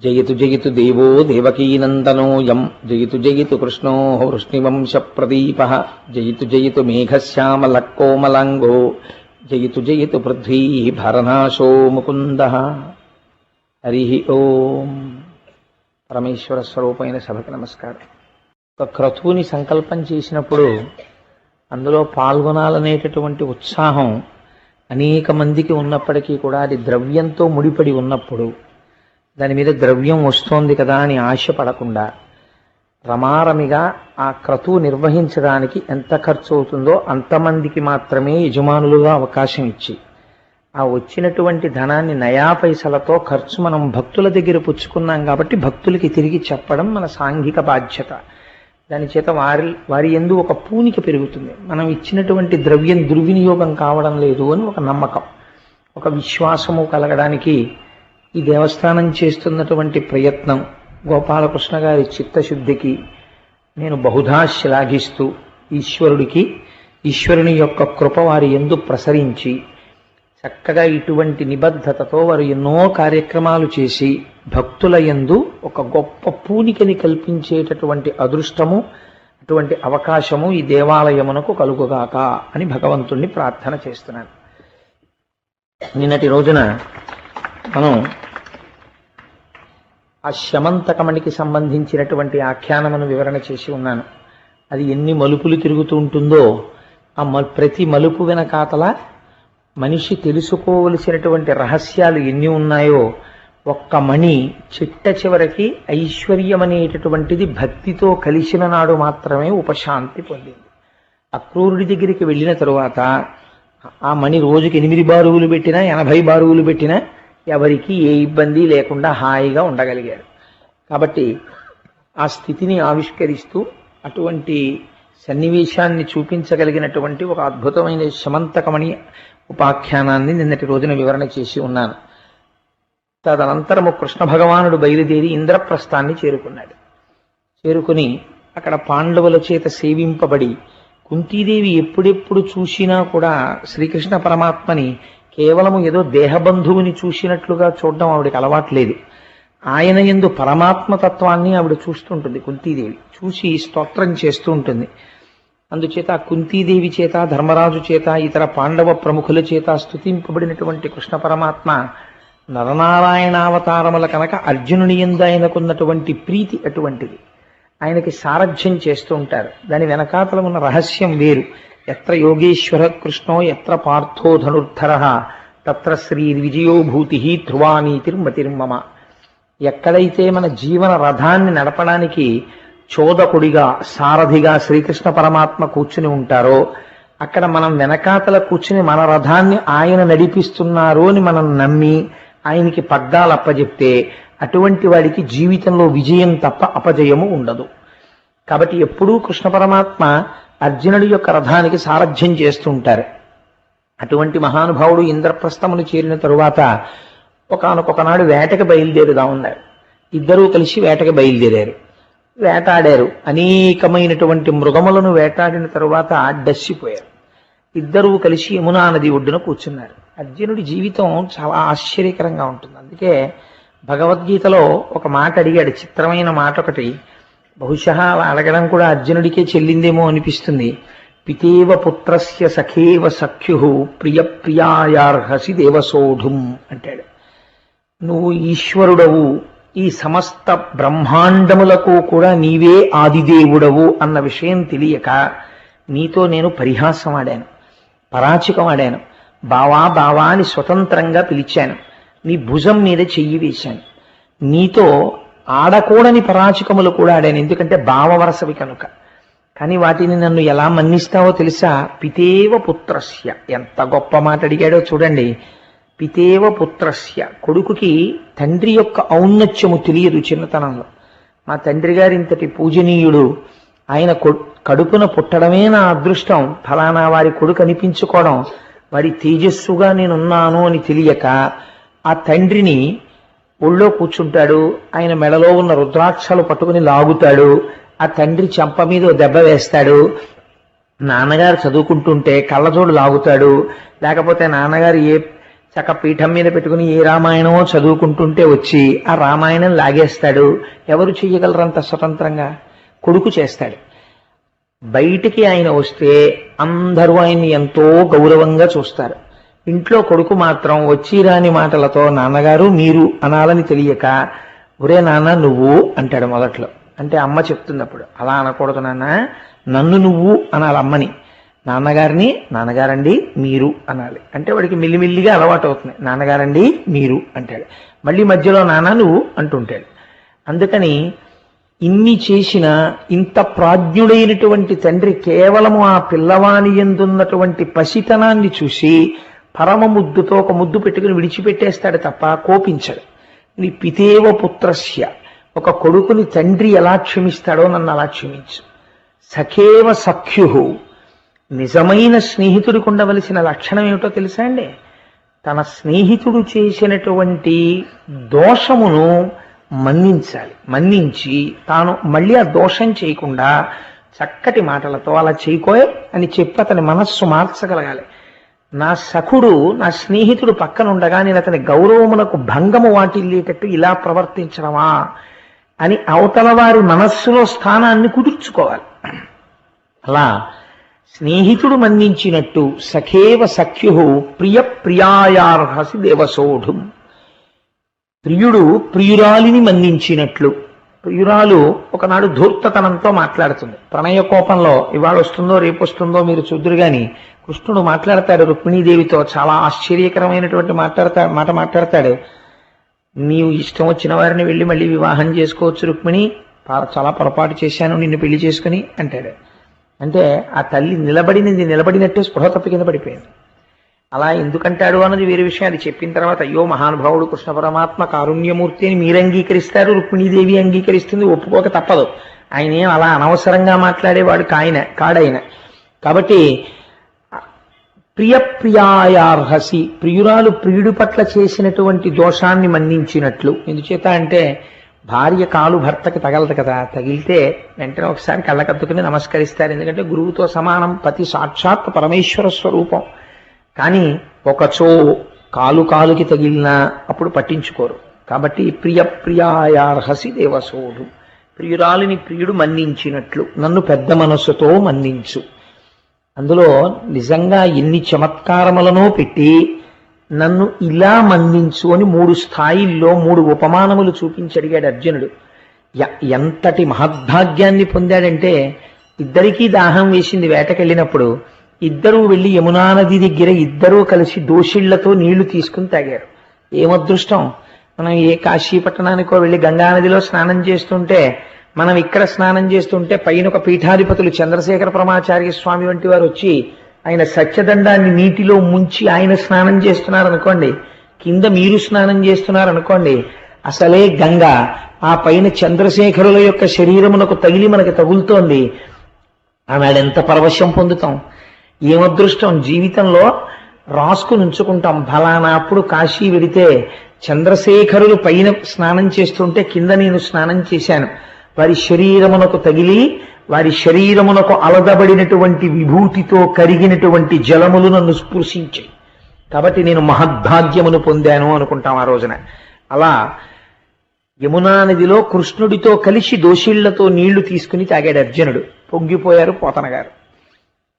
జయతు జయతు దేవో దేవకీనందనోయం జయతు జయతు కృష్ణో వృష్ణివంశ ప్రదీప జయతు జయతు మేఘశ్యామలకోమలాంగో జయతు జయతు పృథ్వీ భరనాశో ముకుంద. హరి ఓం. పరమేశ్వర స్వరూపమైన సభకు నమస్కారం. ఒక క్రతువుని సంకల్పం చేసినప్పుడు అందులో పాల్గొనాలనేటటువంటి ఉత్సాహం అనేక మందికి ఉన్నప్పటికీ కూడా అది ద్రవ్యంతో ముడిపడి ఉన్నప్పుడు దాని మీద ద్రవ్యం వస్తోంది కదా అని ఆశపడకుండా రమారమిగా ఆ క్రతువు నిర్వహించడానికి ఎంత ఖర్చు అవుతుందో అంతమందికి మాత్రమే యజమానులుగా అవకాశం ఇచ్చి ఆ వచ్చినటువంటి ధనాన్ని నయా పైసలతో ఖర్చు మనం భక్తుల దగ్గర పుచ్చుకున్నాం కాబట్టి భక్తులకి తిరిగి చెప్పడం మన సాంఘిక బాధ్యత. దాని చేత వారి యందు ఒక పూనిక పెరుగుతుంది. మనం ఇచ్చినటువంటి ద్రవ్యం దుర్వినియోగం కావడం లేదు అని ఒక నమ్మకం, ఒక విశ్వాసము కలగడానికి ఈ దేవస్థానం చేస్తున్నటువంటి ప్రయత్నం గోపాలకృష్ణ గారి చిత్తశుద్ధికి నేను బహుధా శ్లాఘిస్తూ ఈశ్వరుని యొక్క కృప వారి యందు ప్రసరించి చక్కగా ఇటువంటి నిబద్ధతతో వారు ఎన్నో కార్యక్రమాలు చేసి భక్తుల యందు ఒక గొప్ప పూనికని కల్పించేటటువంటి అదృష్టము, అటువంటి అవకాశము ఈ దేవాలయమునకు కలుగుగాక అని భగవంతుణ్ణి ప్రార్థన చేస్తున్నాను. నిన్నటి రోజున మనం ఆ శమంతకమణికి సంబంధించినటువంటి ఆఖ్యానమును వివరణ చేసి ఉన్నాను. అది ఎన్ని మలుపులు తిరుగుతూ ఉంటుందో ఆ ప్రతి మలుపు వెనకాతల మనిషి తెలుసుకోవలసినటువంటి రహస్యాలు ఎన్ని ఉన్నాయో ఒక్క మణి చిట్ట చివరికి ఐశ్వర్యం అనేటటువంటిది భక్తితో కలిసిన నాడు మాత్రమే ఉపశాంతి పొందింది. అక్రూరుడి దగ్గరికి వెళ్ళిన తరువాత ఆ మణి రోజుకి 8 బారువులు పెట్టినా 80 బారువులు పెట్టినా ఎవరికి ఏ ఇబ్బంది లేకుండా హాయిగా ఉండగలిగారు. కాబట్టి ఆ స్థితిని ఆవిష్కరిస్తూ అటువంటి సన్నివేశాన్ని చూపించగలిగినటువంటి ఒక అద్భుతమైన శమంతకమణి ఉపాఖ్యానాన్ని నిన్నటి రోజున వివరణ చేసి ఉన్నాను. తదనంతరము కృష్ణ భగవానుడు బయలుదేరి ఇంద్రప్రస్థాన్ని చేరుకున్నాడు. చేరుకుని అక్కడ పాండవుల చేత సేవింపబడి కుంతీదేవి ఎప్పుడెప్పుడు చూసినా కూడా శ్రీకృష్ణ పరమాత్మని కేవలము ఏదో దేహబంధువుని చూసినట్లుగా చూడడం ఆవిడకి అలవాట్లేదు. ఆయన యందు పరమాత్మతత్వాన్ని ఆవిడ చూస్తుంటుంది. కుంతీదేవి చూసి స్తోత్రం చేస్తూ ఉంటుంది. అందుచేత కుంతీదేవి చేత, ధర్మరాజు చేత, ఇతర పాండవ ప్రముఖుల చేత స్తుతింపబడినటువంటి కృష్ణ పరమాత్మ నరనారాయణావతారముల కనుక అర్జునుని యందు ఆయనకున్నటువంటి ప్రీతి అటువంటిది. ఆయనకి సారథ్యం చేస్తూ ఉంటారు. దాని వెనకాతల ఉన్న రహస్యం వేరు. ఎత్ర యోగేశ్వర కృష్ణో ఎత్ర పార్థో ధనుర్ధర తత్ర శ్రీ విజయోభూతి ధ్రువానీతిర్మతిర్మమ. ఎక్కడైతే మన జీవన రథాన్ని నడపడానికి చోదకుడిగా, సారథిగా శ్రీకృష్ణ పరమాత్మ కూర్చుని ఉంటారో అక్కడ మనం వెనకాతల కూర్చుని మన రథాన్ని ఆయన నడిపిస్తున్నారు అని మనం నమ్మి ఆయనకి పగ్గాలు అప్పజెప్తే అటువంటి వాడికి జీవితంలో విజయం తప్ప అపజయము ఉండదు. కాబట్టి ఎప్పుడూ కృష్ణ పరమాత్మ అర్జునుడి యొక్క రథానికి సారథ్యం చేస్తూ ఉంటారు. అటువంటి మహానుభావుడు ఇంద్రప్రస్థమును చేరిన తరువాత ఒకానొకనాడు వేటకి బయలుదేరుదామన్నారు. ఇద్దరూ కలిసి వేటకి బయలుదేరారు. వేటాడారు. అనేకమైనటువంటి మృగములను వేటాడిన తరువాత డస్సిపోయారు. ఇద్దరూ కలిసి యమునా నది ఒడ్డున కూర్చున్నారు. అర్జునుడి జీవితం చాలా ఆశ్చర్యకరంగా ఉంటుంది. అందుకే భగవద్గీతలో ఒక మాట అడిగాడు, చిత్రమైన మాట ఒకటి. బహుశా అడగడం కూడా అర్జునుడికే చెల్లిందేమో అనిపిస్తుంది. పితేవ పుత్రస్య సఖేవ సఖ్యు ప్రియ ప్రియాయార్హసి దేవసోఢుం అంటాడు. నువ్వు ఈశ్వరుడవు, ఈ సమస్త బ్రహ్మాండములకు కూడా నీవే ఆదిదేవుడవు అన్న విషయం తెలియక నీతో నేను పరిహాసం ఆడాను, పరాచికం ఆడాను. బావా బావా అని స్వతంత్రంగా పిలిచాను. నీ భుజం మీద చెయ్యి వేశాను. నీతో ఆడకూడని పరాచికములు కూడా ఆడాను, ఎందుకంటే భావవరసవి కనుక. కానీ వాటిని నన్ను ఎలా మన్నిస్తావో తెలుసా? పితేవ పుత్రస్య. ఎంత గొప్ప మాట అడిగాడో చూడండి. పితేవ పుత్రస్య. కొడుకుకి తండ్రి యొక్క ఔన్నత్యము తెలియదు చిన్నతనంలో. మా తండ్రి గారి ఇంతటి పూజనీయుడు, ఆయన కడుపున పుట్టడమే నా అదృష్టం, ఫలానా వారి కొడుకు అనిపించుకోవడం, వాడి తేజస్సుగా నేనున్నాను అని తెలియక ఆ తండ్రిని ఒళ్ళో కూర్చుంటాడు. ఆయన మెడలో ఉన్న రుద్రాక్షలు పట్టుకుని లాగుతాడు. ఆ తండ్రి చెంప మీద దెబ్బ వేస్తాడు. నాన్నగారు చదువుకుంటుంటే కళ్ళజోడు లాగుతాడు. లేకపోతే నాన్నగారు ఏ చక్క పీఠం మీద పెట్టుకుని ఏ రామాయణమో చదువుకుంటుంటే వచ్చి ఆ రామాయణం లాగేస్తాడు. ఎవరు చెయ్యగలరంత స్వతంత్రంగా? కొడుకు చేస్తాడు. బయటికి ఆయన వస్తే అందరూ ఆయన్ని ఎంతో గౌరవంగా చూస్తారు. ఇంట్లో కొడుకు మాత్రం వచ్చి రాని మాటలతో నాన్నగారు మీరు అనాలని తెలియక ఒరే నాన్న నువ్వు అంటాడు మొదట్లో. అంటే అమ్మ చెప్తున్నప్పుడు అలా అనకూడదు నాన్న, నన్ను నువ్వు అనాలి అమ్మని. నాన్నగారిని నాన్నగారండి మీరు అనాలి. అంటే వాడికి మిల్లిమిల్లిగా అలవాటు అవుతుంది. నాన్నగారండి మీరు అంటాడు. మళ్ళీ మధ్యలో నాన్న నువ్వు అంటుంటాడు. అందుకని ఇన్ని చేసిన ఇంత ప్రాజ్ఞుడైనటువంటి తండ్రి కేవలము ఆ పిల్లవాని యందున్నటువంటి పసితనాన్ని చూసి పరమ ముద్దుతో ఒక ముద్దు పెట్టుకుని విడిచిపెట్టేస్తాడు తప్ప కోపించడు. నీ పితేవ పుత్రస్య, ఒక కొడుకుని తండ్రి ఎలా క్షమిస్తాడో నన్ను అలా క్షమించు. సఖేవ సఖ్యు, నిజమైన స్నేహితుడికి ఉండవలసిన లక్షణం ఏమిటో తెలుసా అండి? తన స్నేహితుడు చేసినటువంటి దోషమును మన్నించాలి. మన్నించి తాను మళ్ళీ ఆ దోషం చేయకుండా చక్కటి మాటలతో అలా చేయకోయ్ అని చెప్పి అతని మనస్సు మార్చగలగాలి. నా సఖుడు నా స్నేహితుడు పక్కన ఉండగా నేను అతని గౌరవమునకు భంగము వాటిల్లేటట్టు ఇలా ప్రవర్తించడమా అని అవతల వారి మనస్సులో స్థానాన్ని కుదుర్చుకోవాలి. అలా స్నేహితుడు మన్నించినట్టు సఖేవ సఖ్యు ప్రియ ప్రియాయార్హసి దేవసోఢుం, ప్రియుడు ప్రియురాలిని మన్నించినట్లు. ప్రియురాలు ఒకనాడు ధూర్తతనంతో మాట్లాడుతుంది. ప్రణయ కోపంలో ఇవాళ వస్తుందో రేపు వస్తుందో మీరు చూద్దురు గాని కృష్ణుడు మాట్లాడతాడు రుక్మిణీదేవితో. చాలా ఆశ్చర్యకరమైనటువంటి మాట మాట్లాడతాడు. నీవు ఇష్టం వచ్చిన వారిని వెళ్ళి మళ్ళీ వివాహం చేసుకోవచ్చు రుక్మిణి, చాలా పొరపాటు చేశాను నిన్ను పెళ్లి చేసుకుని అంటాడు. అంటే ఆ తల్లి నిలబడినట్టే స్పృహ తప్పి కింద పడిపోయింది. అలా ఎందుకంటాడు అన్నది వేరే విషయం. అది చెప్పిన తర్వాత అయ్యో మహానుభావుడు కృష్ణ పరమాత్మ కారుణ్యమూర్తి అని మీరు అంగీకరిస్తారు, రుక్మిణీదేవి అంగీకరిస్తుంది, ఒప్పుకోక తప్పదు. ఆయన ఏం అలా అనవసరంగా మాట్లాడేవాడు కాడాయన. కాబట్టి ప్రియ ప్రియాయార్హసి, ప్రియురాలు ప్రియుడి పట్ల చేసినటువంటి దోషాన్ని మన్నించినట్లు. ఎందుచేత అంటే భార్య కాలు భర్తకి తగలదు కదా, తగిలితే వెంటనే ఒకసారి కళ్ళకద్దుకుని నమస్కరిస్తారు. ఎందుకంటే గురువుతో సమానం, పతి సాక్షాత్ పరమేశ్వర స్వరూపం. కానీ ఒకచో కాలుకి తగిలినా అప్పుడు పట్టించుకోరు. కాబట్టి ప్రియ ప్రియాయార్హసి దేవసోడు, ప్రియురాలిని ప్రియుడు మన్నించినట్లు నన్ను పెద్ద మనస్సుతో మన్నించు. అందులో నిజంగా ఎన్ని చమత్కారములనో పెట్టి నన్ను ఇలా మన్నించు అని 3 స్థాయిల్లో 3 ఉపమానములు చూపించి అడిగాడు అర్జునుడు. ఎంతటి మహద్భాగ్యాన్ని పొందాడంటే, ఇద్దరికీ దాహం వేసింది వేటకెళ్ళినప్పుడు. ఇద్దరూ వెళ్ళి యమునా నది దగ్గర ఇద్దరూ కలిసి దోషిళ్లతో నీళ్లు తీసుకుని తాగారు. ఏమదృష్టం! మనం ఏ కాశీ పట్టణానికో వెళ్ళి గంగానదిలో స్నానం చేస్తుంటే, మనం ఇక్కడ స్నానం చేస్తుంటే పైన ఒక పీఠాధిపతులు చంద్రశేఖర పరమాచార్య స్వామి వంటి వారు వచ్చి ఆయన సత్యదండాన్ని నీటిలో ముంచి ఆయన స్నానం చేస్తున్నారనుకోండి, కింద మీరు స్నానం చేస్తున్నారనుకోండి, అసలే గంగ ఆ పైన చంద్రశేఖరుల యొక్క శరీరమునకు తగిలి మనకి తగులుతోంది. ఆనాడెంత పరవశం పొందుతాం! ఏమదృష్టం! జీవితంలో రాసుకుని ఉంచుకుంటాం. ఫలానా అప్పుడు కాశీ వెడితే చంద్రశేఖరులు పైన స్నానం చేస్తుంటే కింద నేను స్నానం చేశాను. వారి శరీరమునకు తగిలి వారి శరీరమునకు అలదబడినటువంటి విభూతితో కరిగినటువంటి జలములు నన్ను స్పృశించాయి. కాబట్టి నేను మహద్భాగ్యమును పొందాను అనుకుంటాం ఆ రోజున. అలా యమునా నదిలో కృష్ణుడితో కలిసి దోషిళ్లతో నీళ్లు తీసుకుని తాగాడు అర్జునుడు. పొంగిపోయారు పోతన గారు.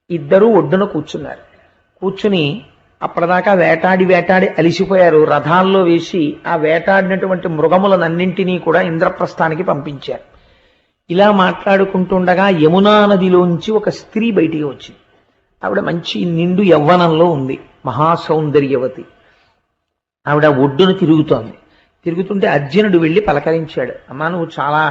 ఇద్దరూ ఒడ్డున కూర్చున్నారు. కూర్చుని అప్పటిదాకా వేటాడి అలిసిపోయారు. రథాల్లో వేసి ఆ వేటాడినటువంటి మృగములనన్నింటినీ కూడా ఇంద్రప్రస్థానికి పంపించారు. ఇలా మాట్లాడుకుంటుండగా యమునా నదిలోంచి ఒక స్త్రీ బయటికి వచ్చింది. ఆవిడ మంచి నిండు యవ్వనంలో ఉంది, మహాసౌందర్యవతి. ఆవిడ ఒడ్డున తిరుగుతుంటే అర్జునుడు వెళ్ళి పలకరించాడు. అమ్మా, నువ్వు చాలా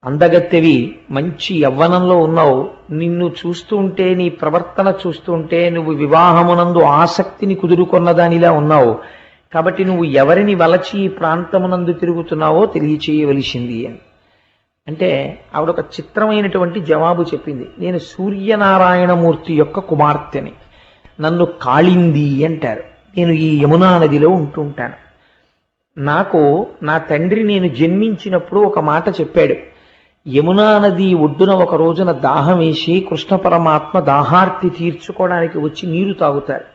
అందగత్తెవి, మంచి యవ్వనంలో ఉన్నావు. నిన్ను చూస్తూ ఉంటే, నీ ప్రవర్తన చూస్తూ ఉంటే నువ్వు వివాహమునందు ఆసక్తిని కుదురుకొన్న దానిలా ఉన్నావు. కాబట్టి నువ్వు ఎవరిని వలచి ఈ ప్రాంతమునందు తిరుగుతున్నావో తెలియచేయవలసింది అని అంటే ఆవిడ ఒక చిత్రమైనటువంటి జవాబు చెప్పింది. నేను సూర్యనారాయణమూర్తి యొక్క కుమార్తెని, నన్ను కాళింది అంటారు. నేను ఈ యమునా నదిలో ఉంటుంటాను. నాకు నా తండ్రి నేను జన్మించినప్పుడు ఒక మాట చెప్పాడు. యమునా నది ఒడ్డున ఒక రోజున దాహం వేసి కృష్ణ పరమాత్మ దాహార్తి తీర్చుకోవడానికి వచ్చి నీరు తాగుతారు.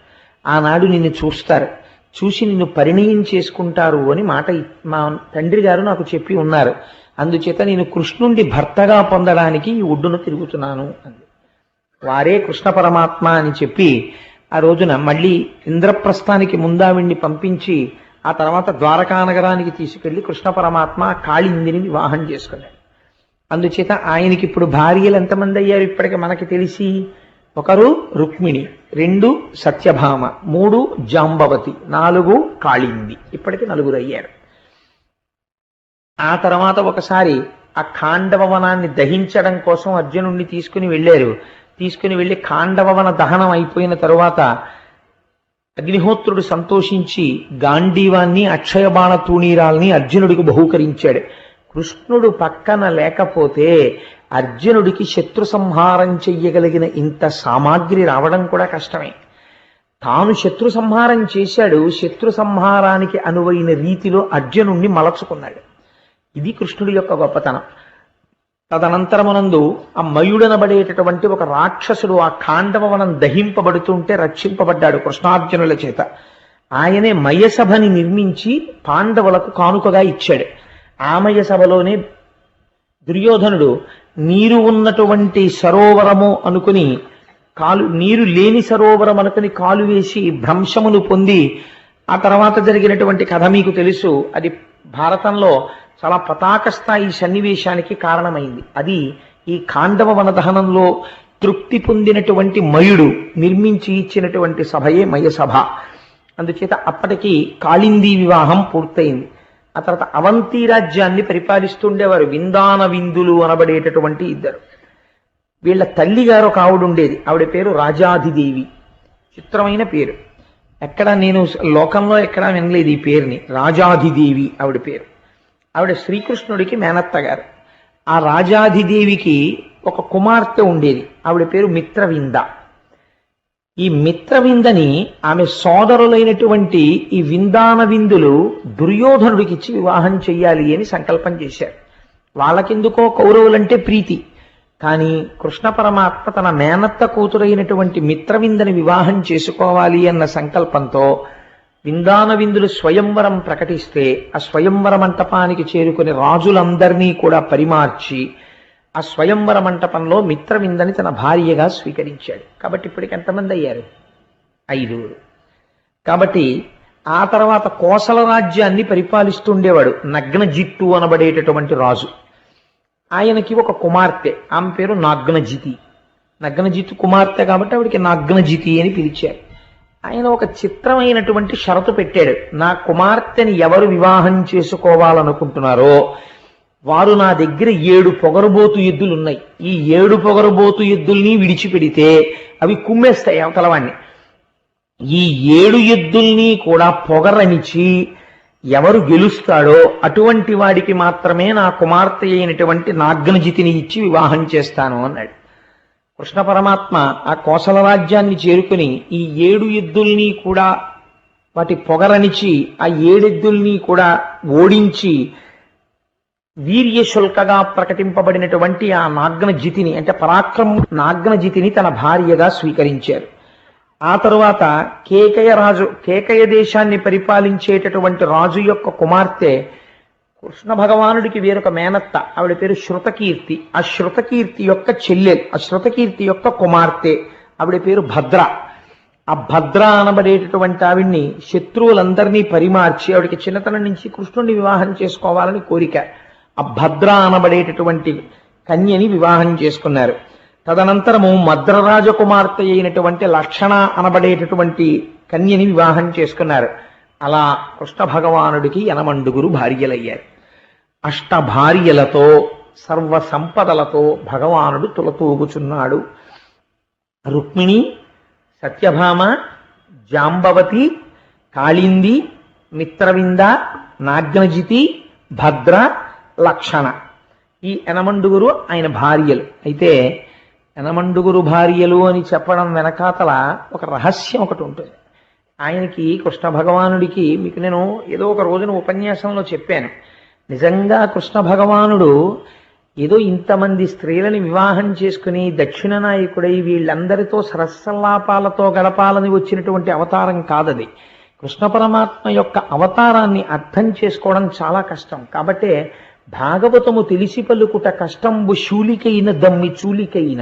ఆనాడు నిన్ను చూస్తారు. చూసి నిన్ను పరిణయం చేసుకుంటారు అని మా తండ్రి గారు నాకు చెప్పి ఉన్నారు. అందుచేత నేను కృష్ణుండి భర్తగా పొందడానికి ఈ ఒడ్డున తిరుగుతున్నాను అంది. వారే కృష్ణ పరమాత్మ అని చెప్పి ఆ రోజున మళ్ళీ ఇంద్రప్రస్థానికి ముందావిణ్ణి పంపించి ఆ తర్వాత ద్వారకా నగరానికి తీసుకెళ్లి కృష్ణ పరమాత్మ కాళిందిని వివాహం చేసుకున్నాడు. అందుచేత ఆయనకి ఇప్పుడు భార్యలు ఎంతమంది అయ్యారు ఇప్పటికి మనకి తెలిసి? 1 రుక్మిణి, 2 సత్యభామ, 3 జాంబవతి, 4 కాళింది. ఇప్పటికి 4 అయ్యారు. ఆ తర్వాత ఒకసారి ఆ ఖాండవవనాన్ని దహించడం కోసం అర్జునుడిని తీసుకుని వెళ్ళారు. తీసుకుని వెళ్ళి ఖాండవవన దహనం అయిపోయిన తరువాత అగ్నిహోత్రుడు సంతోషించి గాంధీవాన్ని అక్షయబాణ తూణీరాల్ని అర్జునుడికి బహూకరించాడు. కృష్ణుడు పక్కన లేకపోతే అర్జునుడికి శత్రు సంహారం చెయ్యగలిగిన ఇంత సామాగ్రి రావడం కూడా కష్టమే. తాను శత్రు సంహారం చేశాడు. శత్రు సంహారానికి అనువైన రీతిలో అర్జునుణ్ణి మలచుకున్నాడు. ఇది కృష్ణుడి యొక్క గొప్పతనం. తదనంతరమునందు ఆ మయుడనబడేటటువంటి ఒక రాక్షసుడు ఆ ఖాండవవనం దహింపబడుతుంటే రక్షింపబడ్డాడు కృష్ణార్జునుల చేత. ఆయనే మయసభని నిర్మించి పాండవులకు కానుకగా ఇచ్చాడు. ఆ మయసభలోనే దుర్యోధనుడు నీరు ఉన్నటువంటి సరోవరము అనుకుని నీరు లేని సరోవరం అనుకుని కాలు వేసి భ్రంశమును పొంది ఆ తర్వాత జరిగినటువంటి కథ మీకు తెలుసు. అది భారతంలో చాలా పతాక స్థాయి సన్నివేశానికి కారణమైంది. అది ఈ ఖాండవ వనదహనంలో తృప్తి పొందినటువంటి మయుడు నిర్మించి ఇచ్చినటువంటి సభయే మయసభ. అందుచేత అప్పటికి కాళిందీ వివాహం పూర్తయింది. ఆ తర్వాత అవంతి రాజ్యాన్ని పరిపాలిస్తుండేవారు విందాన విందులు అనబడేటటువంటి ఇద్దరు. వీళ్ళ తల్లి గారు ఒక ఆవిడ ఉండేది. ఆవిడ పేరు రాజాధిదేవి. చిత్రమైన పేరు. నేను లోకంలో ఎక్కడా వినలేదు ఈ పేరుని. రాజాధిదేవి ఆవిడ పేరు. ఆవిడ శ్రీకృష్ణుడికి మేనత్త గారు. ఆ రాజాధిదేవికి ఒక కుమార్తె ఉండేది. ఆవిడ పేరు మిత్రవింద. ఈ మిత్రవిందని ఆమె సోదరులైనటువంటి ఈ విందాన విందులు దుర్యోధనుడికి ఇచ్చి వివాహం చెయ్యాలి అని సంకల్పం చేశారు. వాళ్ళకెందుకో కౌరవులంటే ప్రీతి. కానీ కృష్ణ పరమాత్మ తన మేనత్త కూతురైనటువంటి మిత్రవిందని వివాహం చేసుకోవాలి అన్న సంకల్పంతో విందాన విందులు స్వయంవరం ప్రకటిస్తే ఆ స్వయంవర మంటపానికి చేరుకుని రాజులందరినీ కూడా పరిమార్చి ఆ స్వయంవర మంటపంలో మిత్రవిందని తన భార్యగా స్వీకరించాడు. కాబట్టి ఇప్పటికి ఎంతమంది అయ్యారు? 5. కాబట్టి ఆ తర్వాత కోసల రాజ్యాన్ని పరిపాలిస్తుండేవాడు నగ్నజిత్తు అనబడేటటువంటి రాజు. ఆయనకి ఒక కుమార్తె. ఆమె పేరు నాగ్నజితి. నగ్నజిత్తు కుమార్తె కాబట్టి ఆవిడికి నాగ్నజితి అని పిలిచారు. ఆయన ఒక చిత్రమైనటువంటి షరతు పెట్టాడు. నా కుమార్తెని ఎవరు వివాహం చేసుకోవాలనుకుంటున్నారో వారు నా దగ్గర 7 పొగరుబోతు ఎద్దులున్నాయి. ఈ 7 పొగరుబోతు ఎద్దుల్ని విడిచిపెడితే అవి కుమ్మేస్తాయి అవతలవాణ్ణి. ఈ 7 ఎద్దుల్ని కూడా పొగరనిచి ఎవరు గెలుస్తాడో అటువంటి వాడికి మాత్రమే నా కుమార్తె అయినటువంటి నాగ్నజితిని ఇచ్చి వివాహం చేస్తాను అన్నాడు. కృష్ణ పరమాత్మ ఆ కోసల రాజ్యాన్ని చేరుకుని ఈ 7 ఎద్దుల్ని కూడా వాటి పొగరనిచి ఆ 7 ఎద్దుల్ని కూడా ఓడించి వీర్యశుల్కగా ప్రకటింపబడినటువంటి ఆ నాగ్నజితిని అంటే పరాక్రమ నాగ్నజితిని తన భార్యగా స్వీకరించారు. ఆ తరువాత కేకయ దేశాన్ని పరిపాలించేటటువంటి రాజు యొక్క కుమార్తె కృష్ణ భగవానుడికి వేరొక మేనత్త. ఆవిడ పేరు శృతకీర్తి. ఆ శృతకీర్తి యొక్క చెల్లెలు, ఆ శృతకీర్తి యొక్క కుమార్తె ఆవిడ పేరు భద్ర. ఆ భద్ర అనబడేటటువంటి ఆవిడ్ని శత్రువులందరినీ పరిమార్చి ఆవిడికి చిన్నతనం నుంచి కృష్ణుడిని వివాహం చేసుకోవాలని కోరిక. ఆ భద్ర అనబడేటటువంటి కన్యని వివాహం చేసుకున్నారు. తదనంతరము మద్రరాజకుమార్తె అయినటువంటి లక్షణ అనబడేటటువంటి కన్యని వివాహం చేసుకున్నారు. అలా కృష్ణ భగవానుడికి 8 భార్యలయ్యారు. 8 భార్యలతో సర్వ సంపదలతో భగవానుడు తులతూగుచున్నాడు. రుక్మిణి, సత్యభామ, జాంబవతి, కాళింది, మిత్రవింద, నాగ్నజితి, భద్ర, లక్షణ. ఈ 8 ఆయన భార్యలు. అయితే 8 భార్యలు అని చెప్పడం వెనకాతల ఒక రహస్యం ఒకటి ఉంటుంది. ఆయనకి కృష్ణ భగవానుడికి మీకు నేను ఏదో ఒక రోజున ఉపన్యాసంలో చెప్పాను. నిజంగా కృష్ణ భగవానుడు ఏదో ఇంతమంది స్త్రీలని వివాహం చేసుకుని దక్షిణ నాయకుడై వీళ్ళందరితో సరస్సల్లాపాలతో గడపాలని వచ్చినటువంటి అవతారం కాదది. కృష్ణ పరమాత్మ యొక్క అవతారాన్ని అర్థం చేసుకోవడం చాలా కష్టం. కాబట్టే భాగవతము తెలిసి పలుకుట కష్టంబు శూలికైన దమ్మి చూలికైన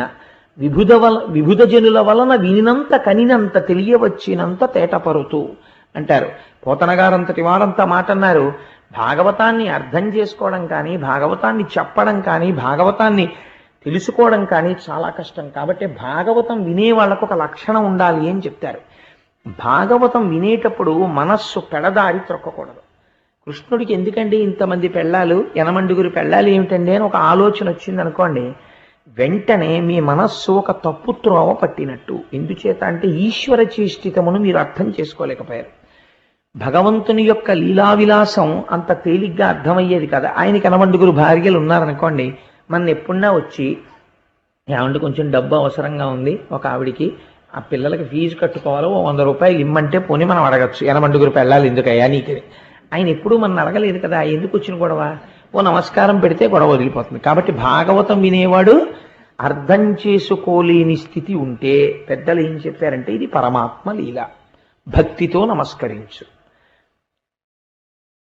విభుధ జనుల వలన వినినంత కనినంత తెలియవచ్చినంత తేటపరుతూ అంటారు. పోతన గారంతటి వారంతా మాట అన్నారు, భాగవతాన్ని అర్థం చేసుకోవడం కానీ, భాగవతాన్ని చెప్పడం కానీ, భాగవతాన్ని తెలుసుకోవడం కానీ చాలా కష్టం. కాబట్టి భాగవతం వినే వాళ్ళకు ఒక లక్షణం ఉండాలి అని చెప్తారు. భాగవతం వినేటప్పుడు మనస్సు పెడదారి త్రొక్కకూడదు. కృష్ణుడికి ఎందుకండి ఇంతమంది పెళ్ళాలు, 8 పెళ్ళాలు ఏమిటండి అని ఒక ఆలోచన వచ్చింది అనుకోండి, వెంటనే మీ మనస్సు ఒక తప్పు త్రోవ పట్టినట్టు. ఎందుచేత అంటే ఈశ్వర చేష్టితమును మీరు అర్థం చేసుకోలేకపోయారు. భగవంతుని యొక్క లీలా విలాసం అంత తేలిగ్గా అర్థమయ్యేది కదా. ఆయనకి 8 భార్యలు ఉన్నారనుకోండి, మన ఎప్పుడన్నా వచ్చి ఏమంటే కొంచెం డబ్బు అవసరంగా ఉంది, ఒక ఆవిడికి ఆ పిల్లలకి ఫీజు కట్టుకోవాలో 100 రూపాయలు ఇమ్మంటే పోనీ మనం అడగచ్చు, 8 పెళ్ళాలు ఎందుకయ్యా నీకు. ఆయన ఎప్పుడూ మనం అడగలేదు కదా, ఎందుకు వచ్చిన గొడవ, ఓ నమస్కారం పెడితే గొడవ వదిలిపోతుంది. కాబట్టి భాగవతం వినేవాడు అర్థం చేసుకోలేని స్థితి ఉంటే పెద్దలు ఏం చెప్పారంటే ఇది పరమాత్మ లీల, భక్తితో నమస్కరించు.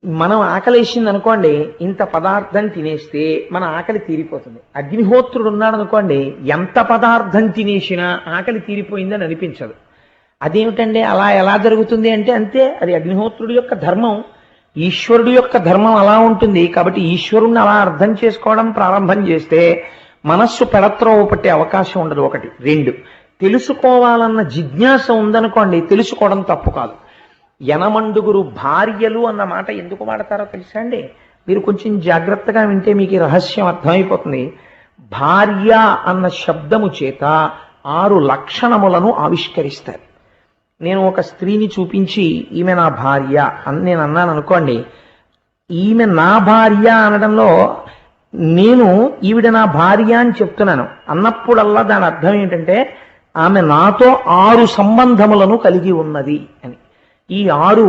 మనం ఆకలేసింది అనుకోండి, ఇంత పదార్థం తినేస్తే మన ఆకలి తీరిపోతుంది. అగ్నిహోత్రుడు ఉన్నాడు అనుకోండి, ఎంత పదార్థం తినేసినా ఆకలి తీరిపోయిందని అనిపించదు. అదేమిటండి అలా ఎలా జరుగుతుంది అంటే అంతే, అది అగ్నిహోత్రుడి యొక్క ధర్మం, ఈశ్వరుడు యొక్క ధర్మం అలా ఉంటుంది. కాబట్టి ఈశ్వరుణ్ణి అలా అర్థం చేసుకోవడం ప్రారంభం చేస్తే మనస్సు పెడత్రోవ పట్టే అవకాశం ఉండదు. 1. 2, తెలుసుకోవాలన్న జిజ్ఞాస ఉందనుకోండి, తెలుసుకోవడం తప్పు కాదు. 8 భార్యలు అన్న మాట ఎందుకు వాడతారో తెలుసా అండి? మీరు కొంచెం జాగ్రత్తగా వింటే మీకు ఈ రహస్యం అర్థమైపోతుంది. భార్య అన్న శబ్దము చేత 6 లక్షణములను ఆవిష్కరిస్తారు. నేను ఒక స్త్రీని చూపించి ఈమె నా భార్య అని నేను అన్నాను అనుకోండి, ఈమె నా భార్య అనడంలో నేను ఈవిడ నా భార్య అని చెప్తున్నాను అన్నప్పుడల్లా దాని అర్థం ఏంటంటే ఆమె నాతో 6 సంబంధములను కలిగి ఉన్నది అని. ఈ 6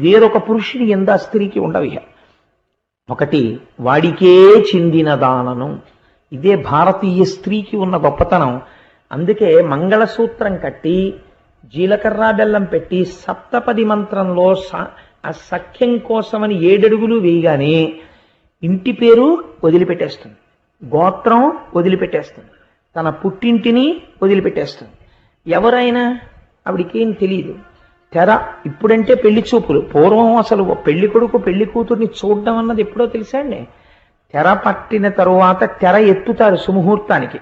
వేరొక పురుషుని ఎందు ఆ స్త్రీకి ఉండవు. 1, వాడికే చెందిన దానను. ఇదే భారతీయ స్త్రీకి ఉన్న గొప్పతనం. అందుకే మంగళసూత్రం కట్టి జీలకర్ర బెల్లం పెట్టి సప్తపది మంత్రంలో ఆ సఖ్యం కోసమని 7 అడుగులు వేయగానే ఇంటి పేరు వదిలిపెట్టేస్తుంది, గోత్రం వదిలిపెట్టేస్తుంది, తన పుట్టింటిని వదిలిపెట్టేస్తుంది. ఎవరైనా ఆవిడికేం తెలియదు. తెర ఇప్పుడంటే పెళ్లి చూపులు, పూర్వం అసలు పెళ్లి కొడుకు పెళ్లి కూతుర్ని చూడడం అన్నది ఎప్పుడో తెలుసా అండి. తెర పట్టిన తరువాత తెర ఎత్తుతారు సుముహూర్తానికి.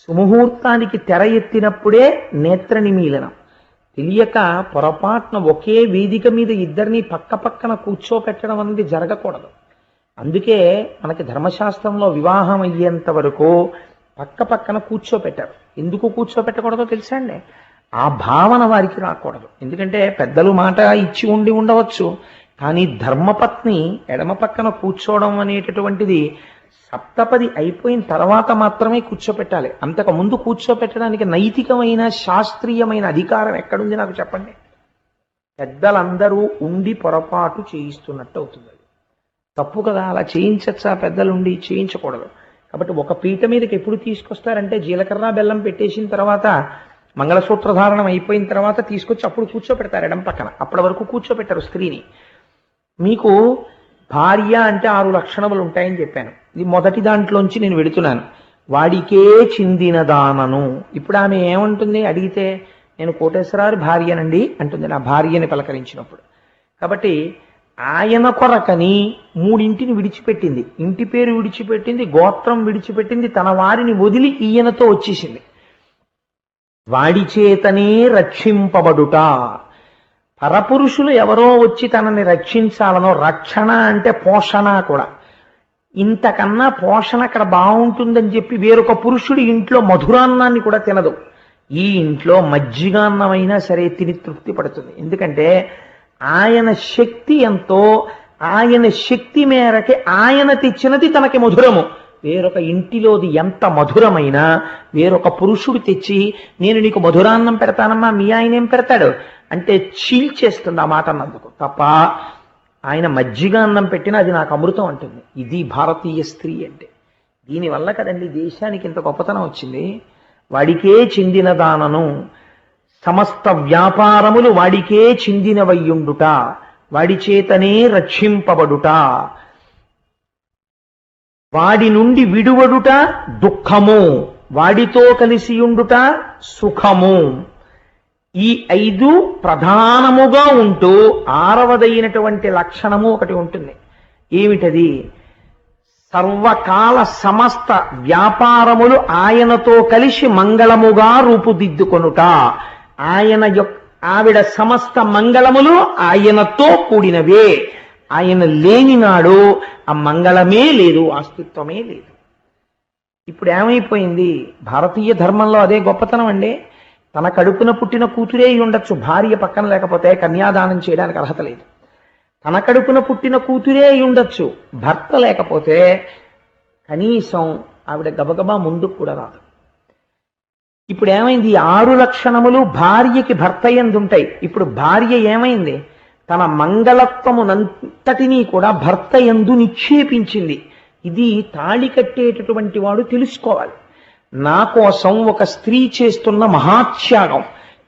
సుముహూర్తానికి తెర ఎత్తినప్పుడే నేత్ర నిమీలనం. తెలియక పొరపాటున ఒకే వేదిక మీద ఇద్దరిని పక్క పక్కన కూర్చోపెట్టడం అనేది జరగకూడదు. అందుకే మనకి ధర్మశాస్త్రంలో వివాహం అయ్యేంత వరకు పక్క పక్కన కూర్చోపెట్టారు. ఎందుకు కూర్చోపెట్టకూడదో తెలుసా అండి? ఆ భావన వారికి రాకూడదు. ఎందుకంటే పెద్దలు మాట ఇచ్చి ఉండవచ్చు, కానీ ధర్మపత్ని ఎడమ పక్కన కూర్చోవడం అనేటటువంటిది సప్తపది అయిపోయిన తర్వాత మాత్రమే కూర్చోపెట్టాలి. అంతకు ముందు కూర్చోపెట్టడానికి నైతికమైన శాస్త్రీయమైన అధికారం ఎక్కడుంది నాకు చెప్పండి? పెద్దలందరూ ఉండి పొరపాటు చేయిస్తున్నట్టు అవుతుంది. అది తప్పు కదా. అలా చేయించచ్చా? పెద్దలు ఉండి చేయించకూడదు. కాబట్టి ఒక పీట మీదకి ఎప్పుడు తీసుకొస్తారంటే జీలకర్ర బెల్లం పెట్టేసిన తర్వాత మంగళసూత్రధారణం అయిపోయిన తర్వాత తీసుకొచ్చి అప్పుడు కూర్చోపెడతారు ఎడం పక్కన. అప్పటి వరకు కూర్చోపెట్టారు స్త్రీని. మీకు భార్య అంటే 6 లక్షణములు ఉంటాయని చెప్పాను. ఇది మొదటి దాంట్లోంచి నేను వెడుతున్నాను. వాడికే చెందిన దానను. ఇప్పుడు ఆమె ఏమంటుంది అడిగితే, నేను కోటేశ్వరారి భార్యనండి అంటుంది నా భార్యని పలకరించినప్పుడు. కాబట్టి ఆయన కొరకని 3 ఇంటిని విడిచిపెట్టింది. ఇంటి పేరు విడిచిపెట్టింది, గోత్రం విడిచిపెట్టింది, తన వారిని వదిలి ఈయనతో వచ్చేసింది. వాడి చేతనే రక్షింపబడుట. పరపురుషులు ఎవరో వచ్చి తనని రక్షించాలనో, రక్షణ అంటే పోషణ కూడా. ఇంతకన్నా పోషణ అక్కడ బాగుంటుందని చెప్పి వేరొక పురుషుడి ఇంట్లో మధురాన్నాన్ని కూడా తినదు. ఈ ఇంట్లో మజ్జిగాన్నమైనా సరే తిని తృప్తి పడుతుంది. ఎందుకంటే ఆయన శక్తి ఎంతో, ఆయన శక్తి మేరకి ఆయన తెచ్చినది తనకి మధురము. వేరొక ఇంటిలోది ఎంత మధురమైనా వేరొక పురుషుడు తెచ్చి నేను నీకు మధురాన్నం పెడతానమ్మా, మీ ఆయన ఏం పెడతాడు అంటే చీల్చేస్తుంది ఆ మాట అన్నందుకు. తప్ప ఆయన మజ్జిగ అన్నం పెట్టినా అది నాకు అమృతం అంటుంది. ఇది భారతీయ స్త్రీ అంటే. దీనివల్ల కదండి దేశానికి ఇంత గొప్పతనం వచ్చింది. వాడికే చెందిన దానను సమస్త వ్యాపారములు వాడికే చెందినవయ్యుండుట, వాడి చేతనే రక్షింపబడుట, వాడి నుండి విడువడుట దుఃఖము, వాడితో కలిసియుండుట సుఖము. ఈ 5 ప్రధానముగా ఉంటూ 6వదైనటువంటి లక్షణము ఒకటి ఉంటుంది. ఏమిటది? సర్వకాల సమస్త వ్యాపారములు ఆయనతో కలిసి మంగళముగా రూపుదిద్దుకొనుట. ఆవిడ సమస్త మంగళములు ఆయనతో కూడినవే. ఆయన లేని నాడు ఆ మంగళమే లేదు, అస్తిత్వమే లేదు. ఇప్పుడు ఏమైపోయింది? భారతీయ ధర్మంలో అదే గొప్పతనం అండి. తన కడుపున పుట్టిన కూతురే ఉండొచ్చు, భార్య పక్కన లేకపోతే కన్యాదానం చేయడానికి అర్హత లేదు. తన కడుపున పుట్టిన కూతురే ఉండొచ్చు, భర్త లేకపోతే కనీసం ఆవిడ గబగబా ముందుకు కూడా రాదు. ఇప్పుడు ఏమైంది? 6 లక్షణములు భార్యకి భర్త యందు ఉంటాయి. ఇప్పుడు భార్య ఏమైంది? తన మంగళత్వమునంతటినీ కూడా భర్త యందు నిక్షేపించింది. ఇది తాళి కట్టేటటువంటి వాడు తెలుసుకోవాలి. నా కోసం ఒక స్త్రీ చేస్తున్న మహాత్యాగం,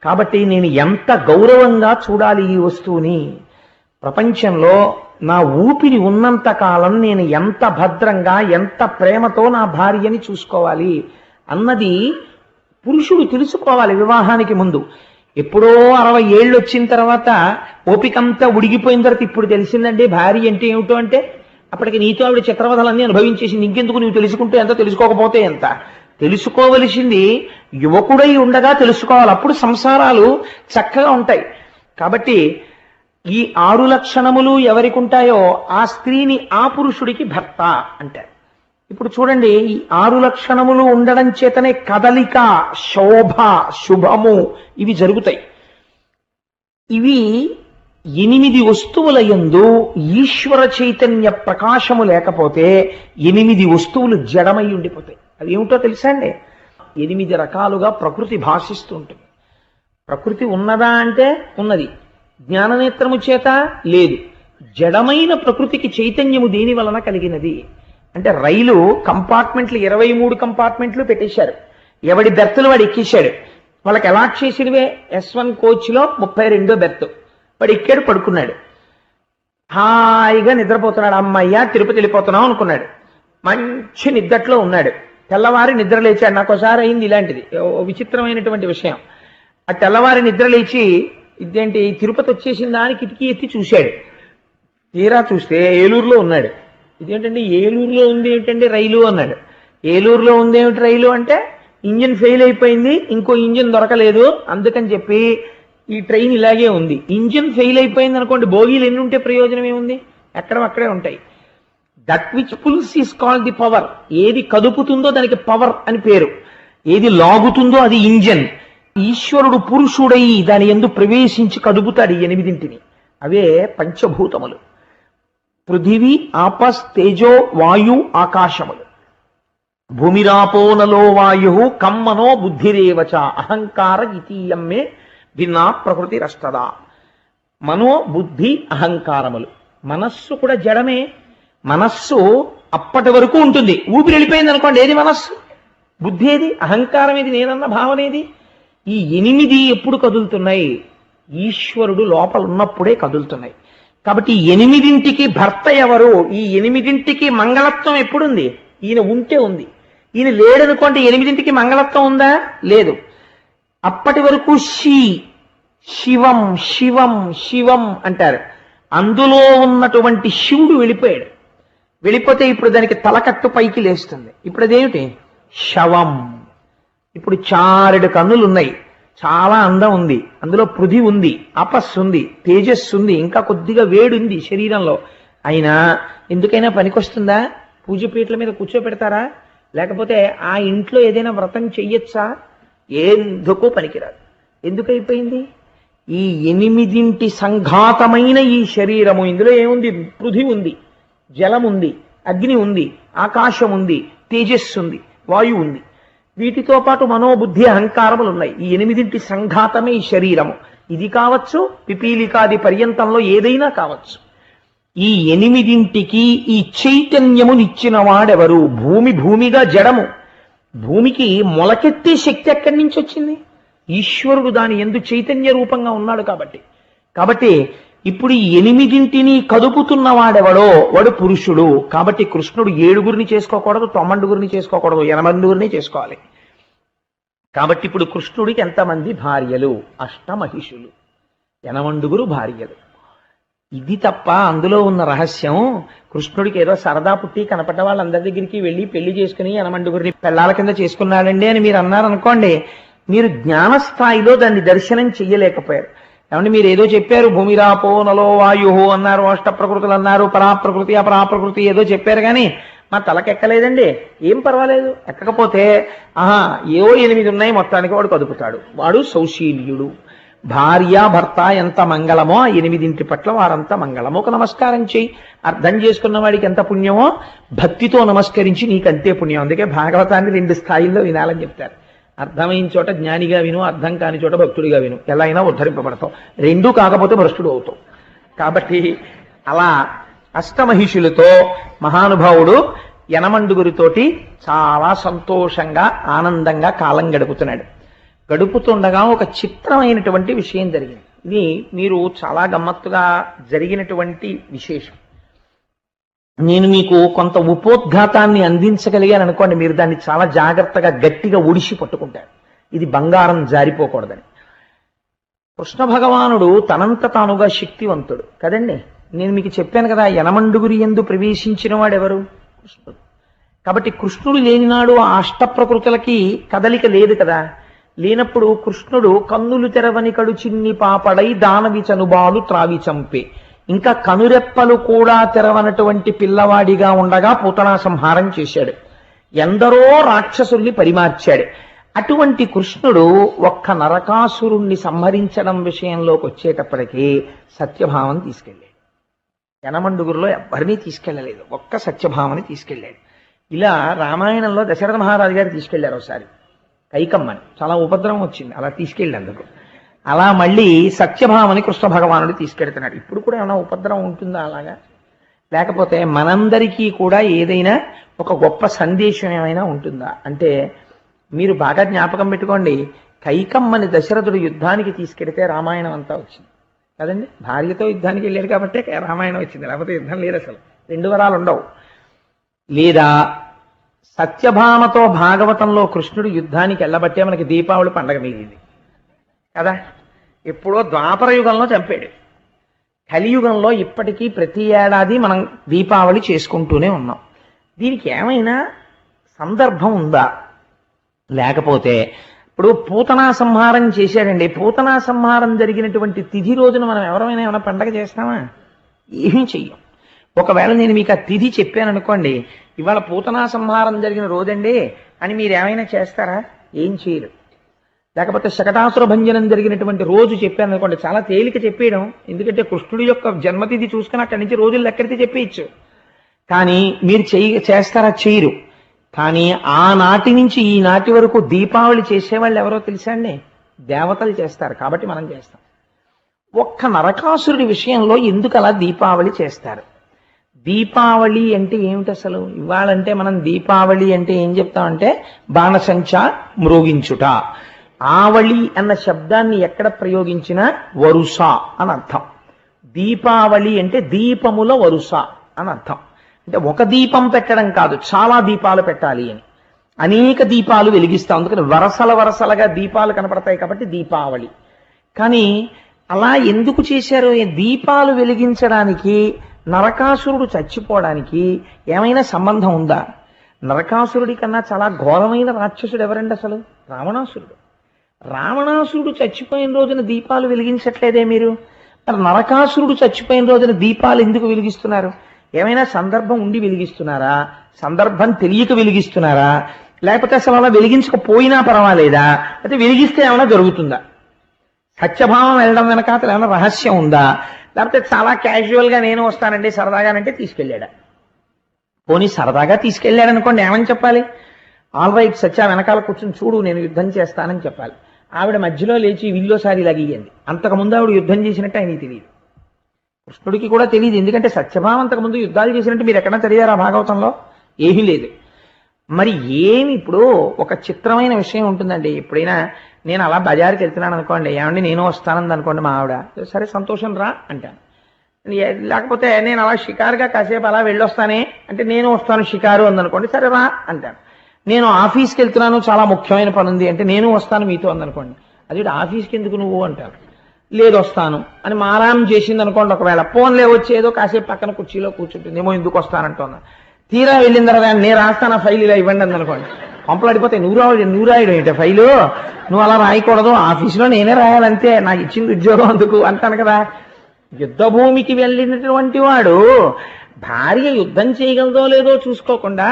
కాబట్టి నేను ఎంత గౌరవంగా చూడాలి ఈ వస్తువుని. ప్రపంచంలో నా ఊపిరి ఉన్నంత కాలం నేను ఎంత భద్రంగా ఎంత ప్రేమతో నా భార్యని చూసుకోవాలి అన్నది పురుషుడు తెలుసుకోవాలి వివాహానికి ముందు. ఎప్పుడో 60 ఏళ్ళు వచ్చిన తర్వాత ఓపికంతా ఉడిగిపోయిన తర్వాత ఇప్పుడు తెలిసిందండి భార్య అంటే ఏమిటో అంటే, అప్పటికి నీతో ఆవిడ చిత్రవధలన్నీ అనుభవించేసింది, ఇంకెందుకు నువ్వు తెలుసుకుంటే ఎంత, తెలుసుకోకపోతే ఎంత. తెలుసుకోవలసింది యువకుడై ఉండగా తెలుసుకోవాలి, అప్పుడు సంసారాలు చక్కగా ఉంటాయి. కాబట్టి ఈ 6 లక్షణములు ఎవరికి ఉంటాయో ఆ స్త్రీని ఆ పురుషుడికి భర్త అంటారు. ఇప్పుడు చూడండి, ఈ 6 లక్షణములు ఉండడం చేతనే కదలిక, శోభ, శుభము ఇవి జరుగుతాయి. ఇవి 8 వస్తువుల యందు ఈశ్వర చైతన్య ప్రకాశము లేకపోతే 8 వస్తువులు జడమై ఉండిపోతాయి. అవి ఏమిటో తెలుసా అండి? 8 రకాలుగా ప్రకృతి భాషిస్తూ ఉంటుంది. ప్రకృతి ఉన్నదా అంటే ఉన్నది, జ్ఞాననేత్రము చేత లేదు. జడమైన ప్రకృతికి చైతన్యము దేని వలన కలిగినది అంటే, రైలు కంపార్ట్మెంట్లు 23 కంపార్ట్మెంట్లు పెట్టేశారు, ఎవడి బెర్తులు వాడు ఎక్కేశాడు. వాళ్ళకి అలాట్ చేసినవే S1 కోచ్లో 32వ బెర్త్. వాడు ఎక్కాడు, పడుకున్నాడు, హాయిగా నిద్రపోతున్నాడు. అమ్మయ్య తిరుపతి వెళ్ళిపోతున్నాం అనుకున్నాడు. మంచి నిద్రలో ఉన్నాడు. తెల్లవారి నిద్ర లేచాడు. నాకు ఒకసారి అయింది ఇలాంటిది, విచిత్రమైనటువంటి విషయం. ఆ తెల్లవారి నిద్ర లేచి ఇదేంటి తిరుపతి వచ్చేసిందా అని కిటికీ ఎత్తి చూశాడు. తీరా చూస్తే ఏలూరులో ఉన్నాడు. ఇదేంటండి ఏలూరులో ఉంది ఏమిటండి రైలు అన్నాడు. ఏలూరులో ఉంది ఏమిటి రైలు అంటే, ఇంజిన్ ఫెయిల్ అయిపోయింది, ఇంకో ఇంజిన్ దొరకలేదు, అందుకని చెప్పి ఈ ట్రైన్ ఇలాగే ఉంది. ఇంజిన్ ఫెయిల్ అయిపోయింది అనుకోండి, బోగీలు ఎన్ని ఉంటే ప్రయోజనం ఏముంది? అక్కడే ఉంటాయి. That which pulls is called the power. ఏది కదుపుతుందో దానికి పవర్ అని పేరు, ఏది లాగుతుందో అది ఇంజన్. ఈశ్వరుడు పురుషుడై దాని యందు ప్రవేశించి కదుపుతాడు 8. అవే పంచభూతములు: పృథివీ, ఆపస్, తేజో, వాయు, ఆకాశములు. భూమిరాపో నలో వాయు కమ్మనో బుద్ధిరేవచ అహంకార ఇతీయమ్మే భిన్నా ప్రకృతి రష్టదా. మనో, బుద్ధి, అహంకారములు. మనస్సు కూడా జడమే. మనస్సు అప్పటి వరకు ఉంటుంది, ఊపిరి వెళ్ళిపోయింది అనుకోండి, ఏది మనస్సు? బుద్ధి ఏది? అహంకారం ఏది? నేనన్న భావన ఏది? ఈ 8 ఎప్పుడు కదులుతున్నాయి? ఈశ్వరుడు లోపల ఉన్నప్పుడే కదులుతున్నాయి. కాబట్టి 8ంటికి భర్త ఎవరు? ఈ 8ంటికి మంగళత్వం ఎప్పుడుంది? ఈయన ఉంటే ఉంది. ఈయన లేడనుకోండి, 8ంటికి మంగళత్వం ఉందా? లేదు. అప్పటి వరకు శివం శివం శివం అంటారు. అందులో ఉన్నటువంటి శివుడు వెళ్ళిపోయాడు. వెళ్ళిపోతే ఇప్పుడు దానికి తలకట్టు పైకి లేస్తుంది. ఇప్పుడు అదేమిటి? శవం. ఇప్పుడు 4 కన్నులు ఉన్నాయి, చాలా అందం ఉంది, అందులో పృథి ఉంది, ఆపస్సు ఉంది, తేజస్సు ఉంది, ఇంకా కొద్దిగా వేడి ఉంది శరీరంలో. అయినా ఎందుకైనా పనికొస్తుందా? పూజపీఠల మీద కూర్చోపెడతారా? లేకపోతే ఆ ఇంట్లో ఏదైనా వ్రతం చెయ్యొచ్చా? ఎందుకో పనికిరాదు. ఎందుకైపోయింది? ఈ 8 సంఘాతమైన ఈ శరీరము, ఇందులో ఏముంది? పృథి ఉంది, జలం ఉంది, అగ్ని ఉంది, ఆకాశం ఉంది, తేజస్సు ఉంది, వాయువు ఉంది. వీటితో పాటు మనోబుద్ధి అహంకారములు ఉన్నాయి. ఈ 8 సంఘాతమే ఈ శరీరము. ఇది కావచ్చు, పిపీలికాది పర్యంతంలో ఏదైనా కావచ్చు. ఈ 8ంటికి ఈ చైతన్యమునిచ్చిన వాడెవరు? భూమిగా జడము. భూమికి మొలకెత్తే శక్తి ఎక్కడి నుంచి వచ్చింది? ఈశ్వరుడు దాని యందు చైతన్య రూపంగా ఉన్నాడు కాబట్టి. కాబట్టి ఇప్పుడు ఈ 8 కదుపుతున్న వాడెవడో వాడు పురుషుడు. కాబట్టి కృష్ణుడు 7 చేసుకోకూడదు, 9 చేసుకోకూడదు, 8 చేసుకోవాలి. కాబట్టి ఇప్పుడు కృష్ణుడికి ఎంతమంది భార్యలు? 8 మహిషులు, 8 భార్యలు. ఇది తప్ప అందులో ఉన్న రహస్యం కృష్ణుడికి ఏదో సరదా పుట్టి కనపడ్డ వాళ్ళందరి దగ్గరికి వెళ్ళి పెళ్లి చేసుకుని 8 పెళ్ళాల కింద చేసుకున్నాడండి అని మీరు అన్నారనుకోండి, మీరు జ్ఞానస్థాయిలో దాన్ని దర్శనం చెయ్యలేకపోయారు. ఏమంటే మీరు ఏదో చెప్పారు, భూమిరాపో నలో వాయు అన్నారు, అష్ట ప్రకృతులు అన్నారు, పరాప్రకృతి అపరాప్రకృతి ఏదో చెప్పారు, కానీ మా తలకెక్కలేదండి. ఏం పర్వాలేదు, ఎక్కకపోతే ఏవో 8 ఉన్నాయి మొత్తానికి వాడు కదుపుతాడు. వాడు సౌశీల్యుడు. భార్య భర్త ఎంత మంగళమో ఆ 8 పట్ల వారంతా మంగళమో. ఒక నమస్కారం చెయ్యి, అర్థం చేసుకున్న వాడికి ఎంత పుణ్యమో భక్తితో నమస్కరించి నీకంతే పుణ్యం. అందుకే భాగవతాన్ని 2 స్థాయిల్లో వినాలని చెప్తారు. అర్థమైన చోట జ్ఞానిగా విను, అర్థం కాని చోట భక్తుడిగా విను, ఎలా అయినా ఉద్ధరింపబడతావు. 2 కాకపోతే భ్రష్టుడు అవుతావు. కాబట్టి అలా 8 మహిషులతో మహానుభావుడు 8 చాలా సంతోషంగా ఆనందంగా కాలం గడుపుతున్నాడు. గడుపుతుండగా ఒక చిత్రమైనటువంటి విషయం జరిగింది. ఇది మీరు చాలా గమ్మత్తుగా జరిగినటువంటి విశేషం. నేను మీకు కొంత ఉపోద్ఘాతాన్ని అందించగలిగాను అనుకోండి, మీరు దాన్ని చాలా జాగ్రత్తగా గట్టిగా ఒడిసి పట్టుకుంటారు. ఇది బంగారం జారిపోకూడదని. కృష్ణ భగవానుడు తనంత తానుగా శక్తివంతుడు కదండి. నేను మీకు చెప్పాను కదా, 8 యందు ప్రవేశించిన వాడెవరు? కృష్ణుడు. కాబట్టి కృష్ణుడు లేనినాడు ఆ 8 ప్రకృతులకి కదలిక లేదు కదా. లేనప్పుడు కృష్ణుడు కన్నులు తెరవని కడు చిన్ని పాపడై దానవి చనుబాలు త్రావి చంపే, ఇంకా కనురెప్పలు కూడా తెరవనటువంటి పిల్లవాడిగా ఉండగా పూతనా సంహారం చేశాడు. ఎందరో రాక్షసుల్ని పరిమార్చాడు. అటువంటి కృష్ణుడు ఒక్క నరకాసురుణ్ణి సంహరించడం విషయంలోకి వచ్చేటప్పటికీ సత్యభామని తీసుకెళ్ళాడు. 8 ఎవరినీ తీసుకెళ్ళలేదు, ఒక్క సత్యభామని తీసుకెళ్ళాడు. ఇలా రామాయణంలో దశరథ మహారాజు గారు తీసుకెళ్లారు ఒకసారి కైకమ్మని. చాలా ఉపద్రవం వచ్చింది అలా తీసుకెళ్ళేందుకు. అలా మళ్ళీ సత్యభామని కృష్ణ భగవానుడు తీసుకెళ్తున్నాడు. ఇప్పుడు కూడా ఏమైనా ఉపద్రవం ఉంటుందా అలాగా? లేకపోతే మనందరికీ కూడా ఏదైనా ఒక గొప్ప సందేశం ఏమైనా ఉంటుందా అంటే, మీరు బాగా జ్ఞాపకం పెట్టుకోండి, కైకమ్మని దశరథుడు యుద్ధానికి తీసుకెడితే రామాయణం అంతా వచ్చింది కదండి. భార్యతో యుద్ధానికి వెళ్ళాడు కాబట్టి రామాయణం వచ్చింది, లేకపోతే యుద్ధం లేదు. అసలు 2 వరాలు ఉండవు. లేదా సత్యభామతో భాగవతంలో కృష్ణుడు యుద్ధానికి వెళ్ళబట్టే మనకి దీపావళి పండగ మిగిలింది కదా. ఎప్పుడో ద్వాపర యుగంలో చంపాడు. కలియుగంలో ఇప్పటికీ ప్రతి ఏడాది మనం దీపావళి చేసుకుంటూనే ఉన్నాం. దీనికి ఏమైనా సందర్భం ఉందా? లేకపోతే ఇప్పుడు పూతనా సంహారం చేశాడండి. పూతనా సంహారం జరిగినటువంటి తిథి రోజున మనం ఎవరైనా ఏమైనా పండగ చేస్తామా? ఏమీ చెయ్యం. ఒకవేళ నేను మీకు ఆ తిథి చెప్పాను అనుకోండి, ఇవాళ పూతనా సంహారం జరిగిన రోజండి అని మీరు ఏమైనా చేస్తారా? ఏం చేయరు. లేకపోతే శకటాసుర భంజనం జరిగినటువంటి రోజు చెప్పాను అనుకోండి, చాలా తేలిక చెప్పేయడం. ఎందుకంటే కృష్ణుడి యొక్క జన్మతిథి చూసుకుని అక్కడి నుంచి రోజులు ఎక్కడితే చెప్పేయచ్చు. కానీ మీరు చేస్తారా? చేయరు. కానీ ఆనాటి నుంచి ఈనాటి వరకు దీపావళి చేసేవాళ్ళు ఎవరో తెలుసా అండి? దేవతలు చేస్తారు. కాబట్టి మనం చేస్తాం. ఒక్క నరకాసురుడి విషయంలో ఎందుకు అలా దీపావళి చేస్తారు? దీపావళి అంటే ఏమిటి అసలు? ఇవాళంటే మనం దీపావళి అంటే ఏం చెప్తామంటే బాణసంచ మ్రోగించుట. ఆవళి అన్న శబ్దాన్ని ఎక్కడ ప్రయోగించినా వరుస అని అర్థం. దీపావళి అంటే దీపముల వరుస అని అర్థం. అంటే ఒక దీపం పెట్టడం కాదు, చాలా దీపాలు పెట్టాలి అని. అనేక దీపాలు వెలిగిస్తాం, అందుకని వరసలుగా దీపాలు కనపడతాయి కాబట్టి దీపావళి. కానీ అలా ఎందుకు చేశారు? దీపాలు వెలిగించడానికి నరకాసురుడు చచ్చిపోవడానికి ఏమైనా సంబంధం ఉందా? నరకాసురుడి కన్నా చాలా ఘోరమైన రాక్షసుడు ఎవరండి అసలు? రావణాసురుడు. రావణాసురుడు చచ్చిపోయిన రోజున దీపాలు వెలిగించట్లేదే మీరు? మరి నరకాసురుడు చచ్చిపోయిన రోజున దీపాలు ఎందుకు వెలిగిస్తున్నారు? ఏమైనా సందర్భం ఉండి వెలిగిస్తున్నారా? సందర్భం తెలియక వెలిగిస్తున్నారా? లేకపోతే అసలు అలా వెలిగించకపోయినా పర్వాలేదా? అయితే వెలిగిస్తే ఏమైనా జరుగుతుందా? సత్యభావం వెళ్ళడం వెనక అసలు ఏమైనా రహస్యం ఉందా? లేకపోతే చాలా క్యాజువల్గా నేను వస్తానండి సరదాగానంటే తీసుకెళ్ళాడా? పోనీ సరదాగా తీసుకెళ్ళాడు అనుకోండి, ఏమని చెప్పాలి? ఆల్ రైట్ సత్య వెనకాల కూర్చొని చూడు నేను యుద్ధం చేస్తానని చెప్పాలి. ఆవిడ మధ్యలో లేచి విల్లోసారి లాగియండి. అంతకుముందు ఆవిడ యుద్ధం చేసినట్టు ఆయనకి తెలియదు, కృష్ణుడికి కూడా తెలియదు. ఎందుకంటే సత్యభామ అంతకుముందు యుద్ధాలు చేసినట్టు మీరు ఎక్కడన్నా చదివారా భాగవతంలో? ఏమీ లేదు. మరి ఏమి ఇప్పుడు ఒక చిత్రమైన విషయం ఉంటుందండి. ఎప్పుడైనా నేను అలా బజార్కి వెళ్తున్నాను అనుకోండి, ఏమండి నేను వస్తానంది అనుకోండి మా ఆవిడ, సరే సంతోషం రా అంటాను. లేకపోతే నేను అలా షికారుగా కాసేపు అలా వెళ్ళొస్తానే అంటే నేను వస్తాను షికారు అందనుకోండి, సరే రా అంటాను. నేను ఆఫీస్కి వెళ్తున్నాను చాలా ముఖ్యమైన పని ఉంది అంటే నేను వస్తాను మీతో అందనుకోండి, అది ఆఫీస్కి ఎందుకు నువ్వు అంటారు. లేదు వస్తాను అని మారాం చేసింది అనుకోండి, ఒకవేళ ఫోన్లే వచ్చేదో కాసేపు పక్కన కుర్చీలో కూర్చుంటుంది, ఏమో ఎందుకు వస్తానంటున్నా. తీరా వెళ్ళిన తర్వాత నేను రాస్తాను ఫైల్ ఇలా ఇవ్వండి అందనుకోండి, పంపలాడిపోతాయి. నువ్వు రాయడం ఏంటి ఫైలు, నువ్వు అలా రాయకూడదు, ఆఫీసులో నేనే రాయాలంతే, నాకు ఇచ్చింది ఉద్యోగం అందుకు అంటాను కదా. యుద్ధ భూమికి వెళ్ళినటువంటి వాడు భార్య యుద్ధం చేయగలదో లేదో చూసుకోకుండా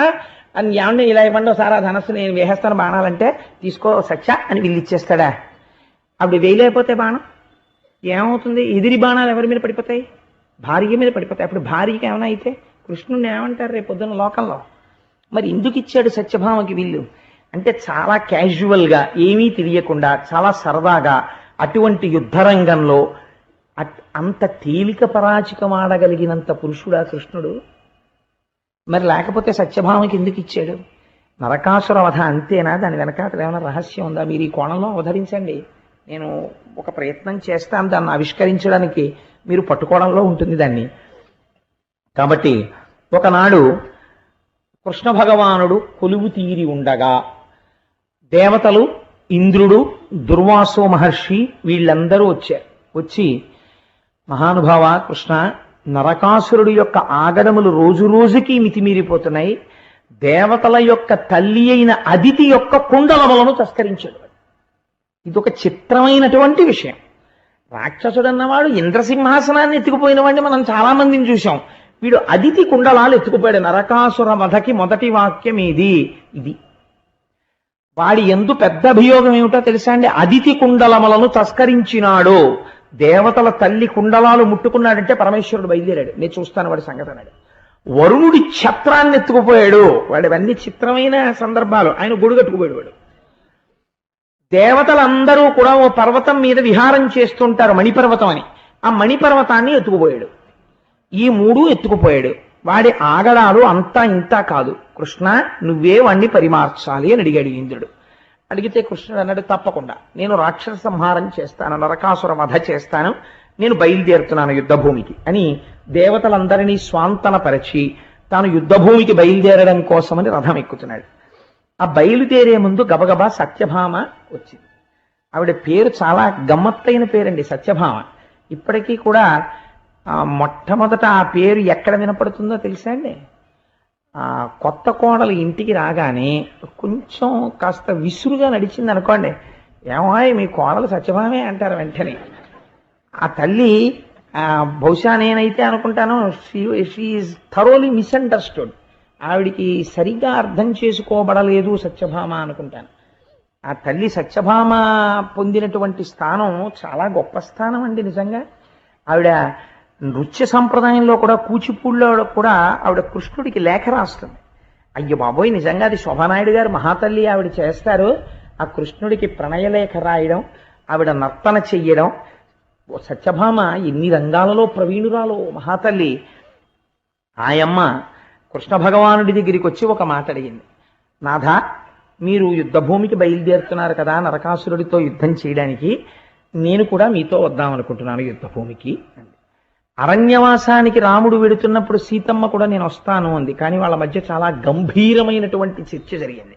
అని ఏమన్నా ఇలా ఇవ్వండి సారా ధనస్సు నేను వేసేస్తాను బాణాలంటే తీసుకో సత్య అని వీళ్ళు ఇచ్చేస్తాడా? అప్పుడు వేయలేకపోతే బాణం ఏమవుతుంది? ఎదిరి బాణాలు ఎవరి మీద పడిపోతాయి? భార్య మీద పడిపోతాయి. అప్పుడు భార్యకి ఏమైనా అయితే కృష్ణుని ఏమంటారు రేపు పొద్దున్న లోకంలో? మరి ఎందుకు ఇచ్చాడు సత్యభామకి వీళ్ళు అంటే చాలా క్యాజువల్గా ఏమీ తెలియకుండా చాలా సరదాగా అటువంటి యుద్ధరంగంలో అంత తేలిక పరాచికం ఆడగలిగినంత పురుషుడా కృష్ణుడు? మరి లేకపోతే సత్యభామకి ఎందుకు ఇచ్చాడు? నరకాసుర వధ అంతేనా? దాని వెనకాతల ఏమైనా రహస్యం ఉందా? మీరు ఈ కోణంలో అవతరించండి, నేను ఒక ప్రయత్నం చేస్తాను దాన్ని ఆవిష్కరించడానికి, మీరు పట్టుకోవడంలో ఉంటుంది దాన్ని. కాబట్టి ఒకనాడు కృష్ణ భగవానుడు కొలువు తీరి ఉండగా దేవతలు, ఇంద్రుడు, దుర్వాసో మహర్షి వీళ్ళందరూ వచ్చారు. వచ్చి మహానుభావ కృష్ణ, నరకాసురుడు యొక్క ఆగడములు రోజు రోజుకి మితిమీరిపోతున్నాయి, దేవతల యొక్క తల్లి అయిన అదితి యొక్క కుండలములను తస్కరించాడు. ఇదొక చిత్రమైనటువంటి విషయం. రాక్షసుడన్నవాడు ఇంద్రసింహాసనాన్ని ఎత్తుకుపోయిన వాడిని మనం చాలా మందిని చూసాం. వీడు అదితి కుండలాలు ఎత్తుకుపోయాడు. నరకాసుర వధకి మొదటి వాక్యం ఇది. వాడి ఎందు పెద్ద అభియోగం ఏమిటో తెలుసా అండి? అదితి కుండలములను తస్కరించినాడు. దేవతల తల్లి కుండలాలు ముట్టుకున్నాడంటే పరమేశ్వరుడు బయలుదేరాడు, నేను చూస్తాను వాడి సంగతి అన్నాడు. వరుణుడి ఛత్రాన్ని ఎత్తుకుపోయాడు. వాడివన్నీ చిత్రమైన సందర్భాలు. ఆయన గొడుగు కట్టుకుపోయాడు వాడు. దేవతలందరూ కూడా ఓ పర్వతం మీద విహారం చేస్తుంటారు, మణిపర్వతం అని. ఆ మణిపర్వతాన్ని ఎత్తుకుపోయాడు. ఈ మూడు ఎత్తుకుపోయాడు. వాడి ఆగడాలు అంతా ఇంతా కాదు. కృష్ణ నువ్వే వాణ్ణి పరిమార్చాలి అని అడిగాడు ఇంద్రుడు. అడిగితే కృష్ణుడు అన్నాడు, తప్పకుండా నేను రాక్షస సంహారం చేస్తాను, నరకాసుర వధ చేస్తాను, నేను బయలుదేరుతున్నాను యుద్ధభూమికి అని దేవతలందరినీ స్వాంతనపరిచి తాను యుద్ధభూమికి బయలుదేరడం కోసమని రథం ఎక్కుతున్నాడు. ఆ బయలుదేరే ముందు గబగబా సత్యభామ వచ్చింది. ఆవిడ పేరు చాలా గమ్మత్తైన పేరండి, సత్యభామ. ఇప్పటికీ కూడా మొట్టమొదట ఆ పేరు ఎక్కడ వినపడుతుందో తెలుసా అండి? కొత్త కోడలు ఇంటికి రాగానే కొంచెం కాస్త విసురుగా నడిచింది అనుకోండి, ఏమో మీ కోడలు సత్యభామే అంటారు వెంటనే. ఆ తల్లి బహుశా నేనైతే అనుకుంటాను షీఈస్ థరోలీ మిస్అండర్స్టూడ్, ఆవిడికి సరిగ్గా అర్థం చేసుకోబడలేదు సత్యభామ అనుకుంటాను. ఆ తల్లి సత్యభామ పొందినటువంటి స్థానం చాలా గొప్ప స్థానం అండి నిజంగా. ఆవిడ నృత్య సంప్రదాయంలో కూడా కూచిపూడిలో కూడా ఆవిడ కృష్ణుడికి లేఖ రాస్తుంది. అయ్యో బాబోయ్, నిజంగా అది శోభానాయుడు గారు మహాతల్లి ఆవిడ చేస్తారు. ఆ కృష్ణుడికి ప్రణయలేఖ రాయడం, ఆవిడ నర్తన చెయ్యడం. సత్యభామ ఎన్ని రంగాలలో ప్రవీణురాలో మహాతల్లి. ఆయమ్మ కృష్ణ భగవానుడి దగ్గరికి వచ్చి ఒక మాట అడిగింది, నాథ మీరు యుద్ధభూమికి బయలుదేరుతున్నారు కదా నరకాసురుడితో యుద్ధం చేయడానికి, నేను కూడా మీతో వద్దామనుకుంటున్నాను యుద్ధభూమికి అంది. అరణ్యవాసానికి రాముడు వెడుతున్నప్పుడు సీతమ్మ కూడా నేను వస్తాను అంది. కానీ వాళ్ళ మధ్య చాలా గంభీరమైనటువంటి చర్చ జరిగింది.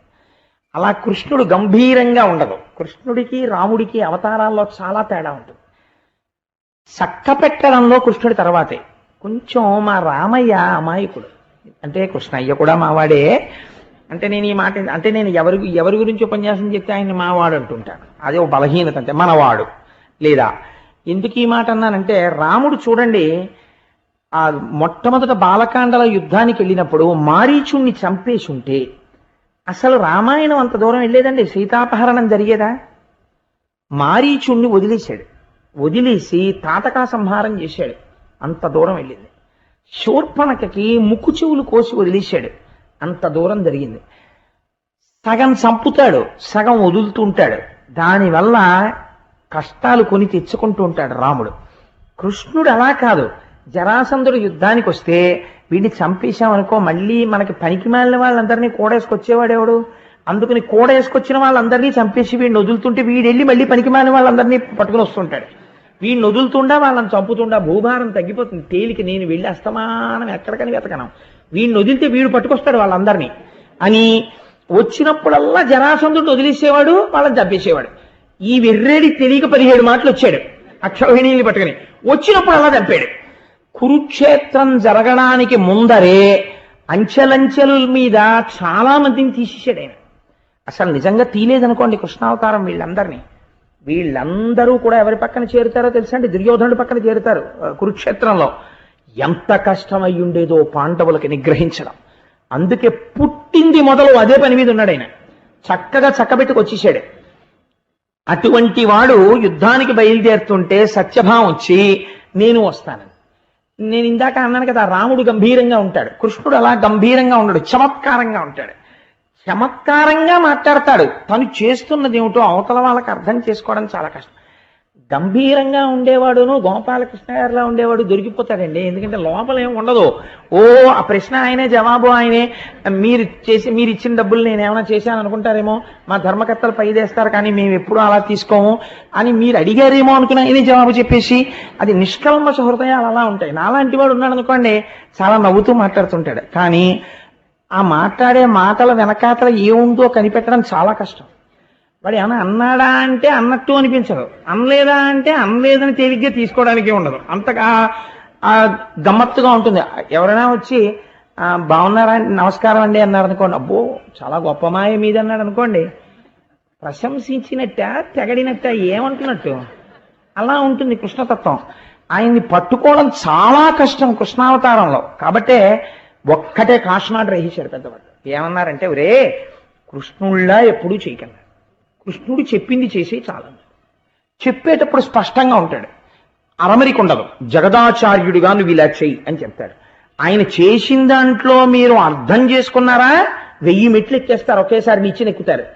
అలా కృష్ణుడు గంభీరంగా ఉండదు. కృష్ణుడికి రాముడికి అవతారాల్లో చాలా తేడా ఉంటుంది. చక్క పెట్టడంలో కృష్ణుడి తర్వాతే. కొంచెం మా రామయ్య అమాయకుడు, అంటే కృష్ణయ్య కూడా మావాడే. అంటే నేను ఈ మాట అంటే నేను ఎవరి గురించి ఉపన్యాసం చెప్తే ఆయన మావాడు అంటుంటాను, అదే ఒక బలహీనత. అంటే మనవాడు లేదా ఎందుకు ఈ మాట అన్నానంటే, రాముడు చూడండి ఆ మొట్టమొదట బాలకాండల యుద్ధానికి వెళ్ళినప్పుడు మారీచుణ్ణి చంపేసి ఉంటే అసలు రామాయణం అంత దూరం వెళ్ళేదండి, సీతాపహరణం జరిగేదా? మారీచుణ్ణి వదిలేశాడు, వదిలేసి తాటకా సంహారం చేశాడు, అంత దూరం వెళ్ళింది. శూర్పణఖకి ముక్కు చెవులు కోసి వదిలేశాడు, అంత దూరం జరిగింది. సగం చంపుతాడు, సగం వదులుతుంటాడు, దానివల్ల కష్టాలు కొని తెచ్చుకుంటూ ఉంటాడు రాముడు. కృష్ణుడు అలా కాదు. జరాసంధుడు యుద్ధానికి వస్తే వీడిని చంపేశామనుకో మళ్ళీ మనకి పనికి మాలిన వాళ్ళందరినీ కూడేసుకొచ్చేవాడేవాడు? అందుకని కూడ వేసుకొచ్చిన వాళ్ళందరినీ చంపేసి వీడిని వదులుతుంటే వీడు వెళ్ళి మళ్ళీ పనికిమాలిన వాళ్ళందరినీ పట్టుకుని వస్తుంటాడు. వీడిని వదులుతుండా వాళ్ళని చంపుతుండా భూభారం తగ్గిపోతుంది. తేలిక నేను వెళ్ళి అస్తమానం ఎక్కడికని వెతకను, వీడిని వదిలితే వీడు పట్టుకొస్తాడు వాళ్ళందరినీ అని వచ్చినప్పుడల్లా జరాసంధుడు వదిలేసేవాడు, వాళ్ళని చంపేసేవాడు. ఈ వెర్రేడి తెలియక 17 మాటలు వచ్చాడు అక్షౌహిణీని పట్టుకుని, వచ్చినప్పుడు అలా చంపాడు. కురుక్షేత్రం జరగడానికి ముందరే అంచెలంచెల మీద చాలా మందిని తీసేసాడు ఆయన. అసలు నిజంగా తీలేదనుకోండి కృష్ణావతారం వీళ్ళందరూ కూడా ఎవరి పక్కన చేరుతారో తెలుసా అండి? దుర్యోధనుడి పక్కన చేరుతారు. కురుక్షేత్రంలో ఎంత కష్టమై ఉండేదో పాండవులకి నిగ్రహించడం. అందుకే పుట్టింది మొదలు అదే పని మీద ఉన్నాడు ఆయన. చక్కగా చక్కబెట్టుకు వచ్చేసాడు. అటువంటి వాడు యుద్ధానికి బయలుదేరుతుంటే సత్యభామ వచ్చి నేను వస్తానని. నేను ఇందాక అన్నాను కదా, రాముడు గంభీరంగా ఉంటాడు, కృష్ణుడు అలా గంభీరంగా ఉండడు, చమత్కారంగా ఉంటాడు. చమత్కారంగా మాట్లాడతాడు. తను చేస్తున్నది ఏమిటో అవతల వాళ్ళకి అర్థం చేసుకోవడం చాలా కష్టం. గంభీరంగా ఉండేవాడును గోపాలకృష్ణ గారిలా ఉండేవాడు దొరికిపోతాడండి. ఎందుకంటే లోపల ఏమి ఉండదు. ఓ ఆ ప్రశ్న ఆయనే, జవాబు ఆయనే. మీరు ఇచ్చిన డబ్బులు నేను ఏమైనా చేశాను అనుకుంటారేమో, మా ధర్మకర్తలు పైదేస్తారు కానీ మేము ఎప్పుడూ అలా తీసుకోము అని మీరు అడిగారేమో అనుకుని ఆయనే జవాబు చెప్పేసి, అది నిష్కల్మష హృదయాలు అలా ఉంటాయి. నాలాంటి వాడు ఉన్నాడు అనుకోండి చాలా నవ్వుతూ మాట్లాడుతుంటాడు. కానీ ఆ మాట్లాడే మాటల వెనకాతల ఏముందో కనిపెట్టడం చాలా కష్టం. వాడు ఏమన్నా అన్నాడా అంటే అన్నట్టు అనిపించదు, అనలేదా అంటే అనలేదని తేలిగ్గా తీసుకోవడానికి ఉండదు. అంతగా గమ్మత్తుగా ఉంటుంది. ఎవరైనా వచ్చి బాగున్నారా, నమస్కారం అండి అన్నారు అనుకోండి, అబ్బో చాలా గొప్ప మాయ మీద అన్నాడు అనుకోండి, ప్రశంసించినట్ట తెగడినట్ట ఏమంటున్నట్టు అలా ఉంటుంది కృష్ణతత్వం. ఆయన్ని పట్టుకోవడం చాలా కష్టం కృష్ణావతారంలో. కాబట్టే ఒక్కటే కాషనాడు రహించాడు పెద్దవాడు. ఏమన్నారంటే, ఒరే కృష్ణుళ్ళ ఎప్పుడూ చేయకన్నా, కృష్ణుడు చెప్పింది చేసి చాలా. చెప్పేటప్పుడు స్పష్టంగా ఉంటాడు, అరమరిక ఉండదు. జగదాచార్యుడిగా నువ్వు ఇలా చెయ్యి అని చెప్తాడు. ఆయన చేసిన దాంట్లో మీరు అర్థం చేసుకున్నారా 1000 మెట్లు ఎక్కేస్తారు, ఒకేసారి నిచ్చెన ఎక్కుతారు.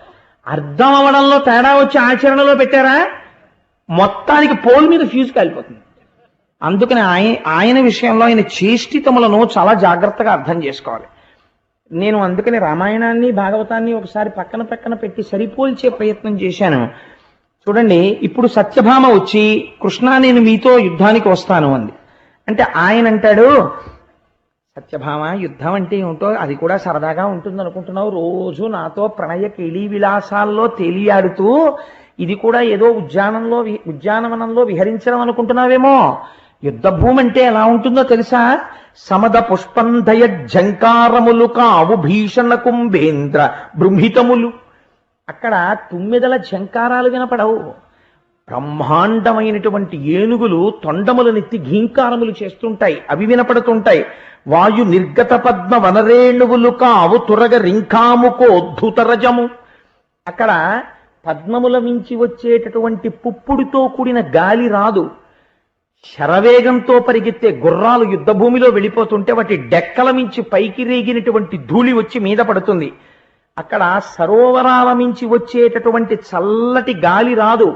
అర్థం అవడంలో తేడా వచ్చి ఆచరణలో పెట్టారా మొత్తానికి పోల్ మీద ఫ్యూజ్ కాలిపోతుంది. అందుకని ఆయన విషయంలో ఆయన చేష్టితములను చాలా జాగ్రత్తగా అర్థం చేసుకోవాలి. నేను అందుకని రామాయణాన్ని భాగవతాన్ని ఒకసారి పక్కన పెట్టి సరిపోల్చే ప్రయత్నం చేశాను. చూడండి, ఇప్పుడు సత్యభామ వచ్చి కృష్ణ నేను మీతో యుద్ధానికి వస్తాను అంది. అంటే ఆయన అంటాడు, సత్యభామ యుద్ధం అంటే ఏమిటో అది కూడా సరదాగా ఉంటుంది అనుకుంటున్నావు, రోజు నాతో ప్రణయ కేళీ విలాసాల్లో తేలియాడుతూ ఇది కూడా ఏదో ఉద్యానవనంలో విహరించడం అనుకుంటున్నావేమో. యుద్ధ భూమి అంటే ఎలా ఉంటుందో తెలుసా? సమద పుష్పంధయ జంకారములు కావు భీషణ కుంభేంద్ర బృంహితములు. అక్కడ తుమ్మెదల జంకారాలు వినపడవు. బ్రహ్మాండమైనటువంటి ఏనుగులు తొండములనెత్తి ఘీంకారములు చేస్తుంటాయి, అవి వినపడుతుంటాయి. వాయు నిర్గత పద్మ వనరేణువులు కావు తురగ రింకాముకోద్ధుతరజము. అక్కడ పద్మముల మించి వచ్చేటటువంటి పుప్పుడుతో కూడిన గాలి రాదు. శరవేగంతో పరిగెత్తే గుర్రాలు యుద్ధభూమిలో వెళ్ళిపోతుంటే వాటి డెక్కల మించి పైకి రేగినటువంటి ధూళి వచ్చి మీద పడుతుంది. అక్కడ సరోవరాల మించి వచ్చేటటువంటి చల్లటి గాలి రాదు.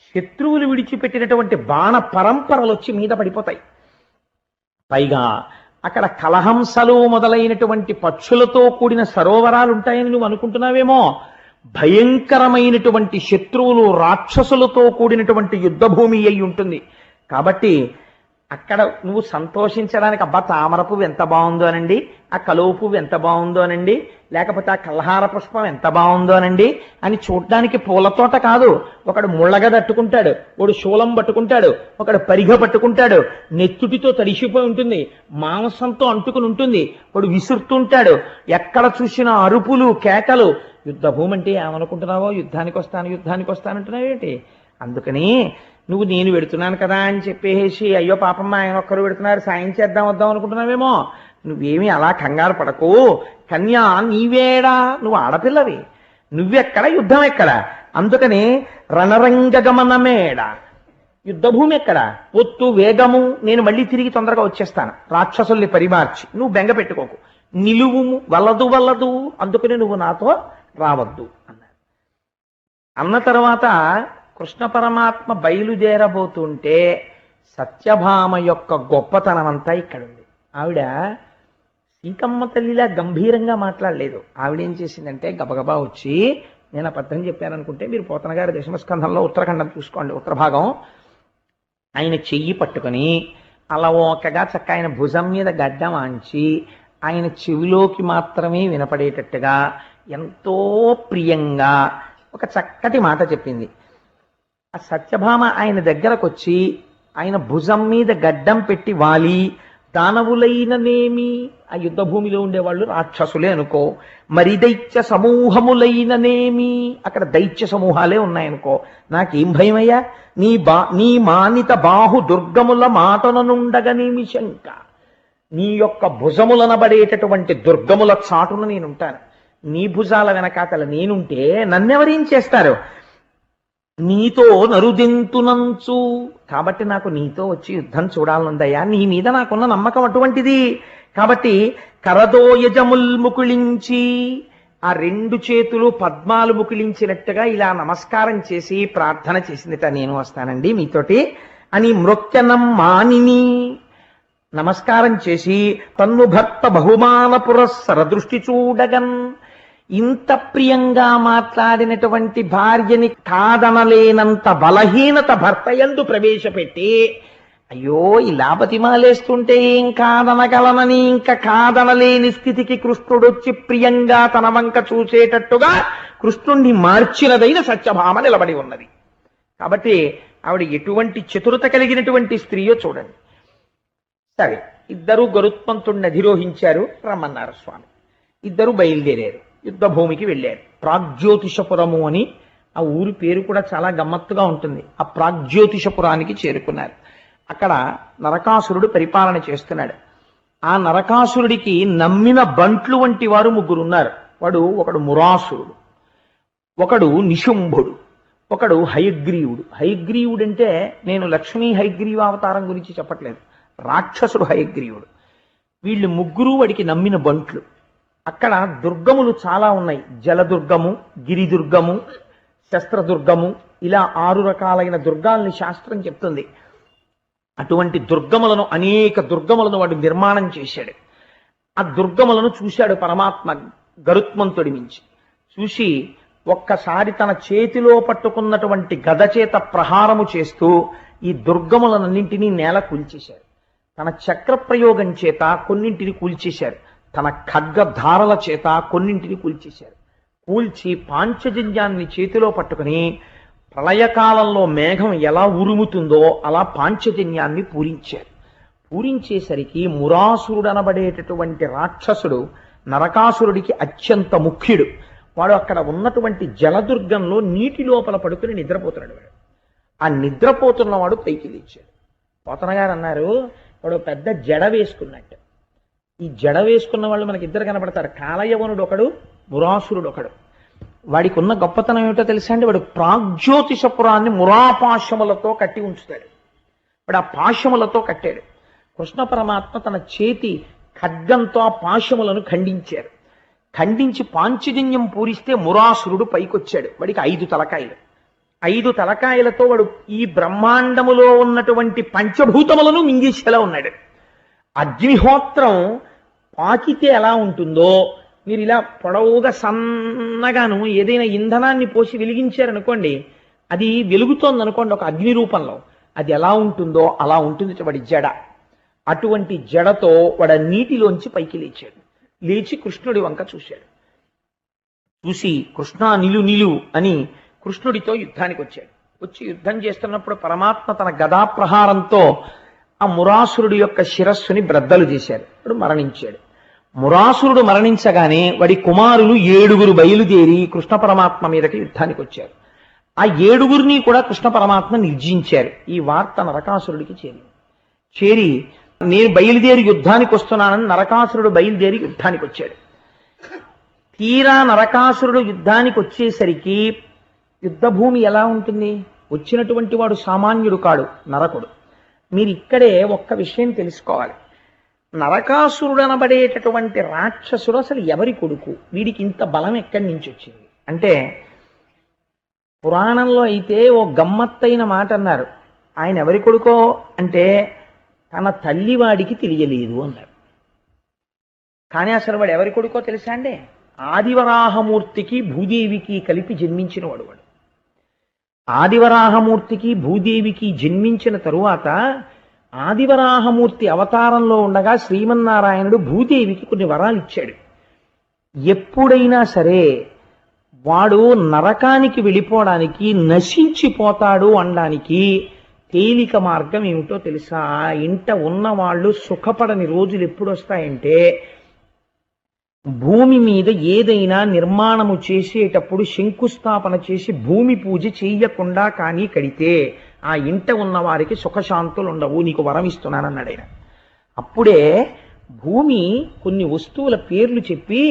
శత్రువులు విడిచిపెట్టినటువంటి బాణ పరంపరలు వచ్చి మీద పడిపోతాయి. పైగా అక్కడ కలహంసలు మొదలైనటువంటి పక్షులతో కూడిన సరోవరాలు ఉంటాయని నువ్వు అనుకుంటున్నావేమో. భయంకరమైనటువంటి శత్రువులు రాక్షసులతో కూడినటువంటి యుద్ధభూమి అయి ఉంటుంది. కాబట్టి అక్కడ నువ్వు సంతోషించడానికి, అబ్బా తామర పువ్వు ఎంత బాగుందో అనండి, ఆ కలువ పువ్వు ఎంత బాగుందో అనండి, లేకపోతే ఆ కల్హార పుష్పం ఎంత బాగుందో అనండి అని చూడ్డానికి పూలతోట కాదు. ఒకడు ముళ్ళగ తట్టుకుంటాడు, ఒకడు శూలం పట్టుకుంటాడు, ఒకడు పరిగ పట్టుకుంటాడు, నెత్తుటితో తడిసిపోయి ఉంటుంది, మాంసంతో అంటుకుని ఉంటుంది, ఒకడు విసురుతుంటాడు. ఎక్కడ చూసినా అరుపులు కేకలు. యుద్ధభూమి అంటే ఏమనుకుంటున్నావో, యుద్ధానికి వస్తానంటున్నావేంటి? అందుకని నువ్వు నేను పెడుతున్నాను కదా అని చెప్పేసి అయ్యో పాపమ్మ ఆయన ఒక్కరు పెడుతున్నారు సాయం చేద్దాం వద్దాం అనుకుంటున్నావేమో. నువ్వేమీ అలా కంగారు పడకు. కన్యా నీవేడా, నువ్వు ఆడపిల్లవి, నువ్వెక్కడ యుద్ధం ఎక్కడ? అందుకని రణరంగగమనమేడ, యుద్ధభూమి ఎక్కడ? పొత్తు వేగము, నేను మళ్ళీ తిరిగి తొందరగా వచ్చేస్తాను రాక్షసుల్ని పరిమార్చి, నువ్వు బెంగ పెట్టుకోకు, నిలువుము వల్లదు, అందుకని నువ్వు నాతో రావద్దు అన్నాడు. అన్న తర్వాత కృష్ణ పరమాత్మ బయలుదేరబోతుంటే సత్యభామ యొక్క గొప్పతనం అంతా ఇక్కడుంది. ఆవిడ ఇంకమ్మ తల్లిలా గంభీరంగా మాట్లాడలేదు. ఆవిడేం చేసిందంటే గబగబా వచ్చి, నేను అబద్ధం చెప్పాననుకుంటే మీరు పోతన గారి దశమస్కంధంలో ఉత్తరాఖండం చూసుకోండి, ఉత్తర భాగం, ఆయన చెయ్యి పట్టుకొని అలవోకగా చక్క ఆయన భుజం మీద గడ్డం ఆంచి ఆయన చెవిలోకి మాత్రమే వినపడేటట్టుగా ఎంతో ప్రియంగా ఒక చక్కటి మాట చెప్పింది. ఆ సత్యభామ ఆయన దగ్గరకు వచ్చి ఆయన భుజం మీద గడ్డం పెట్టి వాలి, దానవులైననేమి, ఆ యుద్ధ భూమిలో ఉండేవాళ్ళు రాక్షసులే అనుకో, మరి దైత్య సమూహములైననేమి, అక్కడ దైత్య సమూహాలే ఉన్నాయనుకో, నాకేం భయమయ్యా, నీ మానిత బాహు దుర్గముల మాటననుండగనేమి శంక, నీ యొక్క భుజములనబడేటటువంటి దుర్గముల చాటున నేనుంటాను, నీ భుజాల వెనకాతల నేనుంటే నన్నెవరేం చేస్తారు, నీతో నరుదింతునంచు, కాబట్టి నాకు నీతో వచ్చి యుద్ధం చూడాలనుందయ్యా, నీ మీద నాకున్న నమ్మకం అటువంటిది. కాబట్టి కరదోయజముల్ ముకుళించి, ఆ రెండు చేతులు పద్మాలు ముకుళించినట్టుగా ఇలా నమస్కారం చేసి ప్రార్థన చేసిందిట, నేను వస్తానండి మీతోటి అని. మృక్యనం మానిని, నమస్కారం చేసి తన్ను భర్త బహుమాన పురస్సర దృష్టి చూడగన్, ఇంత ప్రియంగా మాట్లాడినటువంటి భార్యని కాదనలేనంత బలహీనత భర్త యందు ప్రవేశపెట్టి, అయ్యో ఇలా బతిమాలేస్తుంటే ఏం కాదనగలనని ఇంకా కాదనలేని స్థితికి కృష్ణుడొచ్చి ప్రియంగా తన వంక చూసేటట్టుగా కృష్ణుణ్ణి మార్చినదైన సత్యభామ నిలబడి ఉన్నది. కాబట్టి ఆవిడ ఎటువంటి చతురత కలిగినటువంటి స్త్రీయో చూడండి. సరే, ఇద్దరు గరుత్మంతుణ్ణి అధిరోహించారు, రమ్మన్నారు స్వామి. ఇద్దరు బయలుదేరారు, యుద్ధ భూమికి వెళ్ళారు. ప్రాగ్జ్యోతిషపురము అని ఆ ఊరి పేరు కూడా చాలా గమ్మత్తుగా ఉంటుంది. ఆ ప్రాగ్జ్యోతిషపురానికి చేరుకున్నారు. అక్కడ నరకాసురుడు పరిపాలన చేస్తున్నాడు. ఆ నరకాసురుడికి నమ్మిన బంట్లు వంటి వారు ముగ్గురు ఉన్నారు. ఒకడు మురాసురుడు, ఒకడు నిశుంభుడు, ఒకడు హయగ్రీవుడు. హయగ్రీవుడు అంటే నేను లక్ష్మీ హయగ్రీవ అవతారం గురించి చెప్పట్లేదు, రాక్షసుడు హయగ్రీవుడు. వీళ్ళు ముగ్గురు వాడికి నమ్మిన బంట్లు. అక్కడ దుర్గములు చాలా ఉన్నాయి, జలదుర్గము, గిరిదుర్గము, శస్త్రదుర్గము, ఇలా 6 రకాలైన దుర్గాల్ని శాస్త్రం చెప్తుంది. అటువంటి దుర్గములను, అనేక దుర్గములను వాడు నిర్మాణం చేశాడు. ఆ దుర్గములను చూశాడు పరమాత్మ గరుత్మంతుడి నుంచి. చూసి ఒక్కసారి తన చేతిలో పట్టుకున్నటువంటి గద చేత ప్రహారము చేస్తూ ఈ దుర్గములన్నింటినీ నేల కూల్చేశారు. తన చక్ర ప్రయోగం చేత కొన్నింటిని కూల్చేశారు, తన ఖడ్గధారల చేత కొన్నింటిని కూల్చేశారు. కూల్చి పాంచజన్యాన్ని చేతిలో పట్టుకుని ప్రళయకాలంలో మేఘం ఎలా ఉరుముతుందో అలా పాంచజన్యాన్ని పూరించారు. పూరించేసరికి మురాసురుడనబడేటటువంటి రాక్షసుడు నరకాసురుడికి అత్యంత ముఖ్యుడు. వాడు అక్కడ ఉన్నటువంటి జలదుర్గంలో నీటి లోపల పడుకుని నిద్రపోతున్నాడు. ఆ నిద్రపోతున్నవాడు పైకి లేచాడు. పోతన గారు అన్నారు, వాడు పెద్ద జడ వేసుకున్నట్టు. ఈ జడ వేసుకున్న వాళ్ళు మనకి ఇద్దరు కనపడతారు, కాలయవనుడు ఒకడు, మురాసురుడు ఒకడు. వాడికి ఉన్న గొప్పతనం ఏమిటో తెలుసా అండి, వాడు ప్రాగ్జ్యోతిషపురాన్ని మురాపాశములతో కట్టి ఉంచుతాడు. వాడు ఆ పాశములతో కట్టాడు. కృష్ణ పరమాత్మ తన చేతి ఖడ్గంతో ఆ పాశములను ఖండించారు. ఖండించి పాంచజన్యం పూరిస్తే మురాసురుడు పైకొచ్చాడు. వాడికి 5 తలకాయలు. 5 తలకాయలతో వాడు ఈ బ్రహ్మాండములో ఉన్నటువంటి పంచభూతములను మింగేసేలా ఉన్నాడు. అగ్నిహోత్రం పాకితే ఎలా ఉంటుందో, మీరు ఇలా పొడవుగా సన్నగాను ఏదైనా ఇంధనాన్ని పోసి వెలిగించారనుకోండి, అది వెలుగుతోందనుకోండి ఒక అగ్ని రూపంలో, అది ఎలా ఉంటుందో అలా ఉంటుంది వాడి జడ. అటువంటి జడతో వాడు నీటిలోంచి పైకి లేచాడు. లేచి కృష్ణుడి వంక చూశాడు. చూసి కృష్ణ నిలు అని కృష్ణుడితో యుద్ధానికి వచ్చాడు. వచ్చి యుద్ధం చేస్తున్నప్పుడు పరమాత్మ తన గదా ప్రహారంతో ఆ మురాసురుడి యొక్క శిరస్సుని బ్రద్దలు చేశారు. వాడు మరణించాడు. మురాసురుడు మరణించగానే వాడి కుమారులు 7 బయలుదేరి కృష్ణ పరమాత్మ మీదకి యుద్ధానికి వచ్చారు. ఆ 7 కూడా కృష్ణ పరమాత్మ నిర్జించారు. ఈ వార్త నరకాసురుడికి చేరి నేను బయలుదేరి యుద్ధానికి వస్తున్నానని నరకాసురుడు బయలుదేరి యుద్ధానికి వచ్చాడు. తీరా నరకాసురుడు యుద్ధానికి వచ్చేసరికి యుద్ధభూమి ఎలా ఉంటుంది? వచ్చినటువంటి వాడు సామాన్యుడు కాడు, నరకుడు. మీరు ఇక్కడే ఒక్క విషయం తెలుసుకోవాలి. నరకాసురుడు అనబడేటటువంటి రాక్షసుడు అసలు ఎవరి కొడుకు? వీడికి ఇంత బలం ఎక్కడి నుంచి వచ్చింది అంటే, పురాణంలో అయితే ఓ గమ్మత్తైన మాట అన్నారు. ఆయన ఎవరి కొడుకో అంటే తన తల్లి వాడికి తెలియలేదు అన్నారు. కానీ అసలు వాడు ఎవరి కొడుకో తెలుసా అండి? ఆదివరాహమూర్తికి భూదేవికి కలిపి జన్మించిన వాడు. ఆదివరాహమూర్తికి భూదేవికి జన్మించిన తరువాత ఆదివరాహమూర్తి అవతారంలో ఉండగా శ్రీమన్నారాయణుడు భూదేవికి కొన్ని వరాలు ఇచ్చాడు. ఎప్పుడైనా సరే వాడు నరకానికి వెళ్ళిపోవడానికి, నశించిపోతాడు అనడానికి తేలిక మార్గం ఏమిటో తెలుసా? ఇంట ఉన్నవాళ్ళు సుఖపడని రోజులు ఎప్పుడు వస్తాయంటే, భూమి మీద ఏదైనా నిర్మాణము చేసేటప్పుడు శంకుస్థాపన చేసి భూమి పూజ చెయ్యకుండా కానీ కడితే ఆ ఇంట ఉన్న వారికి సుఖశాంతులు ఉండవు, నీకు వరం ఇస్తున్నానన్నాడు ఆయన. అప్పుడే భూమి కొన్ని వస్తువుల పేర్లు చెప్పి,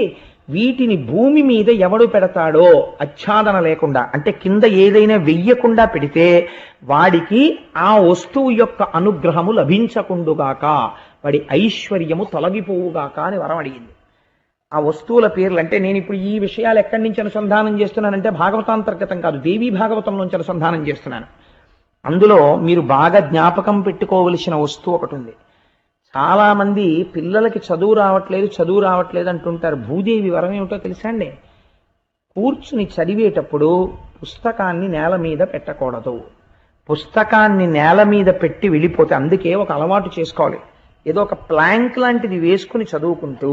వీటిని భూమి మీద ఎవడు పెడతాడో ఆచ్ఛాదన లేకుండా, అంటే కింద ఏదైనా వెయ్యకుండా పెడితే వాడికి ఆ వస్తువు యొక్క అనుగ్రహము లభించకుండుగాక, వాడి ఐశ్వర్యము తొలగిపోవుగాక అని వరం అడిగింది. ఆ వస్తువుల పేర్లు అంటే, నేను ఇప్పుడు ఈ విషయాలు ఎక్కడి నుంచి అనుసంధానం చేస్తున్నానంటే భాగవతాంతర్గతం కాదు, దేవీ భాగవతంలోంచి అనుసంధానం చేస్తున్నాను. అందులో మీరు బాగా జ్ఞాపకం పెట్టుకోవలసిన వస్తువు ఒకటి ఉంది. చాలా మంది పిల్లలకి చదువు రావట్లేదు అంటుంటారు. భూదేవి వరం ఏమిటో తెలుసా అండి? కూర్చుని చదివేటప్పుడు పుస్తకాన్ని నేల మీద పెట్టకూడదు. పుస్తకాన్ని నేల మీద పెట్టి వెళ్ళిపోతే, అందుకే ఒక అలవాటు చేసుకోవాలి. ఏదో ఒక ప్లాంక్ లాంటిది వేసుకుని చదువుకుంటూ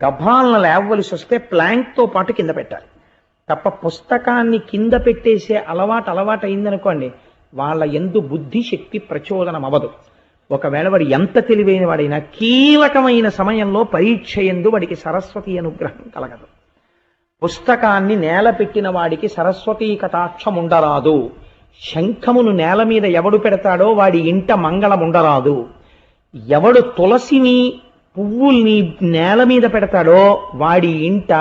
గభాలను లేవవలసి వస్తే ప్లాంక్తో పాటు కింద పెట్టాలి తప్ప, పుస్తకాన్ని కింద పెట్టేసే అలవాటు అయిందనుకోండి, వాళ్ళ యందు బుద్ధి శక్తి ప్రచోదనం అవ్వదు. ఒకవేళ వాడు ఎంత తెలివైన వాడైనా కీలకమైన సమయంలో పరీక్ష యందు వాడికి సరస్వతి అనుగ్రహం కలగదు. పుస్తకాన్ని నేల పెట్టిన వాడికి సరస్వతీ కటాక్షం ఉండరాదు. శంఖమును నేల మీద ఎవడు పెడతాడో వాడి ఇంట మంగళం ఉండరాదు. ఎవడు తులసిని పువ్వుల్ని నేల మీద పెడతాడో వాడి ఇంట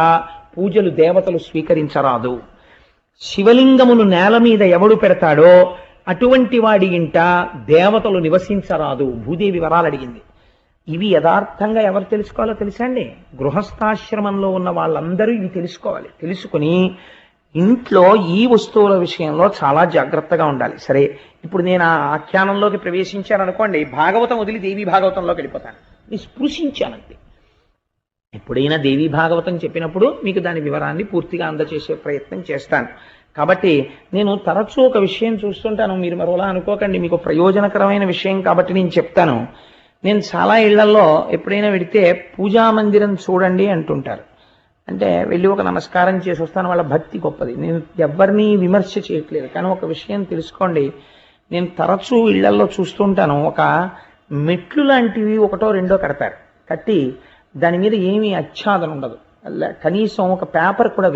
పూజలు దేవతలు స్వీకరించరాదు. శివలింగమును నేల మీద ఎవడు పెడతాడో అటువంటి వాడి ఇంట దేవతలు నివసించరాదు. భూదేవి వరాలు అడిగింది. ఇవి యథార్థంగా ఎవరు తెలుసుకోవాలో తెలుసా అండి? గృహస్థాశ్రమంలో ఉన్న వాళ్ళందరూ ఇవి తెలుసుకోవాలి. తెలుసుకుని ఇంట్లో ఈ వస్తువుల విషయంలో చాలా జాగ్రత్తగా ఉండాలి. సరే, ఇప్పుడు నేను ఆ ఆఖ్యానంలోకి ప్రవేశించాను అనుకోండి, భాగవతం వదిలి దేవీ భాగవతంలోకి వెళ్ళిపోతాను. నేను స్పృశించానంతే. ఎప్పుడైనా దేవీ భాగవతం చెప్పినప్పుడు మీకు దాని వివరాన్ని పూర్తిగా అందచేసే ప్రయత్నం చేస్తాను. కాబట్టి నేను తరచూ ఒక విషయం చూస్తుంటాను, మీరు మరోలా అనుకోకండి, మీకు ప్రయోజనకరమైన విషయం కాబట్టి నేను చెప్తాను. నేను చాలా ఇళ్లలో ఎప్పుడైనా వెడితే పూజా మందిరం చూడండి అంటుంటారు. అంటే వెళ్ళి ఒక నమస్కారం చేసి వస్తాను, వాళ్ళ భక్తి గొప్పది. నేను ఎవరిని విమర్శ చేయట్లేదు, కానీ ఒక విషయం తెలుసుకోండి, నేను తరచూ ఇళ్లలో చూస్తుంటాను, ఒక మెట్లు లాంటివి ఒకటో రెండో కడతారు. కట్టి దాని మీద ఏమీ ఆచ్ఛాదన ఉండదు, కనీసం ఒక పేపర్ కూడా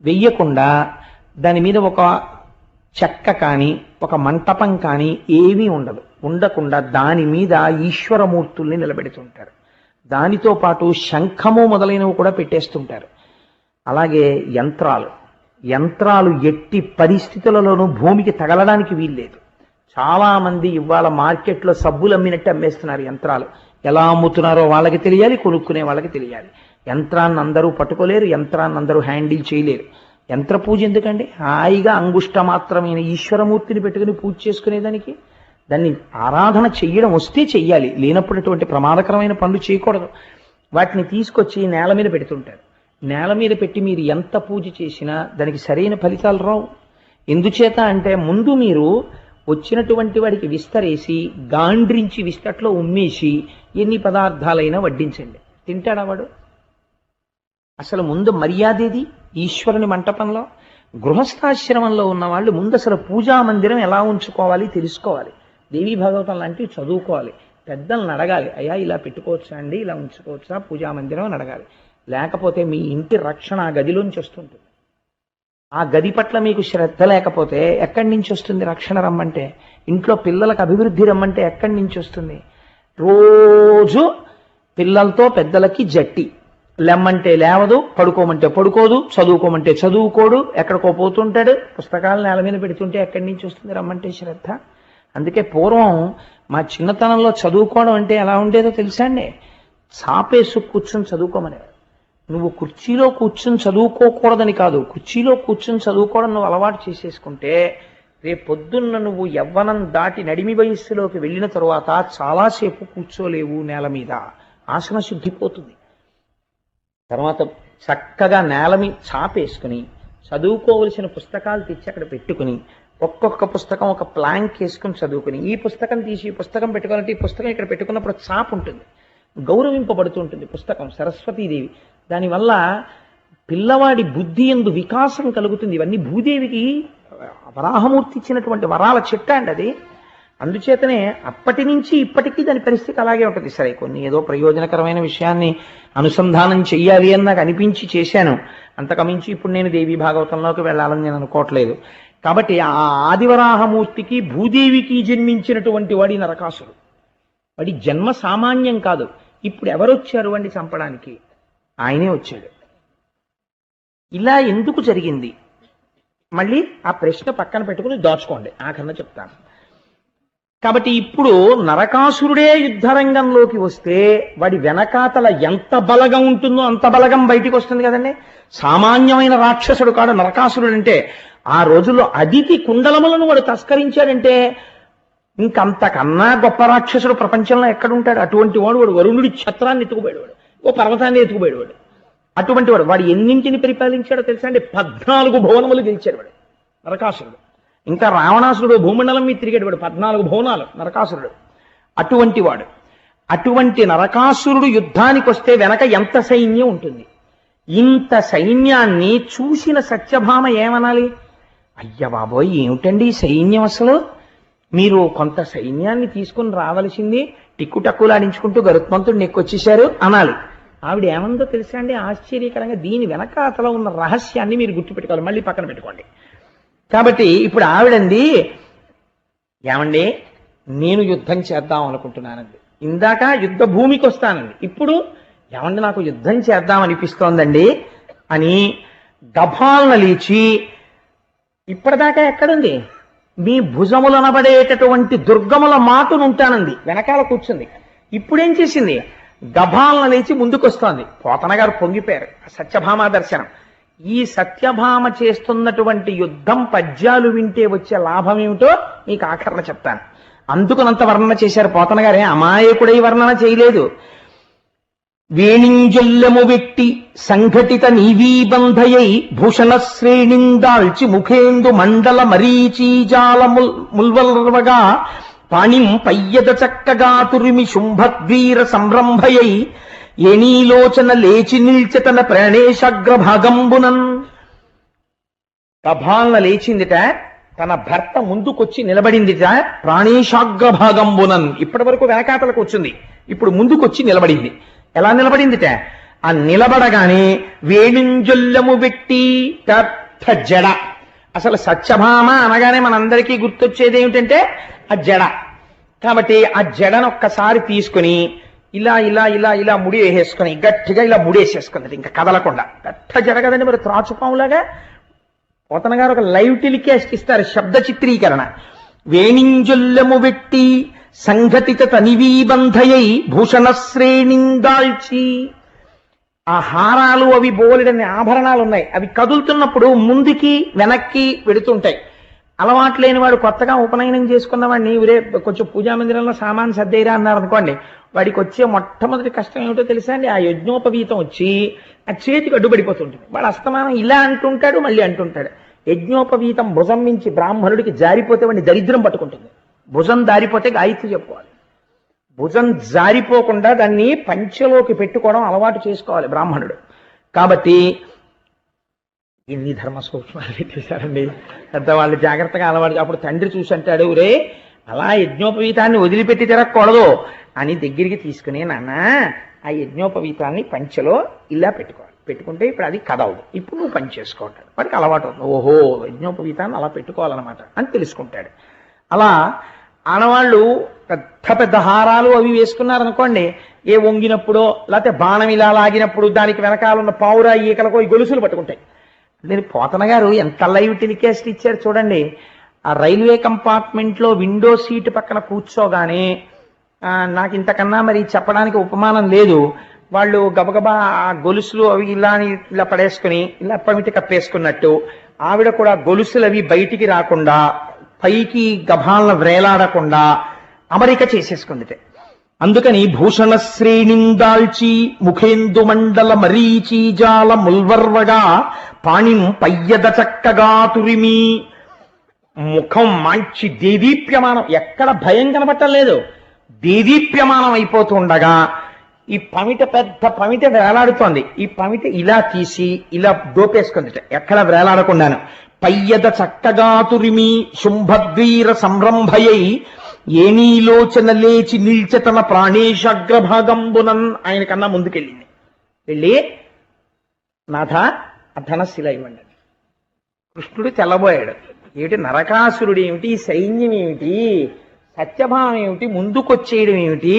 వెయ్యకుండా దాని మీద ఒక చెక్క కానీ ఒక మంటపం కానీ ఏమీ ఉండకుండా దాని మీద ఈశ్వరమూర్తుల్ని నిలబెడుతుంటారు. దానితో పాటు శంఖము మొదలైనవి కూడా పెట్టేస్తుంటారు. అలాగే యంత్రాలు ఎట్టి పరిస్థితులలోనూ భూమికి తగలడానికి వీల్లేదు. చాలా మంది ఇవాళ మార్కెట్లో సబ్బులు అమ్మినట్టు అమ్మేస్తున్నారు యంత్రాలు. ఎలా అమ్ముతున్నారో వాళ్ళకి తెలియాలి, కొనుక్కునే వాళ్ళకి తెలియాలి. యంత్రాన్ని అందరూ పట్టుకోలేరు, యంత్రాన్ని అందరూ హ్యాండిల్ చేయలేరు. యంత్ర పూజ ఎందుకండి? హాయిగా అంగుష్ట మాత్రమైన ఈశ్వరమూర్తిని పెట్టుకుని పూజ చేసుకునేదానికి దాన్ని ఆరాధన చెయ్యడం వస్తే చెయ్యాలి, లేనప్పుడు అటువంటి ప్రమాదకరమైన పనులు చేయకూడదు. వాటిని తీసుకొచ్చి నేల మీద పెడుతుంటారు. నేల మీద పెట్టి మీరు ఎంత పూజ చేసినా దానికి సరైన ఫలితాలు రావు. ఎందుచేత అంటే, ముందు మీరు వచ్చినటువంటి వాడికి విస్తరేసి గాండ్రించి విస్తట్లో ఉమ్మేసి ఎన్ని పదార్థాలైనా వడ్డించండి, తింటాడా వాడు? అసలు ముందు మర్యాదేది ఈశ్వరుని మంటపంలో. గృహస్థాశ్రమంలో ఉన్న వాళ్ళు ముందు అసలు పూజా మందిరం ఎలా ఉంచుకోవాలి తెలుసుకోవాలి. దేవీ భాగవతం లాంటివి చదువుకోవాలి. పెద్దలను అడగాలి, అయ్యా ఇలా పెట్టుకోవచ్చా అండి, ఇలా ఉంచుకోవచ్చా పూజా మందిరం అని అడగాలి. లేకపోతే మీ ఇంటి రక్షణ ఆ గదిలోంచి వస్తుంటుంది. ఆ గది పట్ల మీకు శ్రద్ధ లేకపోతే ఎక్కడి నుంచి వస్తుంది రక్షణ? రమ్మంటే ఇంట్లో పిల్లలకు అభివృద్ధి రమ్మంటే ఎక్కడి నుంచి వస్తుంది? రోజు పిల్లలతో పెద్దలకి జట్టి, లెమ్మంటే లేవదు, పడుకోమంటే పడుకోదు, చదువుకోమంటే చదువుకోడు, ఎక్కడికో పోతుంటాడు, పుస్తకాలు నేల మీద పెడుతుంటే ఎక్కడి నుంచి వస్తుంది రమ్మంటే శ్రద్ధ? అందుకే పూర్వం మా చిన్నతనంలో చదువుకోవడం అంటే ఎలా ఉండేదో తెలుసా అండి? చాపేసు కూర్చొని చదువుకోమనేవారు. నువ్వు కుర్చీలో కూర్చొని చదువుకోకూడదని కాదు, కుర్చీలో కూర్చొని చదువుకోవడం నువ్వు అలవాటు చేసేసుకుంటే రేపు పొద్దున్న నువ్వు యవ్వనం దాటి నడిమి వయస్సులోకి వెళ్ళిన తరువాత చాలాసేపు కూర్చోలేవు నేల మీద, ఆసన శుద్ధిపోతుంది. తర్వాత చక్కగా నేల మీద చాపేసుకుని చదువుకోవలసిన పుస్తకాలు తెచ్చి అక్కడ పెట్టుకుని ఒక్కొక్క పుస్తకం ఒక ప్లాంక్ వేసుకుని చదువుకుని ఈ పుస్తకం తీసి ఈ పుస్తకం పెట్టుకోవాలంటే ఈ పుస్తకం ఇక్కడ పెట్టుకున్నప్పుడు చాప ఉంటుంది, గౌరవింపబడుతుంటుంది పుస్తకం, సరస్వతీదేవి. దానివల్ల పిల్లవాడి బుద్ధి యందు వికాసం కలుగుతుంది. ఇవన్నీ భూదేవికి వరాహమూర్తి ఇచ్చినటువంటి వరాల చెట్ట అండి అది. అందుచేతనే అప్పటి నుంచి ఇప్పటికీ దాని పరిస్థితి అలాగే ఉంటుంది. సరే, కొన్ని ఏదో ప్రయోజనకరమైన విషయాన్ని అనుసంధానం చెయ్యాలి అని నాకు అనిపించి చేశాను, అంతకమించి ఇప్పుడు నేను దేవీ భాగవతంలోకి వెళ్ళాలని నేను అనుకోవట్లేదు. కాబట్టి ఆ ఆదివరాహమూర్తికి భూదేవికి జన్మించినటువంటి వాడి నరకాసుడు. వాడి జన్మ సామాన్యం కాదు. ఇప్పుడు ఎవరొచ్చారు వాడిని చంపడానికి? ఆయనే వచ్చాడు. ఇలా ఎందుకు జరిగింది? మళ్ళీ ఆ ప్రశ్న పక్కన పెట్టుకుని దాచుకోండి, ఆఖరణ చెప్తాను. కాబట్టి ఇప్పుడు నరకాసురుడే యుద్ధరంగంలోకి వస్తే వాడి వెనకాతల ఎంత బలగం ఉంటుందో అంత బలగం బయటికి వస్తుంది కదండి. సామాన్యమైన రాక్షసుడు కాడు నరకాసురుడు అంటే. ఆ రోజుల్లో అదితి కుండలములను వాడు తస్కరించాడంటే ఇంకంతకన్నా గొప్ప రాక్షసుడు ప్రపంచంలో ఎక్కడుంటాడు? అటువంటి వాడు వరుణుడి ఛత్రాన్ని ఎత్తుకుపోయాడు, ఓ పర్వతాన్ని ఎత్తుకుపోయాడు. అటువంటి వాడు ఎన్నింటిని పరిపాలించాడో తెలుసా అండి? 14 భువనములు గెలిచాడు వాడు నరకాసురుడు. ఇంకా రావణాసురుడు భూమండలం మీద తిరిగాడు వాడు, 14 భువనాలు నరకాసురుడు. అటువంటి వాడు, అటువంటి నరకాసురుడు యుద్ధానికి వస్తే వెనక ఎంత సైన్యం ఉంటుంది? ఇంత సైన్యాన్ని చూసిన సత్యభామ ఏమనాలి? అయ్య బాబోయ్, ఏమిటండి ఈ సైన్యం అసలు? మీరు కొంత సైన్యాన్ని తీసుకుని రావలసింది, టిక్కుటక్కులాడించుకుంటూ గరుత్మంతుడు నెక్కొచ్చేశారు అనాలి. ఆవిడ ఏమందో తెలుసా అండి? ఆశ్చర్యకరంగా దీని వెనక అతలో ఉన్న రహస్యాన్ని మీరు గుర్తుపెట్టుకోవాలి, మళ్ళీ పక్కన పెట్టుకోండి. కాబట్టి ఇప్పుడు ఆవిడంది, ఏమండి నేను యుద్ధం చేద్దాం అనుకుంటున్నానండి. ఇందాక యుద్ధ భూమికి వస్తానండి, ఇప్పుడు ఏమండి నాకు యుద్ధం చేద్దాం అనిపిస్తోందండి అని గభాలను లేచి, ఇప్పటిదాకా ఎక్కడుంది? మీ భుజములనబడేటటువంటి దుర్గముల మాటును ఉంటానంది, వెనకాల కూర్చుంది. ఇప్పుడేం చేసింది? గభాలను లేచి ముందుకొస్తోంది. పోతన గారు పొంగిపోయారు సత్యభామ దర్శనం. ఈ సత్యభామ చేస్తున్నటువంటి యుద్ధం పద్యాలు వింటే వచ్చే లాభం ఏమిటో మీకు ఆఖరణ చెప్తాను. అందుకునంత వర్ణన చేశారు పోతన గారే, అమాయకుడై వర్ణన చేయలేదు. వేణింజొల్లెము వెట్టి సంఘటిత నీవీబంధయై భూషణ శ్రేణిందాల్చి ముఖేందు మండల మరీచీజాల ముల్వల్వగా పాణిం పయ్యద చక్కగా తురిమి శుంభద్వీర సంరంభయై ఎనీలోచన లేచి నిల్చతన ప్రాణేశాగ్రభాగంబునన్. గభాలన లేచిందిట, తన భర్త ముందుకొచ్చి నిలబడిందిట. ప్రాణేశాగ్రభాగంబునన్, ఇప్పటి వరకు వెనకాతలకు వచ్చింది, ఇప్పుడు ముందుకొచ్చి నిలబడింది. ఎలా నిలబడిందిట? ఆ నిలబడగానే వేణుంజొల్లము వెట్టి పెద్ద జడ. అసలు సత్యభామ అనగానే మనందరికీ గుర్తొచ్చేది ఏమిటంటే ఆ జడ. కాబట్టి ఆ జడను ఒక్కసారి తీసుకుని ఇలా ఇలా ఇలా ఇలా ముడి వేసేసుకుని గట్టిగా ఇలా ముడేసేసుకుంది, ఇంకా కదలకుండా. పెద్ద జడ కదండి మరి, త్రాచుపాములాగా. పోతన గారు ఒక లైవ్ టెలికాస్ట్ ఇస్తారు, శబ్ద చిత్రీకరణ. వేణింజొల్లము వెట్టి సంఘటిత తనివీబంధయై భూషణ శ్రేణిందాల్చి. ఆ హారాలు అవి బోలెడని ఆభరణాలు ఉన్నాయి, అవి కదులుతున్నప్పుడు ముందుకి వెనక్కి వెడుతుంటాయి. అలవాటు లేని వాడు కొత్తగా ఉపనయనం చేసుకున్న వాడిని ఊరే కొంచెం పూజా మందిరంలో సామాన్ సర్దేరా అన్నారు అనుకోండి, వాడికి వచ్చే మొట్టమొదటి కష్టం ఏమిటో తెలుసా అండి? ఆ యజ్ఞోపవీతం వచ్చి ఆ చేతికి అడ్డుపడిపోతుంటుంది. వాడు అస్తమానం ఇలా అంటుంటాడు, మళ్ళీ అంటుంటాడు. యజ్ఞోపవీతం భుజం నుంచి బ్రాహ్మణుడికి జారిపోతే వాడిని దరిద్రం పట్టుకుంటుంది. భుజం దారిపోతే గాయత్రి చెప్పుకోవాలి. భుజం జారిపోకుండా దాన్ని పంచెలోకి పెట్టుకోవడం అలవాటు చేసుకోవాలి బ్రాహ్మణుడు. కాబట్టి ఎన్ని ధర్మ సూక్ష్మాలు పెట్టేశారండి పెద్దవాళ్ళు, జాగ్రత్తగా అలవాటు. అప్పుడు తండ్రి చూసి అంటాడు, రే అలా యజ్ఞోపవీతాన్ని వదిలిపెట్టి తిరగకూడదు అని దగ్గరికి తీసుకుని, నాన్న ఆ యజ్ఞోపవీతాన్ని పంచెలో ఇలా పెట్టుకోవాలి, పెట్టుకుంటే ఇప్పుడు అది కదవదు, ఇప్పుడు నువ్వు పని చేసుకుంటాడు. వాడికి అలవాటు అవుతుంది, ఓహో యజ్ఞోపవీతాన్ని అలా పెట్టుకోవాలన్నమాట అని తెలుసుకుంటాడు. అలా ఆనవాళ్ళు పెద్ద పెద్ద హారాలు అవి వేసుకున్నారనుకోండి, ఏ వంగినప్పుడో లేకపోతే బాణం ఇలా లాగినప్పుడు దానికి వెనకాలన్న పావురా ఈకలకో ఈ గొలుసులు పట్టుకుంటాయి. నేను పోతన గారు ఎంత లైవ్ టెలికాస్ట్ ఇచ్చారు చూడండి. ఆ రైల్వే కంపార్ట్మెంట్ లో విండో సీట్ పక్కన కూర్చోగానే నాకు ఇంతకన్నా మరి చెప్పడానికి ఉపమానం లేదు. వాళ్ళు గబగబా ఆ గొలుసులు అవి ఇలా పడేసుకుని ఇలా పమిటి కప్పేసుకున్నట్టు ఆవిడ కూడా గొలుసులు అవి బయటికి రాకుండా పైకి గభాలను వ్రేలాడకుండా అమరిక చేసేసుకుందిటే. అందుకని భూషణ శ్రేణిందాల్చి ముఖేందు మండల మరీచీజాల ముల్వర్వగా పాణిం పయ్యద చక్కగా తురిమి, ముఖం మంచి దేదీప్యమానం, ఎక్కడ భయం కనబట్టలేదు, దేదీప్యమానం అయిపోతుండగా ఈ పమిట పెద్ద పమిట వేలాడుతోంది. ఈ పమిట ఇలా తీసి ఇలా దోపేసుకుంది, ఎక్కడ వేలాడకుండాను. పయ్యద చక్కగా తురిమి శుంభద్వీర సంరంభయై ఏనీలోచన లేచి నిల్చతన ప్రాణేశాగ్రభాగంబునన్, ఆయన కన్నా ముందుకెళ్ళింది. వెళ్ళి నాథ ఆ ధనస్సులా ఇవ్వండి. కృష్ణుడు తెల్లబోయాడు. ఏమిటి నరకాసురుడు ఏమిటి, సైన్యం ఏమిటి, సత్యభావం ఏమిటి, ముందుకొచ్చేయడం ఏమిటి,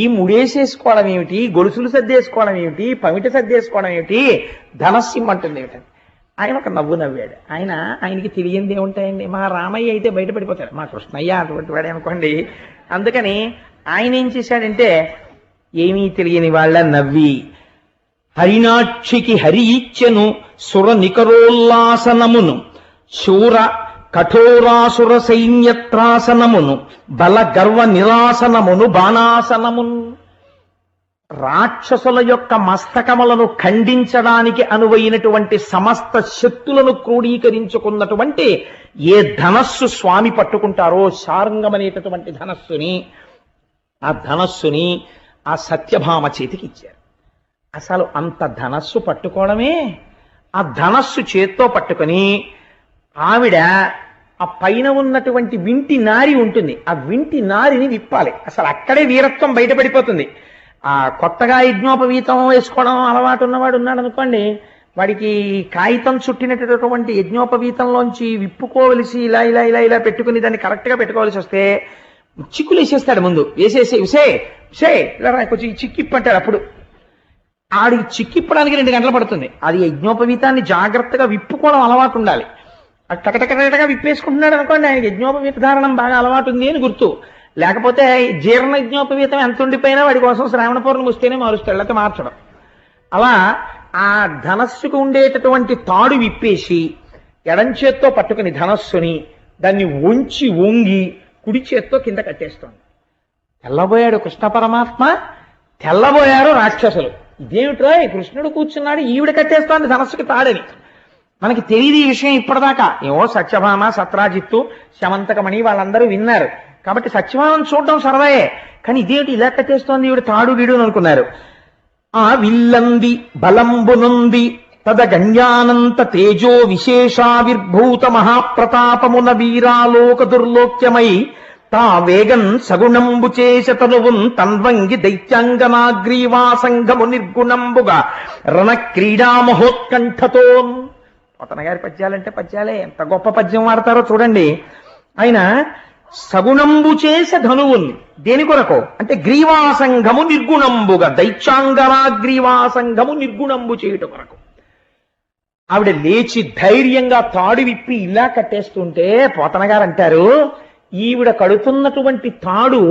ఈ ముడేసేసుకోవడం ఏమిటి, గొలుసులు సర్దేసుకోవడం ఏమిటి, పమిట సర్దేసుకోవడం ఏమిటి, ధనస్సు ఇమ్మంటుంది ఏమిటని ఆయన ఒక నవ్వు నవ్వాడు. ఆయనకి తెలియంది ఏముంటాయండి, మా రామయ్య అయితే బయటపడిపోతాడు, మా కృష్ణయ్య అటువంటి వాడే అనుకోండి. అందుకని ఆయన ఏం చేశాడంటే ఏమీ తెలియని వాళ్ళ నవ్వి, హరినాక్షికి హరి ఇచ్చెను సుర నికరోల్లాసనమును శూర కఠోరాసుర సైన్యత్రాసనమును బల గర్వ నిరాసనమును బాణాసనమును. రాక్షసుల యొక్క మస్తకములను ఖండించడానికి అనువైనటువంటి సమస్త శక్తులను క్రోడీకరించుకున్నటువంటి ఏ ధనస్సు స్వామి పట్టుకుంటారో, శార్ంగమనేటటువంటి ధనస్సుని, ఆ ధనస్సుని ఆ సత్యభామ చేతికి ఇచ్చారు. అసలు అంత ధనస్సు పట్టుకోవడమే, ఆ ధనస్సు చేత్తో పట్టుకొని ఆవిడ ఆ పైన ఉన్నటువంటి వింటి నారి ఉంటుంది, ఆ వింటి నారిని విప్పాలి. అసలు అక్కడే వీరత్వం బయటపడిపోతుంది. ఆ కొత్తగా యజ్ఞోపవీతం వేసుకోవడం అలవాటు ఉన్నవాడు ఉన్నాడు అనుకోండి, వాడికి కాగితం చుట్టినటువంటి యజ్ఞోపవీతంలోంచి విప్పుకోవలసి ఇలా ఇలా ఇలా ఇలా పెట్టుకుని దాన్ని కరెక్ట్గా పెట్టుకోవాల్సి వస్తే చిక్కులు వేసేస్తాడు. ముందు వేసేసి విసే ఇలా కొంచెం చిక్కిప్పంటాడు. అప్పుడు ఆడికి చిక్కిప్పడానికి 2 గంటలు పడుతుంది. అది యజ్ఞోపవీతాన్ని జాగ్రత్తగా విప్పుకోవడం అలవాటు ఉండాలి. టకటకటగా విప్పేసుకుంటున్నాడు అనుకోండి, ఆయన యజ్ఞోపవీత ధారణం బాగా అలవాటు ఉంది అని గుర్తు. లేకపోతే జీర్ణ యజ్ఞోపవీతం ఎంత ఉండిపోయినా వాడి కోసం శ్రావణ పౌర్ణమి వస్తేనే మారుస్తాడు, లేకపోతే మార్చడం. అలా ఆ ధనస్సుకు ఉండేటటువంటి తాడు విప్పేసి ఎడం చేత్తో పట్టుకుని ధనస్సుని దాన్ని వంగి కుడి చేత్తో కింద కట్టేస్తోంది. తెల్లబోయాడు కృష్ణ పరమాత్మ, తెల్లబోయారు రాక్షసులు. ఇదేమిట్రా కృష్ణుడు కూర్చున్నాడు, ఈవిడ కట్టేస్తోంది ధనస్సుకి తాడని. మనకి తెలియదు ఈ విషయం ఇప్పటిదాకా. ఏవో సత్యభామ, సత్రాజిత్తు, శమంతకమణి వాళ్ళందరూ విన్నారు కాబట్టి సత్యభామను చూడడం సరదాయే. కానీ ఇదేమిటి ఇలా కట్టేస్తోంది ఈవిడ తాడు గీడు అని అనుకున్నారు. ఆ విల్లంది బలంబునుంది తద గణ్యానంత తేజో విశేషావిర్భూత మహాప్రతాపమున వీరాలోక దుర్లోక్యమై తా వేగన్ సగుణంబు చేసతనువున్ తన్వంగి దైత్యాంగనాగ్రీవాసంగము నిర్గుణంబుగా రణ క్రీడా మహోత్కంఠతోన్. పోతన గారి పద్యాలంటే పద్యాలే, ఎంత గొప్ప పద్యం వాడతారో చూడండి. ఆయన సగుణంబు చేసే ధనువున్ దేని కొరకు అంటే గ్రీవాసంగము నిర్గుణంబుగా, దైత్యాంగనాగ్రీవాసంగము నిర్గుణంబు చేయుట కొరకు. ఆవిడ లేచి ధైర్యంగా తాడు విప్పి ఇలా కట్టేస్తుంటే పోతన గారు అంటారు, ఈవిడ కడుతున్నటువంటి తాడు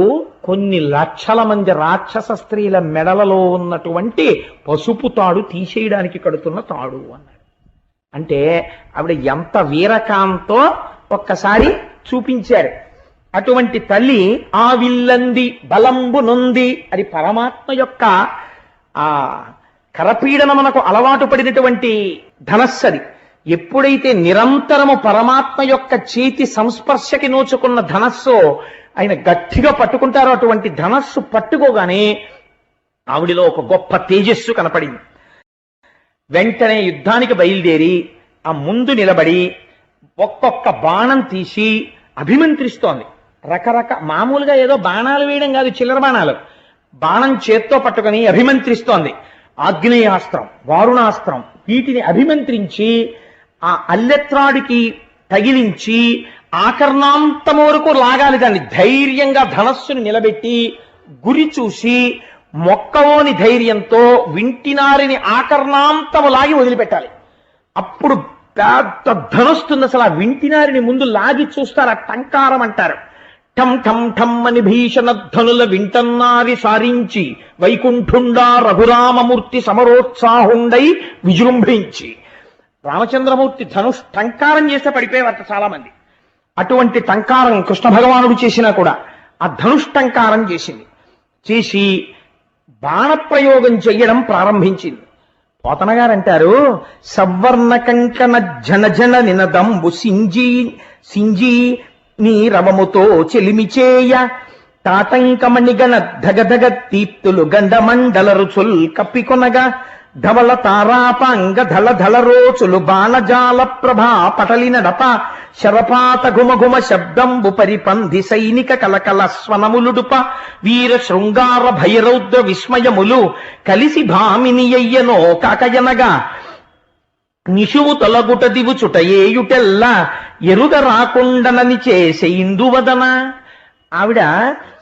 కొన్ని లక్షల మంది రాక్షస స్త్రీల మెడలలో ఉన్నటువంటి పసుపు తాడు తీసేయడానికి కడుతున్న తాడు అన్నాడు. అంటే ఆవిడ ఎంత వీరకాంతో ఒక్కసారి చూపించారు. అటువంటి తల్లి ఆ విల్లంది బలంబు నొంది, అది పరమాత్మ యొక్క ఆ కరపీడనమునకు అలవాటు పడినటువంటి ధనస్సది. ఎప్పుడైతే నిరంతరము పరమాత్మ యొక్క చేతి సంస్పర్శకి నోచుకున్న ధనస్సు ఆయన గట్టిగా పట్టుకుంటారో, అటువంటి ధనస్సు పట్టుకోగానే ఆవిడిలో ఒక గొప్ప తేజస్సు కనపడింది. వెంటనే యుద్ధానికి బయలుదేరి ఆ ముందు నిలబడి ఒక్కొక్క బాణం తీసి అభిమంత్రిస్తోంది. మామూలుగా ఏదో బాణాలు వేయడం కాదు, చిల్లర బాణాలు. బాణం చేత్తో పట్టుకొని అభిమంత్రిస్తోంది. ఆగ్నేయాస్త్రం, వారుణాస్త్రం, వీటిని అభిమంత్రించి ఆ అల్లెత్రాడికి తగిలించి ఆకర్ణాంతం వరకు లాగాలి. దాన్ని ధైర్యంగా ధనస్సును నిలబెట్టి గురి చూసి మొక్కవోని ధైర్యంతో వింటినారిని ఆకర్ణాంతము లాగి వదిలిపెట్టాలి. అప్పుడు పెద్ద ధనొస్తుంది. అసలు ఆ వింటినారిని ముందు లాగి చూస్తారు, ఆ టంకారం అంటారు. ఠం ఠం ఠం అని భీషణ ధనుల వింటన్నారి సారించి వైకుంఠుండా రఘురామమూర్తి సమరోత్సాహుండై విజృంభించి. రామచంద్రమూర్తి ధనుష్ టంకారం చేస్తే పడిపోయేవారు చాలా మంది. అటువంటి టంకారం కృష్ణ భగవానుడు చేసినా కూడా ఆ ధనుష్ టంకారం చేసింది. చేసి బాణప్రయోగం చెయ్యడం ప్రారంభించింది. పోతన గారు అంటారు, సవర్ణ కంకణ జనజన నినదంబు సింజీ నీ రవముతో చెలిమిచేయ తాటంకమణిగణ ధగధగ దీప్తులు గండమండల రుచుల్ కప్పికొనగా ధవళ తారాపాంగ ధళ ధళ రోచులు బాణజాల ప్రభా పటలిన డప శరపాత ఘుమఘుమ శబ్దంబు పరిపంధి సైనిక కలకల స్వనములుడుప వీర శృంగార భైరౌద్ర విస్మయములు కలిసి భామినియ్యనో కాకయనగా నిషువు తొలగుట దివుచుట ఏయుటెల్ల ఎరుగ రాకుండనని చేసే ఇందువదన. ఆవిడ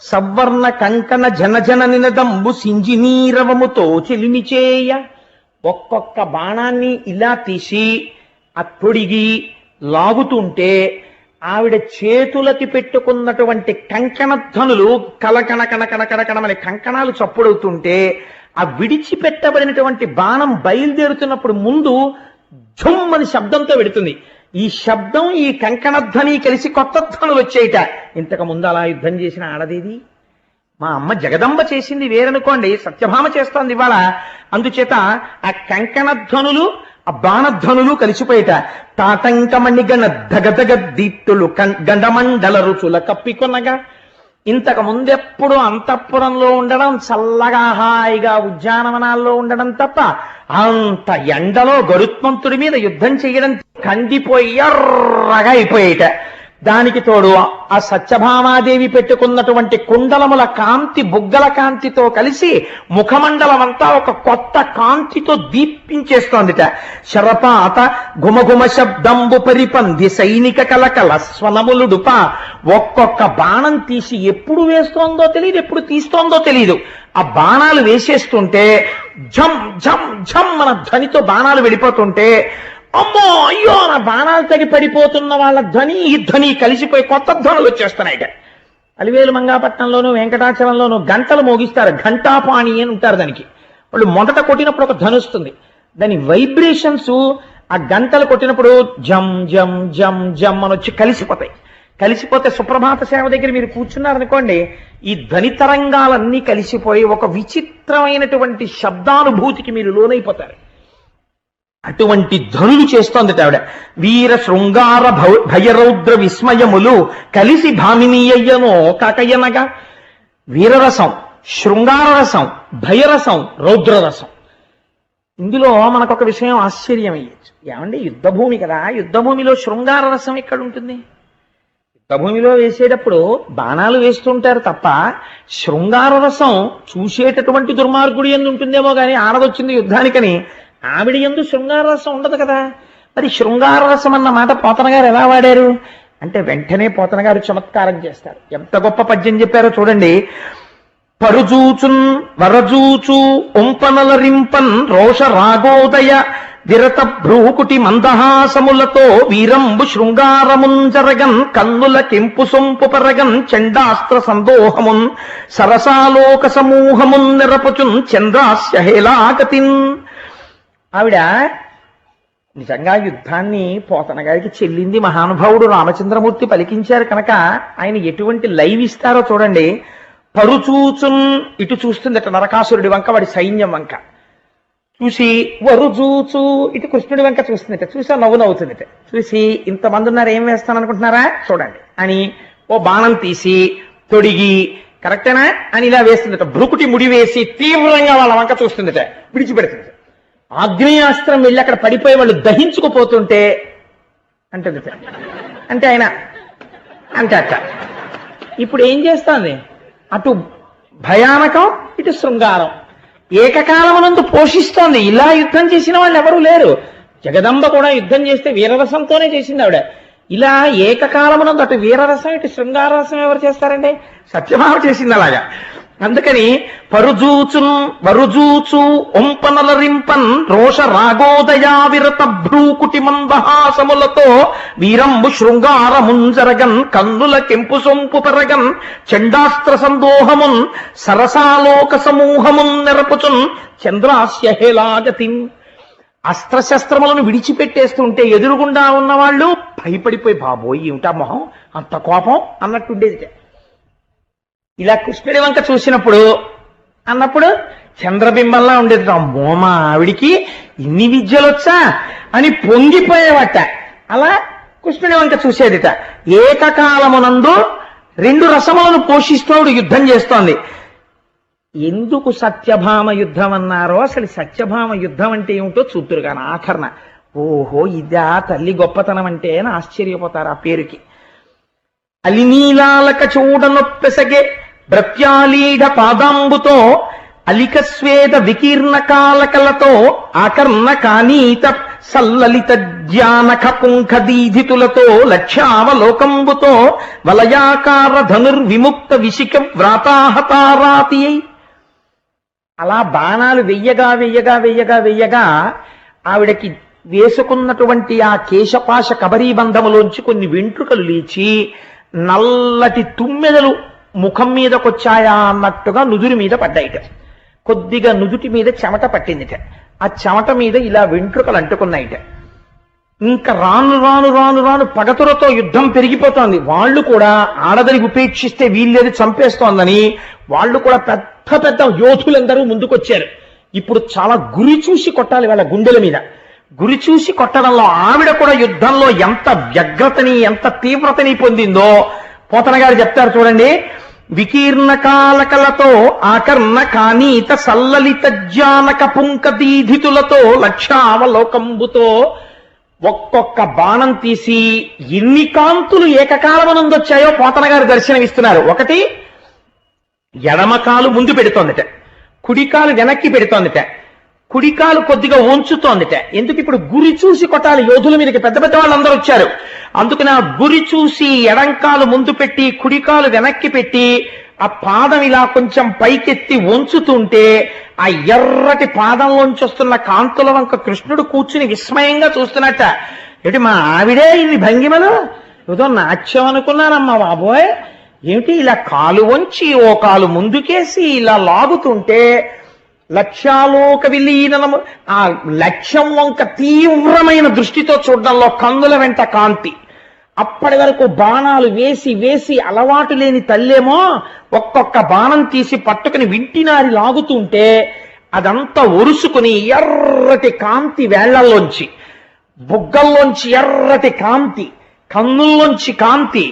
సవర్ణ కంకణ జనజన నినదంబు సింజినీరవముతో చెలిమిచేయ, ఒక్కొక్క బాణాన్ని ఇలా తీసి తొడిగి లాగుతుంటే ఆవిడ చేతులకి పెట్టుకున్నటువంటి కంకణధ్వనులు కలకణ కణకణ కణకణమని కంకణాలు చప్పుడవుతుంటే ఆ విడిచిపెట్టబడినటువంటి బాణం బయలుదేరుతున్నప్పుడు ముందు ఝుమ్మని శబ్దంతో పెడుతుంది. ఈ శబ్దం ఈ కంకణధ్వని కలిసి కొత్త ధ్వనులు వచ్చేయట. ఇంతకు ముందు అలా యుద్ధం చేసిన ఆడదేది? మా అమ్మ జగదంబ చేసింది వేరనుకోండి, సత్యభామ చేస్తోంది ఇవాళ. అందుచేత ఆ కంకణధ్వనులు ఆ బాణధ్వనులు కలిసిపోయేట. తాటంకమణిగణ ధగధగ దీప్తులు గండమండల రుచుల కప్పికొనగా. ఇంతకు ముందెప్పుడు అంతఃపురంలో ఉండడం, చల్లగా హాయిగా ఉద్యానవనాల్లో ఉండడం తప్ప అంత ఎండలో గరుత్మంతుడి మీద యుద్ధం చేయడం కందిపోయి ఎర్రగా అయిపోయేట. దానికి తోడు ఆ సత్యభామాదేవి పెట్టుకున్నటువంటి కుండలముల కాంతి బుగ్గల కాంతితో కలిసి ముఖమండలం అంతా ఒక కొత్త కాంతితో దీపించేస్తోందిట. శరపాత ఘుమఘుమ శబ్దంబు పరిపంధి సైనిక కలకల స్వనములుడుప. ఒక్కొక్క బాణం తీసి ఎప్పుడు వేస్తోందో తెలియదు, ఎప్పుడు తీస్తోందో తెలియదు. ఆ బాణాలు వేసేస్తుంటే ఝమ్ ఝమ్ ఝమ్ మన ధ్వనితో బాణాలు వెళ్ళిపోతుంటే అమ్మో అయ్యో నా బాణాలు తగి పడిపోతున్న వాళ్ళ ధ్వని ఈ ధ్వని కలిసిపోయి కొత్త ధ్వనులు వచ్చేస్తున్నాయిట. అలివేలు మంగాపట్నంలోను వెంకటాచలంలోను గంటలు మోగిస్తారు, ఘంటాపాణి అని ఉంటారు. దానికి వాళ్ళు మొదట కొట్టినప్పుడు ఒక ధ్వని వస్తుంది, దాని వైబ్రేషన్స్ ఆ గంటలు కొట్టినప్పుడు జమ్ జమ్ జమ్ జమ్ అని వచ్చి కలిసిపోతాయి. కలిసిపోతే సుప్రభాత సేవ దగ్గర మీరు కూర్చున్నారనుకోండి, ఈ ధ్వని తరంగాలన్నీ కలిసిపోయి ఒక విచిత్రమైనటువంటి శబ్దానుభూతికి మీరు లోనైపోతారు. అటువంటి ధ్వనులు చేస్తోందట ఆవిడ. వీర శృంగార భయరౌద్ర విస్మయములు కలిసి భామినీయనో కాకయ్యనగా. వీరరసం, శృంగారరసం, భయరసం, రౌద్రరసం. ఇందులో మనకొక విషయం ఆశ్చర్యమయ్యచ్చు. ఏమండి యుద్ధభూమి కదా, యుద్ధభూమిలో శృంగార రసం ఎక్కడ ఉంటుంది? యుద్ధభూమిలో వేసేటప్పుడు బాణాలు వేస్తుంటారు తప్ప శృంగార రసం చూసేటటువంటి దుర్మార్గుడి ఎందు ఉంటుందేమో కానీ ఆడదొచ్చింది యుద్ధానికని ఆవిడ ఎందు శృంగార రసం ఉండదు కదా. మరి శృంగార రసం అన్న మాట పోతన గారు ఎలా వాడారు అంటే వెంటనే పోతన గారు చమత్కారం చేస్తారు. ఎంత గొప్ప పద్యం చెప్పారో చూడండి. పరుజూచున్ వరజూచు ఒంపనలరింపన్ రోష రాగోదయ విరత భ్రూకుటి మందహాసములతో వీరంబు శృంగారముంజరగన్ కన్నుల కెంపు సొంపు పరగన్ చండాస్త్ర సందోహమున్ సరసాలోక సమూహమున్ నిరపచున్ చంద్రాస్య హేలాగతిన్. ఆవిడ నిజంగా యుద్ధాన్ని పోతన గారికి చెల్లింది మహానుభావుడు రామచంద్రమూర్తి పలికించారు కనుక ఆయన ఎటువంటి లైవ్ ఇస్తారో చూడండి. పరుచూచున్ ఇటు చూస్తుందట నరకాసురుడి వంక, వాడి సైన్యం వంక చూసి, వరుజూచు ఇటు కృష్ణుడి వంక చూస్తుందట, చూసి నవ్వు నవ్వుతుందట. చూసి ఇంతమంది ఉన్నారు ఏం వేస్తాను అనుకుంటున్నారా చూడండి అని ఓ బాణం తీసి తొడిగి కరెక్టేనా అని ఇలా వేస్తుందట. భ్రుకుటి ముడి వేసి తీవ్రంగా వాళ్ళ వంక చూస్తుందట, విడిచిపెడుతుంది. ఆగ్నేయాస్త్రం వెళ్ళి అక్కడ పడిపోయి వాళ్ళు దహించుకుపోతుంటే అంటుంది. అంటే ఆయన అంటే అట్ట ఇప్పుడు ఏం చేస్తోంది? అటు భయానకం, ఇటు శృంగారం ఏకకాలమునందు పోషిస్తోంది. ఇలా యుద్ధం చేసిన వాళ్ళు ఎవరూ లేరు. జగదంబ కూడా యుద్ధం చేస్తే వీరరసంతోనే చేసింది ఆవిడ. ఇలా ఏకకాలమునందు అటు వీరరసం ఇటు శృంగారరసం ఎవరు చేస్తారండి? సత్యభామ చేసింది అలాగా. అందుకని పరుజూచున్ వరుజూచు ఒంపనలరింపన్ రోష రాగోదయా విరత భ్రూకుటి మందహాసములతో వీరంబు శృంగారముంజరగన్ కన్నుల కెంపు సొంపు పెరగన్ చండాస్త్ర సందోహమున్ సరసాలోక సమూహమున్ నెరపుచున్ చంద్రాస్య హేలాగతిన్. అస్త్రశస్త్రములను విడిచిపెట్టేస్తుంటే ఎదురుగుండా ఉన్నవాళ్ళు భయపడిపోయి బాబోయ్ ఏమిటా మొహం అంత కోపం అన్నట్టుండేది. ఇలా కృష్ణుడి వంక చూసినప్పుడు అన్నప్పుడు చంద్రబింబంలా ఉండేది. అమ్మో మా ఆవిడికి ఇన్ని విద్యలొచ్చా అని పొంగిపోయేవట. అలా కృష్ణుడి వంక చూసేదిట. ఏకకాలమునందు రెండు రసములను పోషిస్తూ యుద్ధం చేస్తోంది. ఎందుకు సత్యభామ యుద్ధం అన్నారో, అసలు సత్యభామ యుద్ధం అంటే ఏమిటో చూతురు కానీ ఆఖరణ ఓహో ఇదా తల్లి గొప్పతనం అంటే అని ఆశ్చర్యపోతారు ఆ పేరుకి. అలినీలాలక చూడనొప్పెసగే భృత్యాలీఢ పాదాంబుతో అలిక స్వేద వికీర్ణ కాలకలతో ఆకర్ణ కానీత సల్లలిత జ్ఞానక పుంఖదీధితులతో లక్ష్యావలోకంబుతో వలయాకార ధనుర్విముక్త విశిక వ్రాతాహతారాతి. అలా బాణాలు వెయ్యగా వెయ్యగా వెయ్యగా వెయ్యగా ఆవిడకి వేసుకున్నటువంటి ఆ కేశపాశ కబరీబంధములోంచి కొన్ని వెంట్రుకలు లేచి నల్లటి తుమ్మెదలు ముఖం మీదకొచ్చాయా అన్నట్టుగా నుదురి మీద పడ్డాయిట. కొద్దిగా నుదుటి మీద చెమట పట్టిందిట. ఆ చెమట మీద ఇలా వెంట్రుకలు అంటుకున్నాయిట. ఇంకా రాను రాను రాను రాను పగతులతో యుద్ధం పెరిగిపోతోంది. వాళ్ళు కూడా ఆడదని ఉపేక్షిస్తే వీళ్ళేది చంపేస్తోందని వాళ్ళు కూడా పెద్ద పెద్ద యోధులందరూ ముందుకొచ్చారు. ఇప్పుడు చాలా గురి చూసి కొట్టాలి వాళ్ళ గుండెల మీద. గురి చూసి కొట్టడంలో ఆవిడ కూడా యుద్ధంలో ఎంత వ్యగ్రతని ఎంత తీవ్రతని పొందిందో పోతన గారు చెప్తారు చూడండి. వికీర్ణ కాలకలతో ఆకర్ణ కానీత సల్లలిత జ్ఞానక పుంకదీధితులతో లక్ష్యావలోకంబుతో ఒక్కొక్క బాణం తీసి ఎన్ని కాంతులు ఏకకాలమనందొచ్చాయో పోతన గారు దర్శనమిస్తున్నారు. ఒకటి ఎడమకాలు ముందు పెడుతోందిట, కుడికాలు వెనక్కి పెడుతోందిట, కుడికాలు కొద్దిగా ఉంచుతోందిట. ఎందుకు? ఇప్పుడు గురి చూసి కొట్టాలి యోధుల మీదకి. పెద్ద పెద్ద వాళ్ళందరూ వచ్చారు. అందుకని ఆ గురి చూసి ఎడంకాలు ముందు పెట్టి కుడికాలు వెనక్కి పెట్టి ఆ పాదం ఇలా కొంచెం పైకెత్తి ఉంచుతుంటే ఆ ఎర్రటి పాదంలోంచి వస్తున్న కాంతుల వంక కృష్ణుడు కూర్చుని విస్మయంగా చూస్తున్నట్ట. ఏమిటి మా ఆవిడే ఇన్ని భంగిమలు? ఏదో నాట్యం అనుకున్నానమ్మా బాబోయ్. ఏమిటి ఇలా కాలు వంచి ఓ కాలు ముందుకేసి ఇలా లాగుతుంటే లక్ష్యాలోక విలీనము, ఆ లక్ష్యం వంక తీవ్రమైన దృష్టితో చూడడంలో కన్నుల వెంట కాంతి. అప్పటి వరకు బాణాలు వేసి వేసి అలవాటు లేని తల్లేమో ఒక్కొక్క బాణం తీసి పట్టుకుని వింటినారి లాగుతుంటే అదంతా ఒరుసుకుని ఎర్రటి కాంతి వేళ్లల్లోంచి, బుగ్గల్లోంచి ఎర్రటి కాంతి, కన్నుల్లోంచి కాంతి,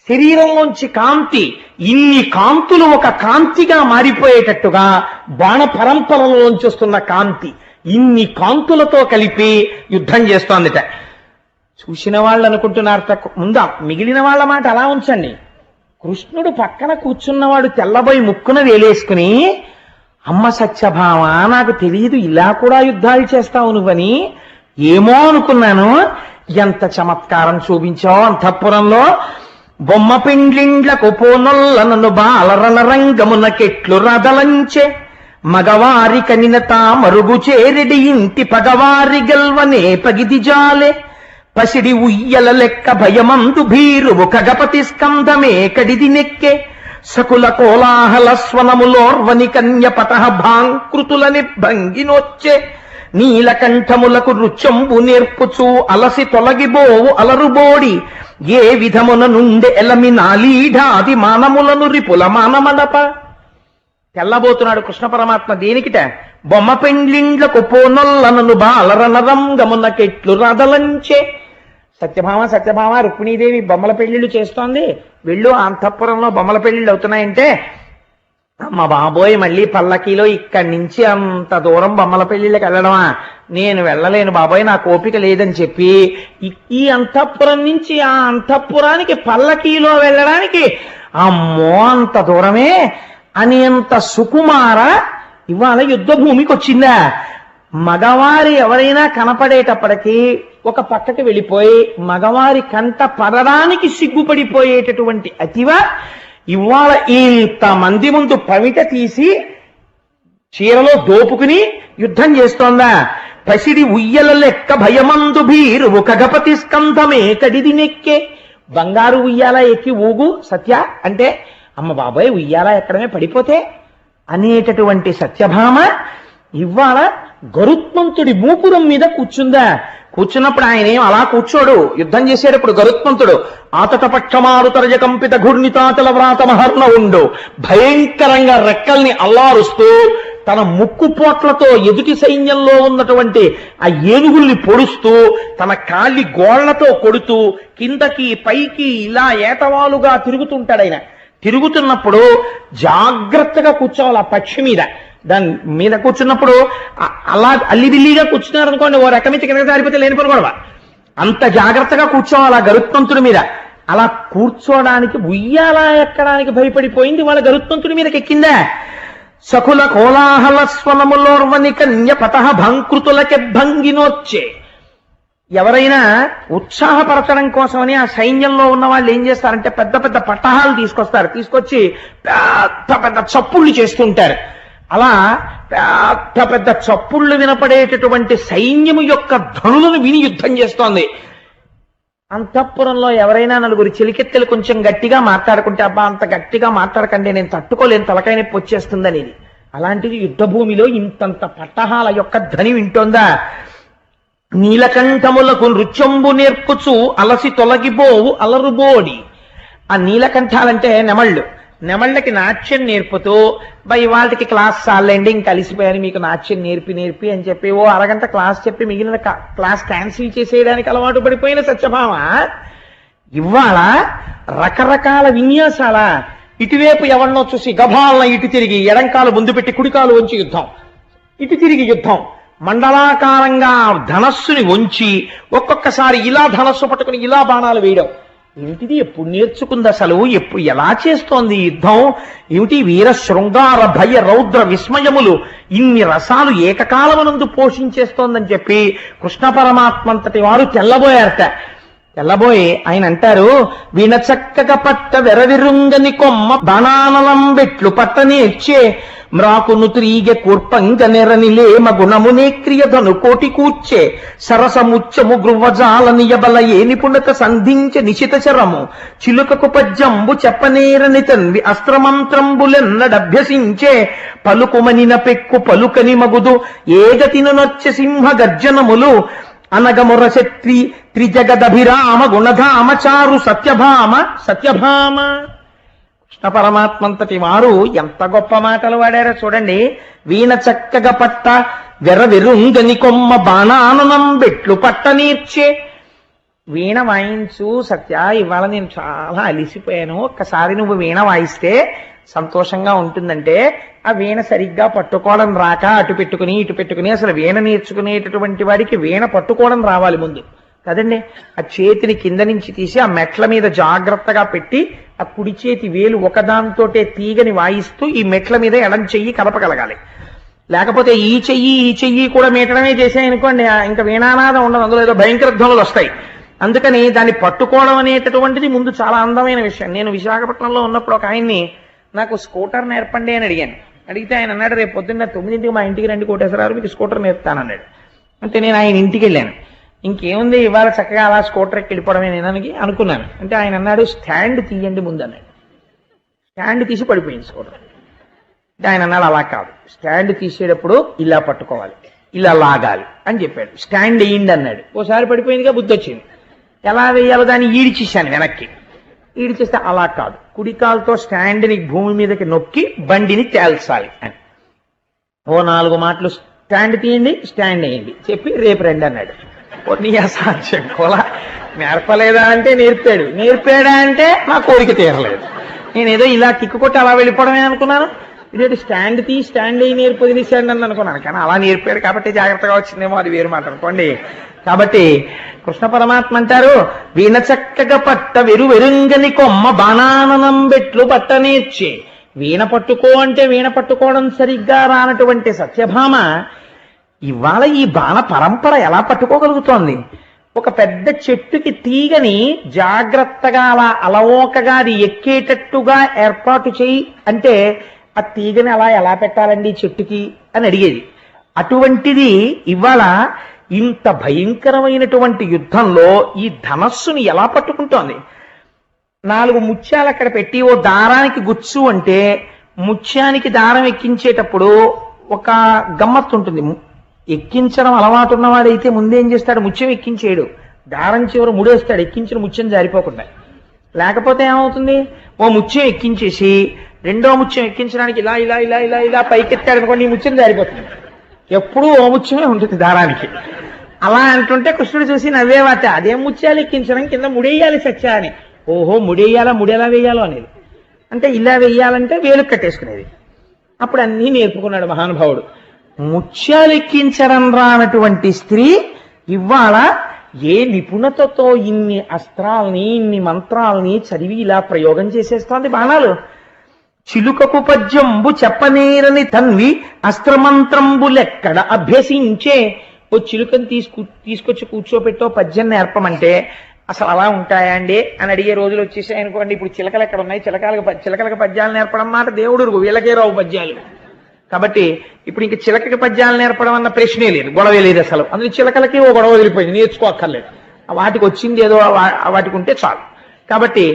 శరీరంలోంచి కాంతి, ఇన్ని కాంతులు ఒక కాంతిగా మారిపోయేటట్టుగా బాణ పరంపరలోంచి వస్తున్న కాంతి, ఇన్ని కాంతులతో కలిపి యుద్ధం చేస్తోందిట. చూసిన వాళ్ళు అనుకుంటున్నారు ముందా మిగిలిన వాళ్ళ మాట అలా ఉంచండి. కృష్ణుడు పక్కన కూర్చున్నవాడు తెల్లబోయి ముక్కున వేలేసుకుని, అమ్మ సత్యభామ నాకు తెలియదు ఇలా కూడా యుద్ధాలు చేస్తావు నువ్వని, ఏమో అనుకున్నాను. ఎంత చమత్కారం చూపించావు అంతఃపురంలో. బొమ్మ పిండ్లిండ్లకు పోనొల్లనను బాలరణ రంగమునకెట్లు రదలంచే మగవారి కనినత మరుగు చేరెడి ఇంటి పగవారి గెల్వనే పగిది జాలే పసిడి ఉయ్యల లెక్క భయమందు భీరువు కగపతి స్కంధమే కడిది నెక్కే సకుల కోలాహల స్వనములోర్వని కన్య పటహ భాంకృతుల నిర్భంగినొచ్చే నీలకంఠములకు రుచంబు నేర్పుచూ అలసి తొలగిబోవు అలరుబోడి ఏ విధమున నుండి ఎలమి నాలీఢాది మానములను రిపుల మానమడప. తెల్లబోతున్నాడు కృష్ణ పరమాత్మ దేనికిట? బొమ్మ పెండ్లిండ్లకు పోనొల్లనను బాలరణరంగమునకెట్లు రదలంచే. సత్యభామ సత్యభామ రుక్మిణీదేవి బొమ్మల పెళ్లిళ్ళు చేస్తోంది, వెళ్ళు అంతఃపురంలో బొమ్మల పెళ్లిళ్ళు అవుతున్నాయంటే, అమ్మ బాబోయ్ మళ్ళీ పల్లకీలో ఇక్కడి నుంచి అంత దూరం బొమ్మల పెళ్లిళ్ళకి వెళ్ళడమా, నేను వెళ్ళలేను బాబోయ్ నాకు ఓపిక లేదని చెప్పి ఈ అంతఃపురం నుంచి ఆ అంతఃపురానికి పల్లకీలో వెళ్ళడానికి అమ్మో అంత దూరమే అని అంత సుకుమార ఇవాళ యుద్ధ భూమికి వచ్చిందా? మగవారి ఎవరైనా కనపడేటప్పటికీ ఒక పక్కకి వెళ్ళిపోయి మగవారి కంట పడడానికి సిగ్గుపడిపోయేటటువంటి అతివ ఇవాళ ఇంతమంది ముందు పమిట తీసి చీరలో దోపుకుని యుద్ధం చేస్తోందా? పసిడి ఉయ్యల లెక్క భయమందు భీరువు కగపతి స్కంధమే కడిది నెక్కే. బంగారు ఉయ్యాల ఎక్కి ఊగు సత్య అంటే అమ్మ బాబాయ్ ఉయ్యాల ఎక్కడమే పడిపోతే అనేటటువంటి సత్యభామ ఇవాళ గరుత్మంతుడి మూపురం మీద కూర్చుందా. కూర్చున్నప్పుడు ఆయన ఏం అలా కూర్చోడు. యుద్ధం చేసేటప్పుడు గరుత్మంతుడు ఆతట పక్షమారు తరజ కంపిత ఘూర్ణితాచల వ్రాత మహర్ణ ఉండు భయంకరంగా రెక్కల్ని అల్లారుస్తూ తన ముక్కు పోట్లతో ఎదుటి సైన్యంలో ఉన్నటువంటి ఆ ఏనుగుల్ని పొడుస్తూ తన కాలి గోళ్లతో కొడుతూ కిందకి పైకి ఇలా ఏటవాలుగా తిరుగుతుంటాడు ఆయన. తిరుగుతున్నప్పుడు జాగ్రత్తగా కూర్చోవాలి ఆ పక్షి మీద. దాని మీద కూర్చున్నప్పుడు అలా అల్లిదిల్లిగా కూర్చున్నారు అనుకోండి, ఓ రకం నుంచి కింద జారిపోతే లేని పని కూడా అంత జాగ్రత్తగా కూర్చోవాలి ఆ గరుత్మంతుడి మీద. అలా కూర్చోడానికి ఉయ్యాల ఎక్కడానికి భయపడిపోయింది వాళ్ళ గరుత్మంతుడి మీదకి ఎక్కిందా. సకుల కోలాహల స్వనములోర్వని కన్య పతహ భంకృతులకి భంగినోచ్చే. ఎవరైనా ఉత్సాహపరచడం కోసమని ఆ సైన్యంలో ఉన్న వాళ్ళు ఏం చేస్తారంటే పెద్ద పెద్ద పట్టహాలు తీసుకొస్తారు. తీసుకొచ్చి పెద్ద పెద్ద చప్పుళ్ళు చేస్తుంటారు. అలా పెద్ద పెద్ద చప్పుళ్ళు వినపడేటటువంటి సైన్యము యొక్క ధనులను విని యుద్ధం చేస్తోంది. అంతఃపురంలో ఎవరైనా నలుగురు చెలికెత్తెలు కొంచెం గట్టిగా మాట్లాడుకుంటే, అబ్బా అంత గట్టిగా మాట్లాడకండి, నేను తట్టుకోలేను, తలకాయ నొప్పి వచ్చేస్తుందని. అలాంటిది యుద్ధ భూమిలో ఇంతంత పట్టహాల యొక్క ధ్వని వింటోందా. నీలకంఠములకు నృత్యంబు నేర్పుచు అలసి తొలగిపోవు అలరుబోడి. ఆ నీలకంఠాలంటే నెమళ్ళు. నెమళ్ళకి నాట్యం నేర్పుతూ వాళ్ళకి క్లాస్ చాలండి, ఇంక కలిసిపోయారు, మీకు నాట్యం నేర్పి అని చెప్పి ఓ అరగంట క్లాస్ చెప్పి మిగిలిన క్లాస్ క్యాన్సిల్ చేసేయడానికి అలవాటు పడిపోయిన సత్యభామ ఇవాళ రకరకాల విన్యాసాల. ఇటువైపు ఎవరినో చూసి గభాలన ఇటు తిరిగి ఎడంకాలు ముందు పెట్టి కుడికాలు వంచి యుద్ధం, ఇటు తిరిగి యుద్ధం, మండలాకారంగా ధనస్సుని వంచి ఒక్కొక్కసారి ఇలా ధనస్సు పట్టుకుని ఇలా బాణాలు వేయడం. ఏమిటిది, ఎప్పుడు నేర్చుకుంది అసలు, ఎప్పుడు ఎలా చేస్తోంది యుద్ధం, ఏమిటి వీర శృంగార భయ రౌద్ర విస్మయములు, ఇన్ని రసాలు ఏకకాలమునందు పోషించేస్తోందని చెప్పి కృష్ణ పరమాత్మంతటి వారు తెల్లబోయారట. తెల్లబోయి ఆయన అంటారు, వీణ చక్కగా పట్ట వెరవిరుంగని కొమ్మ బాణానలం బెట్లు పట్ట నేర్చే మ్రాకును త్రీగె కూర్పంగ నెరనిలేమ గుణమునే క్రియధను కోటి కూర్చే సరసముచ్చము గృవజాల నియబల ఏ నిపుణత సంధించ నిశిత చరము చిలుకకు పద్యంబు చెప్పనేరని తన్వి అస్త్రమంత్రంబులెన్నడభ్యసించే పలుకుమనిన పెక్కు పలుకని మగుదు ఏగతిను నొచ్చ సింహ గర్జనములు అనగముర శత్రి త్రిజగదభిరామ గుణధామ చారు సత్యభామ. కృష్ణ పరమాత్మంతటి వారు ఎంత గొప్ప మాటలు వాడారో చూడండి. వీణ చక్కగా పట్ట వెరవెరుంగని కొమ్మ బాణాననం బెట్లు పట్ట నేర్చే. వీణ వాయించు సత్య, ఇవాళ నేను చాలా అలిసిపోయాను, ఒక్కసారి నువ్వు వీణ వాయిస్తే సంతోషంగా ఉంటుందంటే ఆ వీణ సరిగ్గా పట్టుకోవడం రాక అటు పెట్టుకుని ఇటు పెట్టుకుని, అసలు వీణ నేర్చుకునేటటువంటి వాడికి వీణ పట్టుకోవడం రావాలి ముందు కదండి. ఆ చేతిని కింద నుంచి తీసి ఆ మెట్ల మీద జాగ్రత్తగా పెట్టి ఆ కుడి చేతి వేలు ఒకదాంతోటే తీగని వాయిస్తూ ఈ మెట్ల మీద ఎడం చెయ్యి కలపగలగాలి. లేకపోతే ఈ చెయ్యి కూడా మీటడమే చేసాయనుకోండి, ఇంకా వీణానాదం ఉండదు, అందులో ఏదో భయంకర ధ్వనులు వస్తాయి. అందుకని దాన్ని పట్టుకోవడం అనేటటువంటిది ముందు చాలా అందమైన విషయం. నేను విశాఖపట్నంలో ఉన్నప్పుడు ఒక ఆయన్ని నాకు స్కూటర్ నేర్పండి అని అడిగాను. అడిగితే ఆయన అన్నాడు, రేపు పొద్దున్న 9ంటికి మా ఇంటికి రండి కోటేశ్వరరావు, మీకు స్కూటర్ నేర్పుతానన్నాడు. అంటే నేను ఆయన ఇంటికి వెళ్ళాను. ఇంకేముంది ఇవాళ చక్కగా అలా స్కూటర్ ఎక్కి వెళ్ళిపోవడమే నేను అనుకున్నాను. అంటే ఆయన అన్నాడు, స్టాండ్ తీయండి ముందు అన్నాడు. స్టాండ్ తీసి పడిపోయింది స్కూటర్. అంటే ఆయన అన్నాడు, అలా కాదు, స్టాండ్ తీసేటప్పుడు ఇలా పట్టుకోవాలి, ఇలా లాగాలి అని చెప్పాడు. స్టాండ్ వేయండి అన్నాడు. ఓసారి పడిపోయిందిగా, బుద్ధి వచ్చింది. ఎలా వేయాలో దాన్ని ఈడిచేశాను వెనక్కి. ఈడిచేస్తే అలా కాదు, కుడికాలతో స్టాండ్ని భూమి మీదకి నొక్కి బండిని తేల్చాలి అని ఓ 4 మాటలు స్టాండ్ తీయండి, స్టాండ్ వేయండి చెప్పి రేపు రండి అన్నాడు. నీ అసాధ్యం కూడా నేర్పలేదా అంటే నేర్పాడా అంటే నా కోరిక తీరలేదు. నేనేదో ఇలా కిక్కు కొట్టి అలా వెళ్ళిపోవడమే అనుకున్నాను. ఇదేంటి స్టాండ్ స్టాండ్ అయ్యి నేర్పు వదిలేశాడు అని అనుకున్నాను. కానీ అలా నేర్పాడు కాబట్టి జాగ్రత్తగా వచ్చిందేమో, అది వేరు మాట అనుకోండి. కాబట్టి కృష్ణ పరమాత్మ అంటారు, వీణ చక్కగా పట్ట వెరుంగని కొమ్మ బాణాననం బెట్లు పట్ట నేర్చే. వీణ పట్టుకో అంటే వీణ పట్టుకోవడం సరిగ్గా రానటువంటి సత్యభామ ఇవాళ ఈ బాణ పరంపర ఎలా పట్టుకోగలుగుతోంది? ఒక పెద్ద చెట్టుకి తీగని జాగ్రత్తగా అలా అలవోకగా అది ఎక్కేటట్టుగా ఏర్పాటు చేయి అంటే ఆ తీగని అలా ఎలా పెట్టాలండి చెట్టుకి అని అడిగేది. అటువంటిది ఇవాళ ఇంత భయంకరమైనటువంటి యుద్ధంలో ఈ ధనస్సుని ఎలా పట్టుకుంటోంది? 4 ముత్యాలు అక్కడ పెట్టి ఓ దారానికి గుచ్చు అంటే ముత్యానికి దారం ఎక్కించేటప్పుడు ఒక గమ్మత్తు ఉంటుంది. ఎక్కించడం అలవాటు ఉన్నవాడైతే ముందేం చేస్తాడు, ముత్యం ఎక్కించేయడు, దారం చివర ముడేస్తాడు ఎక్కించిన ముత్యం జారిపోకుండా. లేకపోతే ఏమవుతుంది, ఓ ముత్యం ఎక్కించేసి రెండో ముత్యం ఎక్కించడానికి ఇలా ఇలా ఇలా ఇలా ఇలా పైకెత్తాడు అనుకోండి, ఈ ముత్యం జారిపోతుంది. ఎప్పుడూ ఓ ముత్యమే ఉంటుంది దారానికి. అలా అంటుంటే కృష్ణుడు చూసి నవ్వేవాట, అదేం ముత్యాలు ఎక్కించడం, కింద ముడేయాలి సత్య అని. ఓహో ముడేయాలా, ముడేలా వేయాలో అనేది. అంటే ఇలా వేయాలంటే వేలు కట్టేసుకునేది. అప్పుడు అన్నీ నేర్పుకున్నాడు మహానుభావుడు. ముత్యాలు ఎక్కించడం రానటువంటి స్త్రీ ఇవాళ ఏ నిపుణతతో ఇన్ని అస్త్రాల్ని ఇన్ని మంత్రాల్ని చదివి ఇలా ప్రయోగం చేసేస్తోంది బాణాలు. చిలుకకు పద్యంబు చెప్పనేరని తన్వి అస్త్రమంత్రంబులెక్కడ అభ్యసించే. ఓ చిలుకని తీసుకొచ్చి కూర్చోపెట్టో పద్యం నేర్పమంటే అసలు అలా ఉంటాయా అండి అని అడిగే రోజులు వచ్చేసాయి అనుకోండి. ఇప్పుడు చిలకలు ఎక్కడ ఉన్నాయి, చిలకలకు పద్యాలు నేర్పడం మాట దేవుడు వీళ్ళకే రావు పద్యాలు. కాబట్టి ఇప్పుడు ఇంక చిలకకి పద్యాలు నేర్పడం అన్న ప్రశ్నే లేదు, గొడవే లేదు అసలు. అందులో చిలకలకి ఓ గొడవ వదిలిపోయింది, నేర్చుకోక్కర్లేదు. వాటికి వచ్చింది ఏదో వాటికి ఉంటే చాలు. కాబట్టి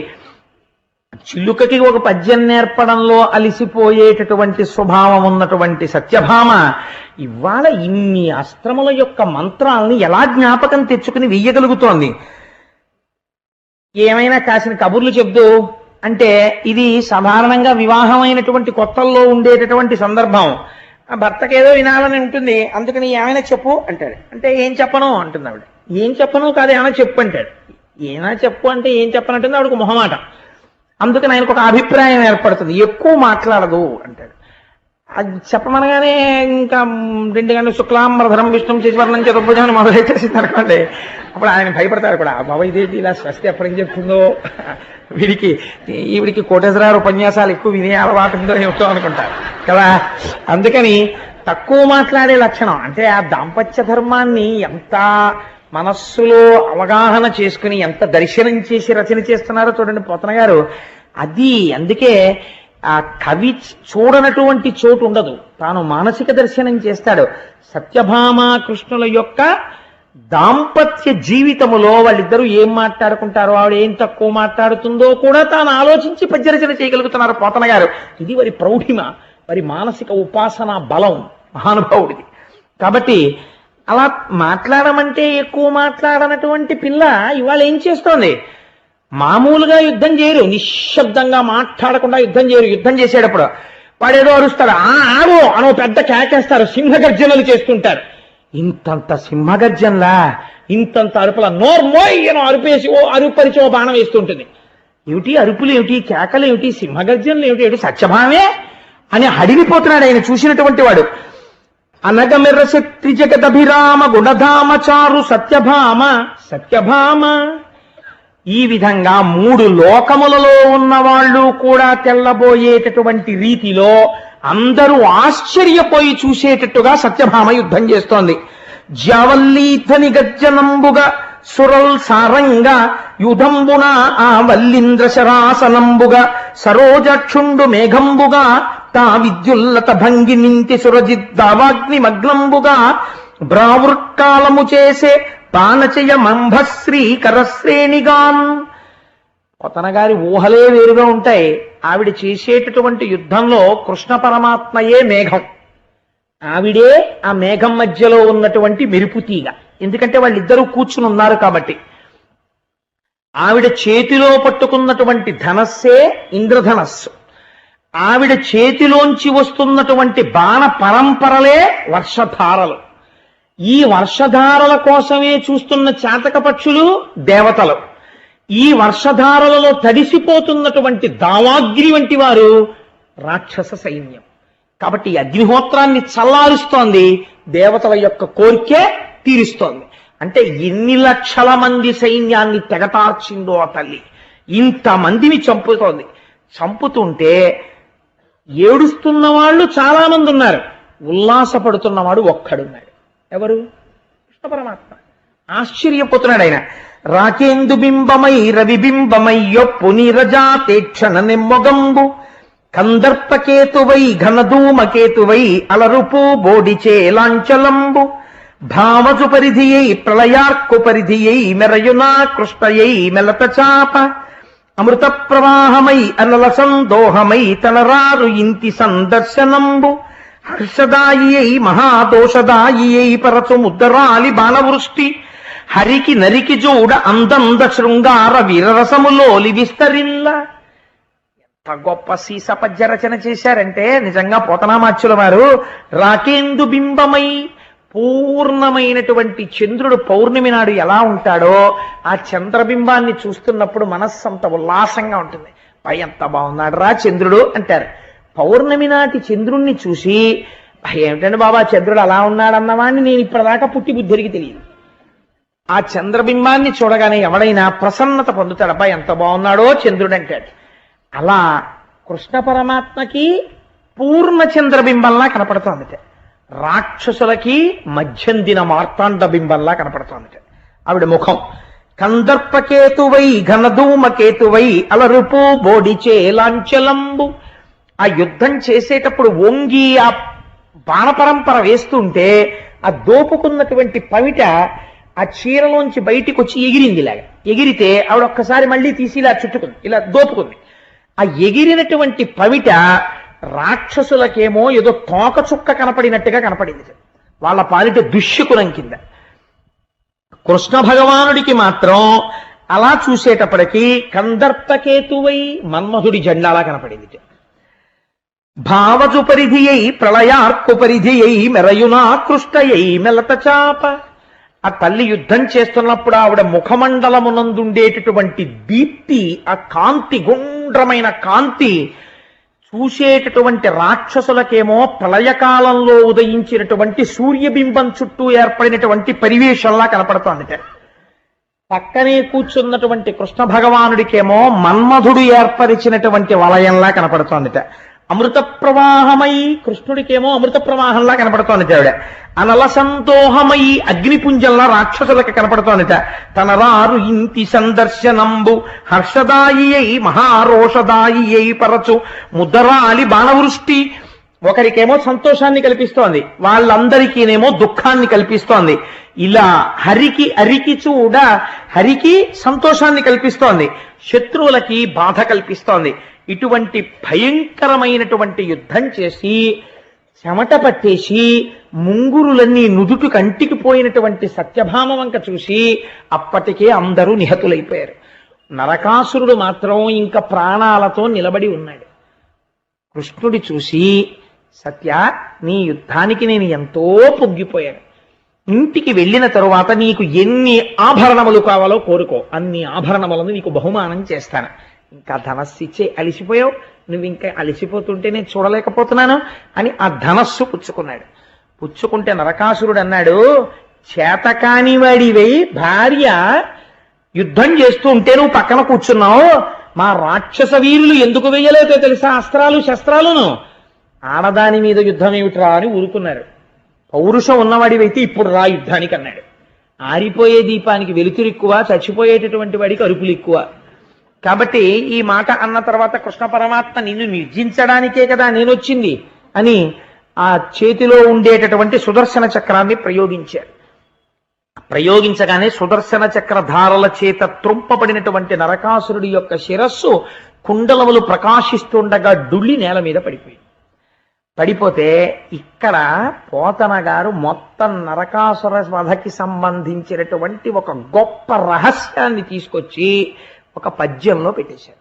చిలుకకి ఒక పద్యం నేర్పడంలో అలిసిపోయేటటువంటి స్వభావం ఉన్నటువంటి సత్యభామ ఇవాళ ఇన్ని అస్త్రముల యొక్క మంత్రాలని ఎలా జ్ఞాపకం తెచ్చుకుని వెయ్యగలుగుతోంది. ఏమైనా కాసిన కబుర్లు చెప్తూ అంటే ఇది సాధారణంగా వివాహమైనటువంటి కొత్తల్లో ఉండేటటువంటి సందర్భం. భర్తకి ఏదో వినాలని ఉంటుంది, అందుకని ఏమైనా చెప్పు అంటాడు. అంటే ఏం చెప్పను అంటుంది ఆవిడ. ఏం చెప్పను కాదు, ఏమైనా చెప్పు అంటాడు. ఏమైనా చెప్పు అంటే ఏం చెప్పనంటుంది ఆవిడకు మొహమాట. అందుకని ఆయనకు ఒక అభిప్రాయం ఏర్పడుతుంది, ఎక్కువ మాట్లాడదు అంటాడు. అది చెప్పమనగానే ఇంకా 2 గంటలు శుక్లాంబరధరం విష్ణుం శశివర్ణం చతుర్భుజం మొదలైతేసింది అనుకోండి. అప్పుడు ఆయన భయపడతారు కూడా, బాబా ఇదేంటి ఇలా స్వస్తి ఎప్పటికి చెప్తుందో, ఈవిడికి కోటేశ్వరారు ఉపన్యాసాలు ఎక్కువ వినే అలవాటు ఉందో ఏమిటో అనుకుంటారు కదా. అందుకని తక్కువ మాట్లాడే లక్షణం అంటే ఆ దాంపత్య ధర్మాన్ని ఎంత మనస్సులో అవగాహన చేసుకుని ఎంత దర్శనం చేసి రచన చేస్తున్నారో చూడండి పోతన గారు. అది అందుకే ఆ కవి చూడనటువంటి చోటు ఉండదు, తాను మానసిక దర్శనం చేస్తాడు. సత్యభామ కృష్ణుల యొక్క దాంపత్య జీవితములో వాళ్ళిద్దరూ ఏం మాట్లాడుకుంటారో, ఆవిడ ఏం తక్కువ మాట్లాడుతుందో కూడా తాను ఆలోచించి పద్యరచన చేయగలుగుతున్నారు పోతన గారు. ఇది వారి ప్రౌఢిమ, వారి మానసిక ఉపాసన బలం మహానుభావుడిది. కాబట్టి అలా మాట్లాడమంటే ఎక్కువ మాట్లాడనటువంటి పిల్ల ఇవాళ ఏం చేస్తోంది, మామూలుగా యుద్ధం చేయరు, నిశ్శబ్దంగా మాట్లాడకుండా యుద్ధం చేయరు. యుద్ధం చేసేటప్పుడు వాడేదో అరుస్తాడు, ఆడు అనో పెద్ద కేకేస్తారు, సింహగర్జనలు చేస్తుంటారు. ఇంతంత సింహగర్జనలా, ఇంతంత అరుపుల నోర్మోయ్ అని అరుపేసి ఓ అరుపరిచి ఓ బాణం వేస్తుంటుంది. ఏమిటి అరుపులు ఏమిటి, కేకలు ఏమిటి, సింహగర్జనలు ఏమిటి, ఏమిటి సత్యభామే అని హడిలిపోతున్నాడు ఆయన చూసినటువంటి వాడు. అనగమిర్ర శక్తి జగదభిరామ గుణధామ చారు సత్యభామ సత్యభామ. ఈ విధంగా 3 లోకములలో ఉన్న వాళ్ళు కూడా తెల్లబోయేటటువంటి రీతిలో అందరూ ఆశ్చర్యపోయి చూసేటట్టుగా సత్యభామ యుద్ధం చేస్తోంది. జ్యావల్లీధని గర్జనంబుగా సురల్ సారంగా యుధంబున ఆ వల్లింద్ర శరాసనంబుగా సరోజక్షుండు మేఘంబుగా తా విద్యుల్లత భంగి నింతి సురజిద్దావాగ్ని మగ్నంబుగా బ్రావృత్కాలము చేసే పానచయ మంభశ్రీ కరశ్రేణిగాన్. పోతన గారి ఊహలే వేరుగా ఉంటాయి. ఆవిడ చేసేటటువంటి యుద్ధంలో కృష్ణ పరమాత్మయే మేఘం, ఆవిడే ఆ మేఘం మధ్యలో ఉన్నటువంటి మెరుపుతీగ. ఎందుకంటే వాళ్ళిద్దరూ కూర్చుని ఉన్నారు కాబట్టి. ఆవిడ చేతిలో పట్టుకున్నటువంటి ధనస్సే ఇంద్రధనస్సు, ఆవిడ చేతిలోంచి వస్తున్నటువంటి బాణ పరంపరలే వర్షధారలు. ఈ వర్షధారల కోసమే చూస్తున్న చాతక పక్షులు దేవతలు. ఈ వర్షధారలలో తడిసిపోతున్నటువంటి దావాగ్ని వంటి వారు రాక్షస సైన్యం. కాబట్టి అగ్నిహోత్రాన్ని చల్లారుస్తోంది, దేవతల యొక్క కోరికే తీరుస్తోంది. అంటే ఎన్ని లక్షల మంది సైన్యాన్ని తెగటార్చిందో ఆ తల్లి, ఇంతమందిని చంపుతోంది. చంపుతుంటే ఏడుస్తున్న వాళ్ళు చాలా మంది ఉన్నారు, ఉల్లాసపడుతున్నవాడు ఒక్కడున్నాడు. ఎవరు? కృష్ణ పరమాత్మ. ఆశ్చర్యపోతున్నాడు ఆయన. రాకేందు బింబమై రవిబింబమై యొప్పు నీరజాతేక్షణ నిమ్మొగంబు కందర్పకేతువై ఘనధూమకేతువై అలరుపు బోడిచే లాంచలంబు భావజు పరిధియై ప్రళయార్కు పరిధియై మెరయునా కృష్ణయై మెలత చాప అమృత ప్రవాహమై అనల సందోహమై తనరారు ఇంతి సందర్శనంబు హర్షదాయి అయి మహాదోషదాయి అయి పరచు ముద్దరాలి బాణవృష్టి హరికి నరికి జోడ అందంద శృంగార వీరరసములోలి విస్తరిల్ల. ఎంత గొప్ప సీసపద్య రచన చేశారంటే నిజంగా పోతనామాచ్యుల వారు రాకేందు బింబమై పూర్ణమైనటువంటి చంద్రుడు పౌర్ణమి నాడు ఎలా ఉంటాడో ఆ చంద్రబింబాన్ని చూస్తున్నప్పుడు మనస్సు అంత ఉల్లాసంగా ఉంటుంది. పై ఎంత బాగున్నాడు రా చంద్రుడు అంటారు. పౌర్ణమి నాటి చంద్రుణ్ణి చూసి ఏమిటండి బాబా చంద్రుడు అలా ఉన్నాడన్నవాడిని నేను ఇప్పటిదాకా పుట్టి బుద్ధుడికి తెలియదు. ఆ చంద్రబింబాన్ని చూడగానే ఎవడైనా ప్రసన్నత పొందుతాడు. అబ్బాయి ఎంత బాగున్నాడో చంద్రుడు అంటాడు. అలా కృష్ణ పరమాత్మకి పూర్ణ చంద్రబింబంలా కనపడుతోందిట. రాక్షసులకి మధ్యందిన మార్తాండ బింబంలా కనపడుతోందిట ఆవిడ ముఖం. కందర్పకేతువై ఘనధూమకేతువై అలరుపు బోడిచే లాంచలంబు. ఆ యుద్ధం చేసేటప్పుడు వంగి ఆ బాణపరంపర వేస్తుంటే ఆ దోపుకున్నటువంటి పవిట ఆ చీరలోంచి బయటికి వచ్చి ఎగిరింది. ఇలాగా ఎగిరితే ఆవిడ ఒక్కసారి మళ్ళీ తీసి ఇలా చుట్టుకుంది, ఇలా దోపుకుంది. ఆ ఎగిరినటువంటి పవిట రాక్షసులకేమో ఏదో తోక చుక్క కనపడినట్టుగా కనపడింది. వాళ్ళ పాలిట దుష్యకులం కింద. కృష్ణ భగవానుడికి మాత్రం అలా చూసేటప్పటికీ కందర్పకేతువై మన్మధుడి జెండాలా కనపడింది. భావజు పరిధి అయి ప్రళయార్కు పరిధి అయి మెరయునాకృష్టయై మెలత చాప. ఆ తల్లి యుద్ధం చేస్తున్నప్పుడు ఆవిడ ముఖమండలమునందుండేటటువంటి దీప్తి, ఆ కాంతి, గుండ్రమైన కాంతి చూసేటటువంటి రాక్షసులకేమో ప్రళయకాలంలో ఉదయించినటువంటి సూర్యబింబం చుట్టూ ఏర్పడినటువంటి పరివేశంలా కనపడుతోందిట. పక్కనే కూర్చున్నటువంటి కృష్ణ భగవానుడికేమో మన్మధుడు ఏర్పరిచినటువంటి వలయంలా కనపడుతోందిట. అమృత ప్రవాహమై కృష్ణుడికేమో అమృత ప్రవాహంలా కనపడుతోందిట ఆవిడ. అనల సంతోహమై అగ్నిపుంజంలా రాక్షసులకు కనపడుతోందిట. తనరారు ఇంటి సందర్శనంబు హర్షదాయి అయి మహారోషదాయి అయి పరచు ముద్దరాలి బాణవృష్టి. ఒకరికేమో సంతోషాన్ని కల్పిస్తోంది, వాళ్ళందరికీనేమో దుఃఖాన్ని కల్పిస్తోంది. ఇలా అరికి చూడ హరికి సంతోషాన్ని కల్పిస్తోంది, శత్రువులకి బాధ కల్పిస్తోంది. ఇటువంటి భయంకరమైనటువంటి యుద్ధం చేసి చెమట పట్టేసి ముంగురులన్నీ నుదుటు కంటికి పోయినటువంటి సత్యభామ వంక చూసి అప్పటికే అందరూ నిహతులైపోయారు. నరకాసురుడు మాత్రం ఇంకా ప్రాణాలతో నిలబడి ఉన్నాడు. కృష్ణుడి చూసి, సత్య, నీ యుద్ధానికి నేను ఎంతో పొంగిపోయాను. ఇంటికి వెళ్ళిన తరువాత నీకు ఎన్ని ఆభరణములు కావాలో కోరుకో, అన్ని ఆభరణములను నీకు బహుమానం చేస్తాను. ఇంకా ధనస్సు ఇచ్చే, అలిసిపోయావు, నువ్వు ఇంకా అలిసిపోతుంటే నేను చూడలేకపోతున్నాను అని ఆ ధనస్సు పుచ్చుకున్నాడు. పుచ్చుకుంటే నరకాసురుడు అన్నాడు, చేతకాని వాడివై భార్య యుద్ధం చేస్తూ ఉంటే నువ్వు పక్కన కూర్చున్నావు, మా రాక్షస వీరులు ఎందుకు వెయ్యలేదో తెలుసా అస్త్రాలు శస్త్రాలను, ఆడదాని మీద యుద్ధం ఏమిట్రా అని ఊరుకున్నారు. పౌరుషం ఉన్నవాడివైతే ఇప్పుడు రా యుద్ధానికి అన్నాడు. ఆరిపోయే దీపానికి వెలుతురు ఎక్కువ, చచ్చిపోయేటటువంటి వాడికి అరుపులు ఎక్కువ. కాబట్టి ఈ మాట అన్న తర్వాత కృష్ణ పరమాత్మ నిన్ను నిర్జించడానికే కదా నేనొచ్చింది అని ఆ చేతిలో ఉండేటటువంటి సుదర్శన చక్రాన్ని ప్రయోగించారు. ప్రయోగించగానే సుదర్శన చక్రధారల చేత త్రుంపబడినటువంటి నరకాసురుడి యొక్క శిరస్సు కుండలములు ప్రకాశిస్తుండగా డుళ్ళి నేల మీద పడిపోతే ఇక్కడ పోతన గారు మొత్తం నరకాసుర వధకి సంబంధించినటువంటి ఒక గొప్ప రహస్యాన్ని తీసుకొచ్చి ఒక పద్యంలో పెట్టేశారు.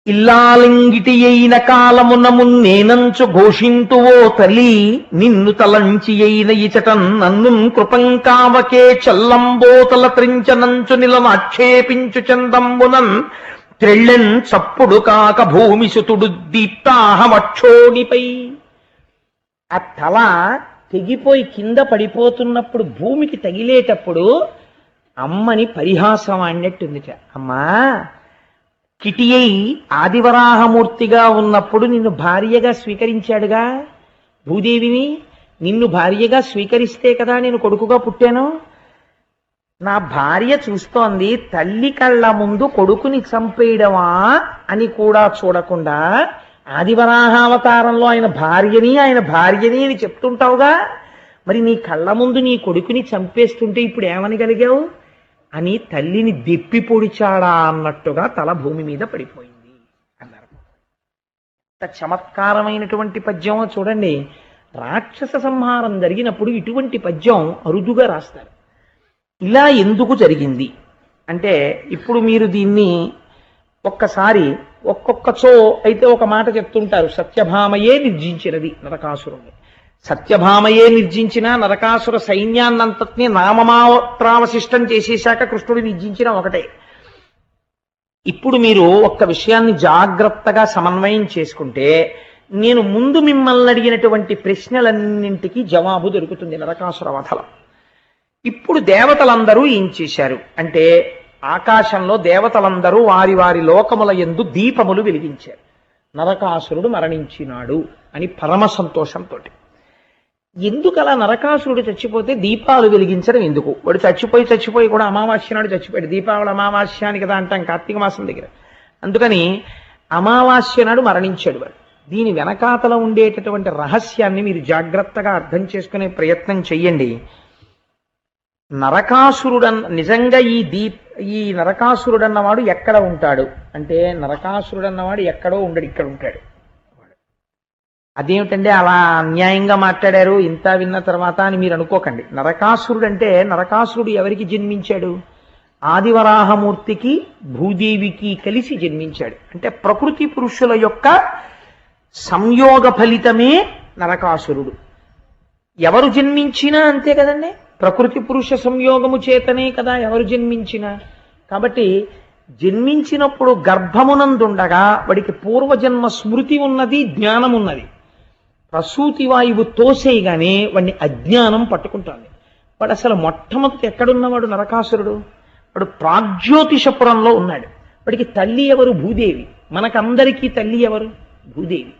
ఇల్లాలింగిటి అయిన కాలమున మున్నేనంచు ఘోషింతువో తల్లి, నిన్ను తలంచి అయిన ఇచటన్ నన్ను కృపంకావకే చల్లంబోతల త్రించనంచు నిలనాక్షేపించు చందంబునన్ త్రెళ్ళెన్ చప్పుడు కాక భూమి సుతుడు దీప్తాహమక్షోణిపై. ఆ తల తెగిపోయి కింద పడిపోతున్నప్పుడు భూమికి తగిలేటప్పుడు అమ్మని పరిహాసం ఆడినట్టుందిట. అమ్మా, కిటియై ఆదివరాహమూర్తిగా ఉన్నప్పుడు నిన్ను భార్యగా స్వీకరించాడుగా భూదేవిని, నిన్ను భార్యగా స్వీకరిస్తే కదా నేను కొడుకుగా పుట్టాను. నా భార్య చూస్తోంది, తల్లి కళ్ళ ముందు కొడుకుని చంపేయడమా అని కూడా చూడకుండా ఆదివరాహావతారంలో ఆయన భార్యని అని చెప్తుంటావుగా, మరి నీ కళ్ళ ముందు నీ కొడుకుని చంపేస్తుంటే ఇప్పుడు ఏమనగలిగావు అని తల్లిని దెప్పి పొడిచాడా అన్నట్టుగా తల భూమి మీద పడిపోయింది. ఎంత చమత్కారమైనటువంటి పద్యమో చూడండి. రాక్షస సంహారం జరిగినప్పుడు ఇటువంటి పద్యం అరుదుగా రాస్తారు. ఇలా ఎందుకు జరిగింది అంటే, ఇప్పుడు మీరు దీన్ని ఒక్కసారి ఒక్కొక్కచో అయితే ఒక మాట చెప్తుంటారు, సత్యభామయే నిర్జించినది నరకాసురుణ్ణి. సత్యభామయే నిర్జించిన నరకాసుర సైన్యాన్నంతటినీ నామమాత్రావశిష్టం చేసేశాక కృష్ణుడు నిర్జించిన ఒకటే. ఇప్పుడు మీరు ఒక్క విషయాన్ని జాగ్రత్తగా సమన్వయం చేసుకుంటే, నేను ముందు మిమ్మల్ని అడిగినటువంటి ప్రశ్నలన్నింటికీ జవాబు దొరుకుతుంది నరకాసుర వధలో. ఇప్పుడు దేవతలందరూ ఏం చేశారు అంటే, ఆకాశంలో దేవతలందరూ వారి వారి లోకముల యందు దీపములు వెలిగించారు. నరకాసురుడు మరణించినాడు అని పరమ సంతోషంతో. ఎందుకు అలా నరకాసురుడు చచ్చిపోతే దీపాలు వెలిగించడం ఎందుకు? వాడు చచ్చిపోయి కూడా అమావాస్య నాడు చచ్చిపోయాడు. దీపావళి అమావాస్య అని కదా అంటాం కార్తీక మాసం దగ్గర. అందుకని అమావాస్య నాడు మరణించాడు వాడు. దీని వెనకాతల ఉండేటటువంటి రహస్యాన్ని మీరు జాగ్రత్తగా అర్థం చేసుకునే ప్రయత్నం చెయ్యండి. నిజంగా ఈ నరకాసురుడన్నవాడు ఎక్కడ ఉంటాడు అంటే, నరకాసురుడన్నవాడు ఎక్కడో ఉండడు, ఇక్కడ ఉంటాడు. అదేమిటంటే అలా అన్యాయంగా మాట్లాడారు ఇంత విన్న తర్వాత అని మీరు అనుకోకండి. నరకాసురుడు అంటే, నరకాసురుడు ఎవరికి జన్మించాడు? ఆదివరాహమూర్తికి భూదేవికి కలిసి జన్మించాడు. అంటే ప్రకృతి పురుషుల యొక్క సంయోగ ఫలితమే నరకాసురుడు. ఎవరు జన్మించినా అంతే కదండి, ప్రకృతి పురుష సంయోగము చేతనే కదా ఎవరు జన్మించినా. కాబట్టి జన్మించినప్పుడు గర్భమునందుండగా వాడికి పూర్వజన్మ స్మృతి ఉన్నది, జ్ఞానం ఉన్నది. ప్రసూతి వాయువు తోసేయగానే వాడిని అజ్ఞానం పట్టుకుంటుంది. వాడు అసలు మొట్టమొదటి ఎక్కడున్నవాడు నరకాసురుడు? వాడు ప్రాగ్జ్యోతిషపురంలో ఉన్నాడు. వాడికి తల్లి ఎవరు? భూదేవి. మనకందరికీ తల్లి ఎవరు? భూదేవి.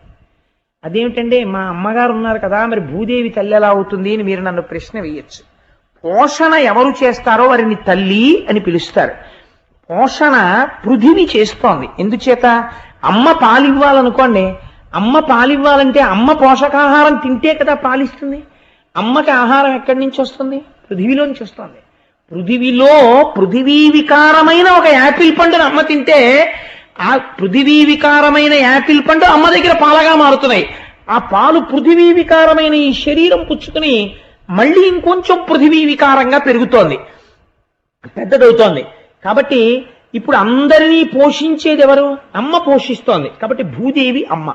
అదేమిటంటే, మా అమ్మగారు ఉన్నారు కదా, మరి భూదేవి తల్లి ఎలా అవుతుంది అని మీరు నన్ను ప్రశ్న వేయచ్చు. పోషణ ఎవరు చేస్తారో వారిని తల్లి అని పిలుస్తారు. పోషణ పృథివీ చేస్తోంది. ఎందుచేత? అమ్మ పాలివ్వాలనుకోండి, అమ్మ పాలివ్వాలంటే అమ్మ పోషకాహారం తింటే కదా పాలిస్తుంది. అమ్మకి ఆహారం ఎక్కడి నుంచి వస్తుంది? పృథివీలోంచి వస్తుంది. పృథివీ వికారమైన ఒక యాపిల్ పండును అమ్మ తింటే, ఆ పృథివీ వికారమైన యాపిల్ పండు అమ్మ దగ్గర పాలగా మారుతున్నాయి. ఆ పాలు పృథివీ వికారమైన ఈ శరీరం పుచ్చుకుని మళ్ళీ ఇంకొంచెం పృథివీ వికారంగా పెరుగుతోంది, పెద్దదవుతోంది. కాబట్టి ఇప్పుడు అందరినీ పోషించేది ఎవరు? అమ్మ పోషిస్తోంది. కాబట్టి భూదేవి అమ్మ.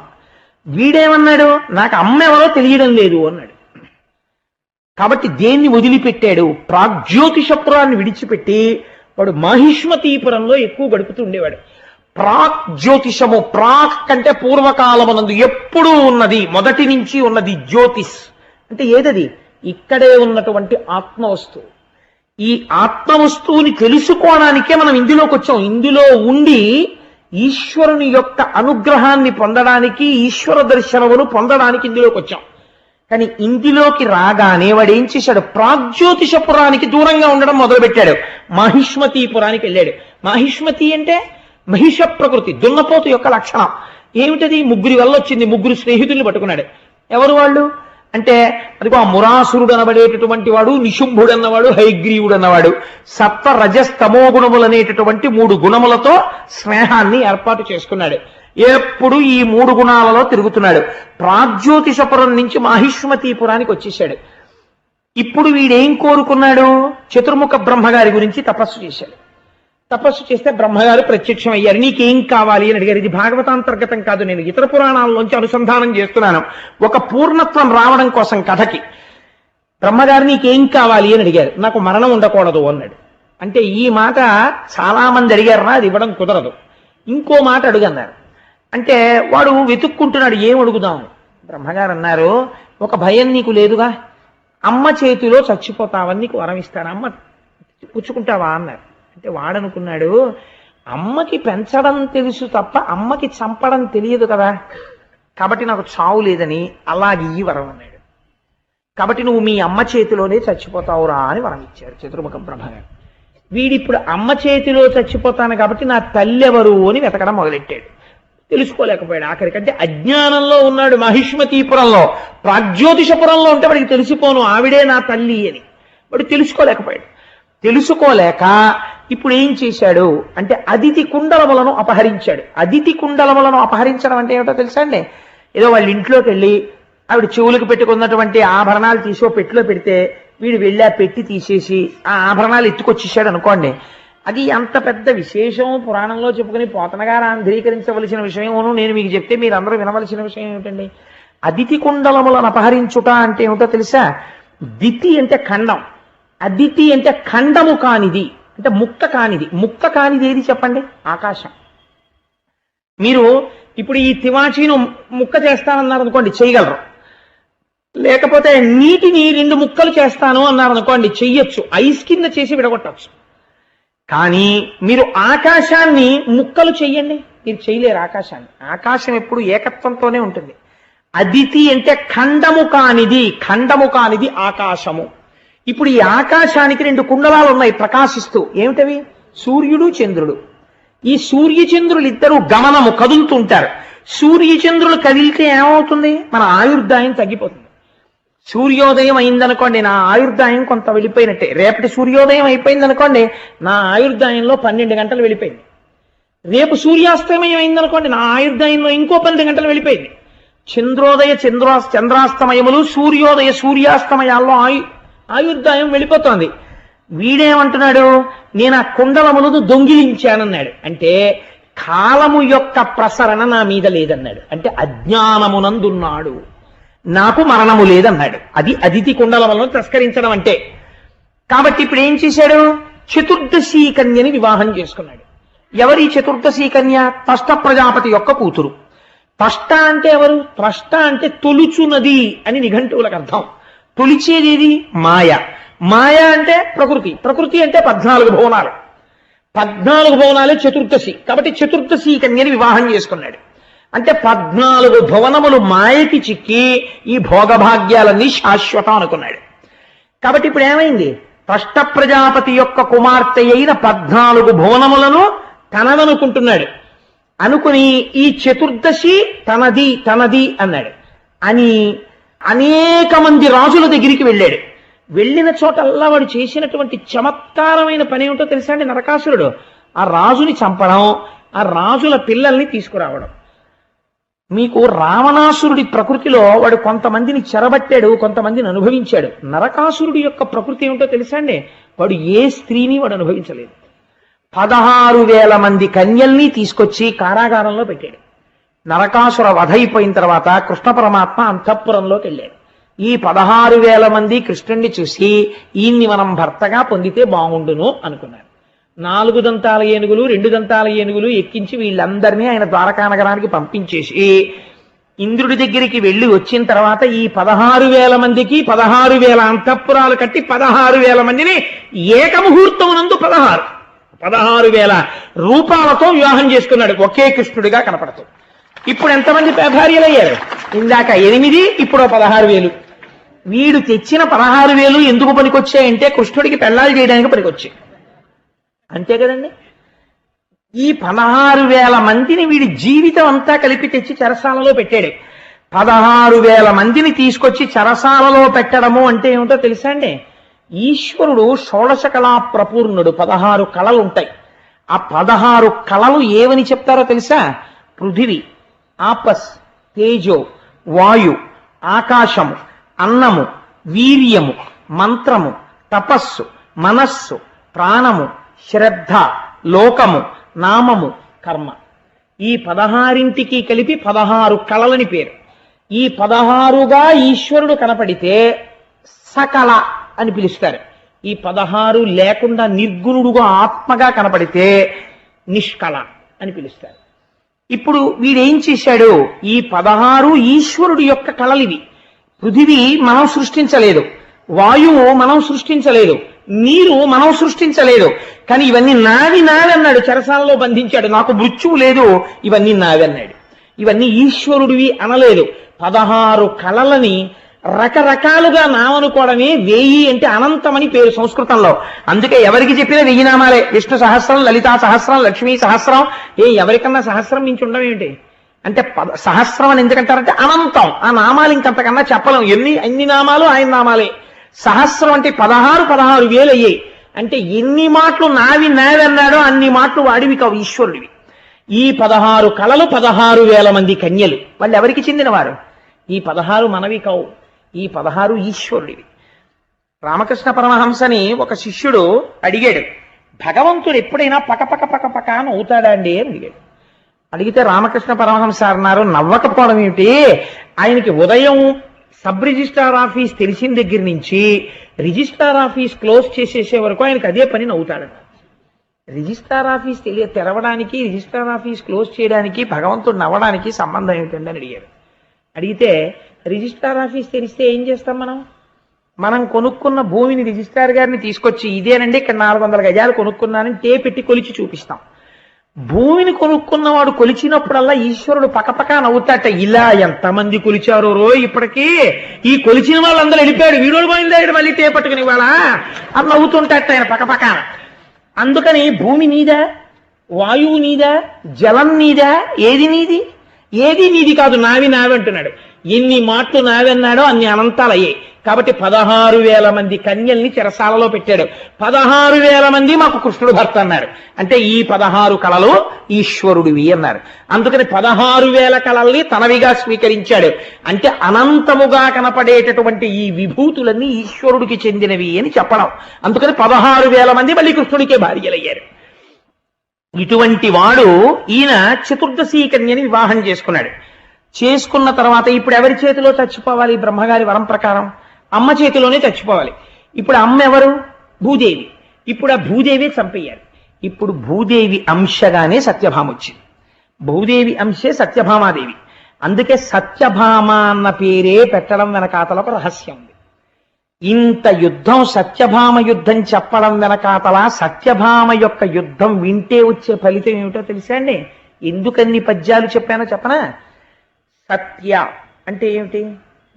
వీడేమన్నాడు? నాకు అమ్మ ఎవరో తెలియడం లేదు అన్నాడు. కాబట్టి దేన్ని వదిలిపెట్టాడు? ప్రాగ్జ్యోతిషపురాన్ని విడిచిపెట్టి వాడు మాహిష్మతీపురంలో ఎక్కువ గడుపుతూ ఉండేవాడు. ప్రాగ్జ్యోతిషము, ప్రాక్ అంటే పూర్వకాలమునందు ఎప్పుడూ ఉన్నది, మొదటి నుంచి ఉన్నది. జ్యోతిష్ అంటే ఏదది? ఇక్కడే ఉన్నటువంటి ఆత్మవస్తువు. ఈ ఆత్మవస్తువుని తెలుసుకోవడానికే మనం ఇందులోకి వచ్చాం. ఇందులో ఉండి ఈశ్వరుని యొక్క అనుగ్రహాన్ని పొందడానికి, ఈశ్వర దర్శనమును పొందడానికి ఇందులోకి వచ్చాం. కానీ ఇందులోకి రాగానే వాడు ఏం చేశాడు? ప్రాగ్జ్యోతిషపురానికి దూరంగా ఉండడం మొదలుపెట్టాడు. మాహిష్మతీపురానికి వెళ్ళాడు. మాహిష్మతి అంటే మహిష ప్రకృతి, దున్నపోతు యొక్క లక్షణం. ఏమిటది? ముగ్గురి వల్ల వచ్చింది. ముగ్గురు స్నేహితుల్ని పట్టుకున్నాడు. ఎవరు వాళ్ళు అంటే, అదిగో ఆ మురాసురుడు అనబడేటటువంటి వాడు, నిశుంభుడు అన్నవాడు, హైగ్రీవుడు అన్నవాడు. సత్వ రజస్తమో గుణములు అనేటటువంటి 3 గుణములతో స్నేహాన్ని ఏర్పాటు చేసుకున్నాడు. ఎప్పుడు ఈ 3 గుణాలలో తిరుగుతున్నాడు. ప్రాగ్జ్యోతిషపురం నుంచి మాహిష్మతీపురానికి వచ్చేసాడు. ఇప్పుడు వీడేం కోరుకున్నాడు? చతుర్ముఖ బ్రహ్మగారి గురించి తపస్సు చేశాడు. తపస్సు చేస్తే బ్రహ్మగారు ప్రత్యక్షం అయ్యారు. నీకేం కావాలి అని అడిగారు. ఇది భాగవతాంతర్గతం కాదు, నేను ఇతర పురాణాల్లోంచి అనుసంధానం చేస్తున్నాను. ఒక పూర్ణత్వం రావడం కోసం కథకి. బ్రహ్మగారు నీకేం కావాలి అని అడిగారు. నాకు మరణం ఉండకూడదు అన్నాడు. అంటే ఈ మాట చాలా మంది అడిగారా, అది ఇవ్వడం కుదరదు. ఇంకో మాట అడుగన్నారు. అంటే వాడు వెతుక్కుంటున్నాడు, ఏం అడుగుదాం. బ్రహ్మగారు అన్నారు, ఒక భయం నీకు లేదుగా, అమ్మ చేతిలో చచ్చిపోతావని నీకు వరం ఇస్తాను, అమ్మ పుచ్చుకుంటావా అన్నారు. అంటే వాడనుకున్నాడు, అమ్మకి పెంచడం తెలుసు తప్ప అమ్మకి చంపడం తెలియదు కదా, కాబట్టి నాకు చావు లేదని అలాగే ఈ వరం అన్నాడు. కాబట్టి నువ్వు మీ అమ్మ చేతిలోనే చచ్చిపోతావురా అని వరం ఇచ్చారు చతుర్ముఖ బ్రహ్మగారు. వీడిప్పుడు అమ్మ చేతిలో చచ్చిపోతాను కాబట్టి నా తల్లి ఎవరు అని వెతకడం మొదలెట్టాడు. తెలుసుకోలేకపోయాడు. ఆఖరికంటే అజ్ఞానంలో ఉన్నాడు. మహిష్మతీపురంలో, ప్రాగ్జ్యోతిషపురంలో ఉంటే వాడికి తెలిసిపోను ఆవిడే నా తల్లి అని. వాడు తెలుసుకోలేకపోయాడు. తెలుసుకోలేక ఇప్పుడు ఏం చేశాడు అంటే అదితి కుండలములను అపహరించాడు. అదితి కుండలములను అపహరించడం అంటే ఏమిటో తెలుసా అండి? ఏదో వాళ్ళ ఇంట్లోకి వెళ్ళి ఆవిడ చెవులకు పెట్టుకున్నటువంటి ఆభరణాలు తీసో పెట్టిలో పెడితే వీడు వెళ్ళి ఆ పెట్టి తీసేసి ఆ ఆభరణాలు ఎత్తుకొచ్చేసాడు అనుకోండి. అది అంత పెద్ద విశేషం పురాణంలో చెప్పుకుని పోతన గారు ఆంధ్రీకరించవలసిన విషయమును నేను మీకు చెప్తే మీరు అందరూ వినవలసిన విషయం ఏమిటండి? అదితి కుండలములను అపహరించుట అంటే ఏమిటో తెలుసా? దితి అంటే ఖండం, అదితి అంటే ఖండము కానిది, అంటే ముక్క కానిది. ముక్క కానిది ఏది చెప్పండి? ఆకాశం. మీరు ఇప్పుడు ఈ తివాచీను ముక్క చేస్తానన్నారు అనుకోండి, చేయగలరు. లేకపోతే నీటిని 2 ముక్కలు చేస్తాను అన్నారు అనుకోండి, చెయ్యొచ్చు. ఐస్ కింద చేసి విడగొట్టచ్చు. కానీ మీరు ఆకాశాన్ని ముక్కలు చెయ్యండి, మీరు చేయలేరు ఆకాశాన్ని. ఆకాశం ఎప్పుడు ఏకత్వంతోనే ఉంటుంది. అదితి అంటే ఖండము కానిది, ఖండము కానిది ఆకాశము. ఇప్పుడు ఈ ఆకాశానికి 2 కుండలాలు ఉన్నాయి ప్రకాశిస్తూ. ఏమిటవి? సూర్యుడు చంద్రుడు. ఈ సూర్యచంద్రులు ఇద్దరు గమనము, కదులుతుంటారు. సూర్యచంద్రులు కదిలితే ఏమవుతుంది? మన ఆయుర్దాయం తగ్గిపోతుంది. సూర్యోదయం అయిందనుకోండి, నా ఆయుర్దాయం కొంత వెళ్ళిపోయినట్టే. రేపటి సూర్యోదయం అయిపోయింది అనుకోండి, నా ఆయుర్దాయంలో 12 గంటలు వెళ్ళిపోయింది. రేపు సూర్యాస్తమయం అయిందనుకోండి, నా ఆయుర్దాయంలో ఇంకో 12 గంటలు వెళ్ళిపోయింది. చంద్రోదయ చంద్రాస్తమయములు, సూర్యోదయ సూర్యాస్తమయాల్లో ఆయుర్దాయం వెళ్ళిపోతోంది. వీడేమంటున్నాడు? నేను ఆ కుండలములను దొంగిలించానన్నాడు. అంటే కాలము యొక్క ప్రసరణ నా మీద లేదన్నాడు. అంటే అజ్ఞానమునందున్నాడు, నాకు మరణము లేదన్నాడు. అది అదితి కుండలములను తస్కరించడం అంటే. కాబట్టి ఇప్పుడు ఏం చేశాడు? చతుర్దశీ కన్యని వివాహం చేసుకున్నాడు. ఎవరి చతుర్దశీ కన్య? త్వష్ట ప్రజాపతి యొక్క కూతురు. త్వష్ట అంటే ఎవరు? త్వష్ట అంటే తొలుచునది అని నిఘంటువులకు అర్థం. తొలిచేది ఏది? మాయ. మాయ అంటే ప్రకృతి. ప్రకృతి అంటే 14 భువనాలు. 14 భువనాలే చతుర్దశి. కాబట్టి చతుర్దశీ కన్యని వివాహం చేసుకున్నాడు. అంటే 14 భువనములు మాయకి చిక్కి ఈ భోగభాగ్యాలన్నీ శాశ్వతం అనుకున్నాడు. కాబట్టి ఇప్పుడు ఏమైంది? త్వష్ట ప్రజాపతి యొక్క కుమార్తె అయిన 14 భువనములను తనదనుకుంటున్నాడు. అనుకుని ఈ చతుర్దశి తనది తనది అన్నాడు. అని అనేక మంది రాజుల దగ్గరికి వెళ్ళాడు. వెళ్ళిన చోటల్లా వాడు చేసినటువంటి చమత్కారమైన పని ఏమిటో తెలుసా అండి? నరకాసురుడు ఆ రాజుని చంపడం, ఆ రాజుల పిల్లల్ని తీసుకురావడం. మీకు రావణాసురుడి ప్రకృతిలో వాడు కొంతమందిని చెరబట్టాడు, కొంతమందిని అనుభవించాడు. నరకాసురుడి యొక్క ప్రకృతి ఏమిటో తెలుసా అండి? వాడు ఏ స్త్రీని వాడు అనుభవించలేదు. 16,000 మంది కన్యల్ని తీసుకొచ్చి కారాగారంలో పెట్టాడు. నరకాసుర వధ అయిపోయిన తర్వాత కృష్ణ పరమాత్మ అంతఃపురంలోకి వెళ్ళాడు. ఈ 16,000 మంది కృష్ణుణ్ణి చూసి ఈయన్ని మనం భర్తగా పొందితే బాగుండును అనుకున్నారు. 4 దంతాల ఏనుగులు 2 దంతాల ఏనుగులు ఎక్కించి వీళ్ళందరినీ ఆయన ద్వారకా నగరానికి పంపించేసి ఇంద్రుడి దగ్గరికి వెళ్ళి వచ్చిన తర్వాత ఈ 16,000 మందికి 16,000 అంతఃపురాలు కట్టి 16,000 మందిని ఏకముహూర్తమునందు 16,000 రూపాలతో వివాహం చేసుకున్నాడు, ఒకే కృష్ణుడిగా కనపడుతూ. ఇప్పుడు ఎంతమంది భార్యలయ్యారు? ఇందాక 8, ఇప్పుడు 16,000. వీడు తెచ్చిన 16,000 ఎందుకు పనికొచ్చాయంటే కృష్ణుడికి పెళ్లాలు చేయడానికి పనికొచ్చాయి. అంతే కదండి. ఈ 16,000 మందిని వీడి జీవితం అంతా కలిపి తెచ్చి చెరసాలలో పెట్టాడు. 16,000 మందిని తీసుకొచ్చి చెరసాలలో పెట్టడము అంటే ఏమిటో తెలుసా అండి? ఈశ్వరుడు షోడశ కళా ప్రపూర్ణుడు. 16 కళలు ఉంటాయి. ఆ 16 కళలు ఏవని చెప్తారో తెలుసా? పృథివీ, ఆపస్, తేజో, వాయు, ఆకాశము, అన్నము, వీర్యము, మంత్రము, తపస్సు, మనస్సు, ప్రాణము, శ్రద్ధ, లోకము, నామము, కర్మ. ఈ 16ంటికి కలిపి 16 కళలని పేరు. ఈ 16గా ఈశ్వరుడు కనపడితే సకల అని పిలుస్తారు. ఈ 16 లేకుండా నిర్గుణుడుగా ఆత్మగా కనపడితే నిష్కళ అని పిలుస్తారు. ఇప్పుడు వీడేం చేశాడు? ఈ 16 ఈశ్వరుడు యొక్క కళలివి. పృథివీ మనం సృష్టించలేదు, వాయువు మనం సృష్టించలేదు, నీరు మనం సృష్టించలేదు. కానీ ఇవన్నీ నావి నావి అన్నాడు. చెరసాలలో బంధించాడు. నాకు మృత్యువు లేదు, ఇవన్నీ నావి అన్నాడు. ఇవన్నీ ఈశ్వరుడివి అనలేదు. 16 కళలని రకరకాలుగా నామనుకోవడమే 1000 అంటే అనంతమని పేరు సంస్కృతంలో. అందుకే ఎవరికి చెప్పినా 1000 నామాలే. విష్ణు సహస్రం, లలితా సహస్రం, లక్ష్మీ సహస్రం. ఎవరికన్నా సహస్రం మించి ఉండడం ఏంటి అంటే సహస్రం అని ఎందుకంటారంటే అనంతం. ఆ నామాలు ఇంకంతకన్నా చెప్పలేం. ఎన్ని నామాలు ఆయన నామాలే. సహస్రం అంటే 16,000 అయ్యాయి. అంటే ఎన్ని మాటలు నావి నావన్నాడో అన్ని మాటలు వాడివి కావు, ఈశ్వరుడివి. ఈ 16 కళలు 16,000 మంది కన్యలు వాళ్ళు ఎవరికి చెందినవారు? ఈ 16 మనవి కావు, ఈ 16 ఈశ్వరుడివి. రామకృష్ణ పరమహంసని ఒక శిష్యుడు అడిగాడు, భగవంతుడు ఎప్పుడైనా పకపక పకపక అని అవుతాడా అండి అని అడిగాడు. అడిగితే రామకృష్ణ పరమహంస అన్నారు, నవ్వకపోవడం ఏమిటి, ఆయనకి ఉదయం సబ్ రిజిస్ట్రార్ ఆఫీస్ తెలిసిన దగ్గర నుంచి రిజిస్ట్రార్ ఆఫీస్ క్లోజ్ చేసేసే వరకు ఆయనకి అదే పని నవ్వుతాడట. రిజిస్ట్రార్ ఆఫీస్ తెరవడానికి రిజిస్ట్రార్ ఆఫీస్ క్లోజ్ చేయడానికి భగవంతుడు నవ్వడానికి సంబంధం ఏమిటండి అని అడిగారు. అడిగితే రిజిస్ట్రార్ ఆఫీస్ తెరిస్తే ఏం చేస్తాం మనం కొనుక్కున్న భూమిని రిజిస్ట్రార్ గారిని తీసుకొచ్చి ఇదేనండి ఇక్కడ 400 గజాలు కొనుక్కున్నానని పెట్టి కొలిచి చూపిస్తాం. భూమిని కొనుక్కున్నవాడు కొలిచినప్పుడల్లా ఈశ్వరుడు పకపక నవ్వుతాట, ఇలా ఎంతమంది కొలిచారో రో ఇప్పటికీ, ఈ కొలిచిన వాళ్ళందరూ వెళ్ళిపోయాడు, వీడు పోయిందా మళ్ళీ పట్టుకుని ఇవాళ అని నవ్వుతుంటాట ఆయన పకపక. అందుకని భూమి నీదా, వాయువు నీదా, జలం నీదా, ఏది నీది? ఏది నీది కాదు, నావి అంటున్నాడు. ఎన్ని మాటలు నావన్నాడో అన్ని అనంతాలు అయ్యాయి. కాబట్టి 16,000 మంది కన్యల్ని చెరసాలలో పెట్టాడు. 16,000 మంది మాకు కృష్ణుడు భర్త అన్నారు. అంటే ఈ 16 కళలు ఈశ్వరుడివి అన్నారు. అందుకని 16,000 కళల్ని తనవిగా స్వీకరించాడు. అంటే అనంతముగా కనపడేటటువంటి ఈ విభూతులన్నీ ఈశ్వరుడికి చెందినవి అని చెప్పడం. అందుకని 16,000 మంది మళ్ళీ కృష్ణుడికే భార్యలయ్యారు. ఇటువంటి వాడు ఈయన చతుర్దశీ కన్యని వివాహం చేసుకున్నాడు. చేసుకున్న తర్వాత ఇప్పుడు ఎవరి చేతిలో చచ్చిపోవాలి? బ్రహ్మగారి వరం ప్రకారం అమ్మ చేతిలోనే చచ్చిపోవాలి. ఇప్పుడు అమ్మ ఎవరు? భూదేవి. ఇప్పుడు ఆ భూదేవి చంపేయాలి. ఇప్పుడు భూదేవి అంశగానే సత్యభామ వచ్చింది. భూదేవి అంశే సత్యభామాదేవి. అందుకే సత్యభామ అన్న పేరే పెట్టడం వెనకాతల ఒక రహస్యం ఉంది. ఇంత యుద్ధం, సత్యభామ యుద్ధం చెప్పడం వెనకాతల సత్యభామ యొక్క యుద్ధం వింటే వచ్చే ఫలితం ఏమిటో తెలుసా అండి? ఎందుకన్ని పద్యాలు చెప్పానో చెప్పనా? సత్య అంటే ఏమిటి?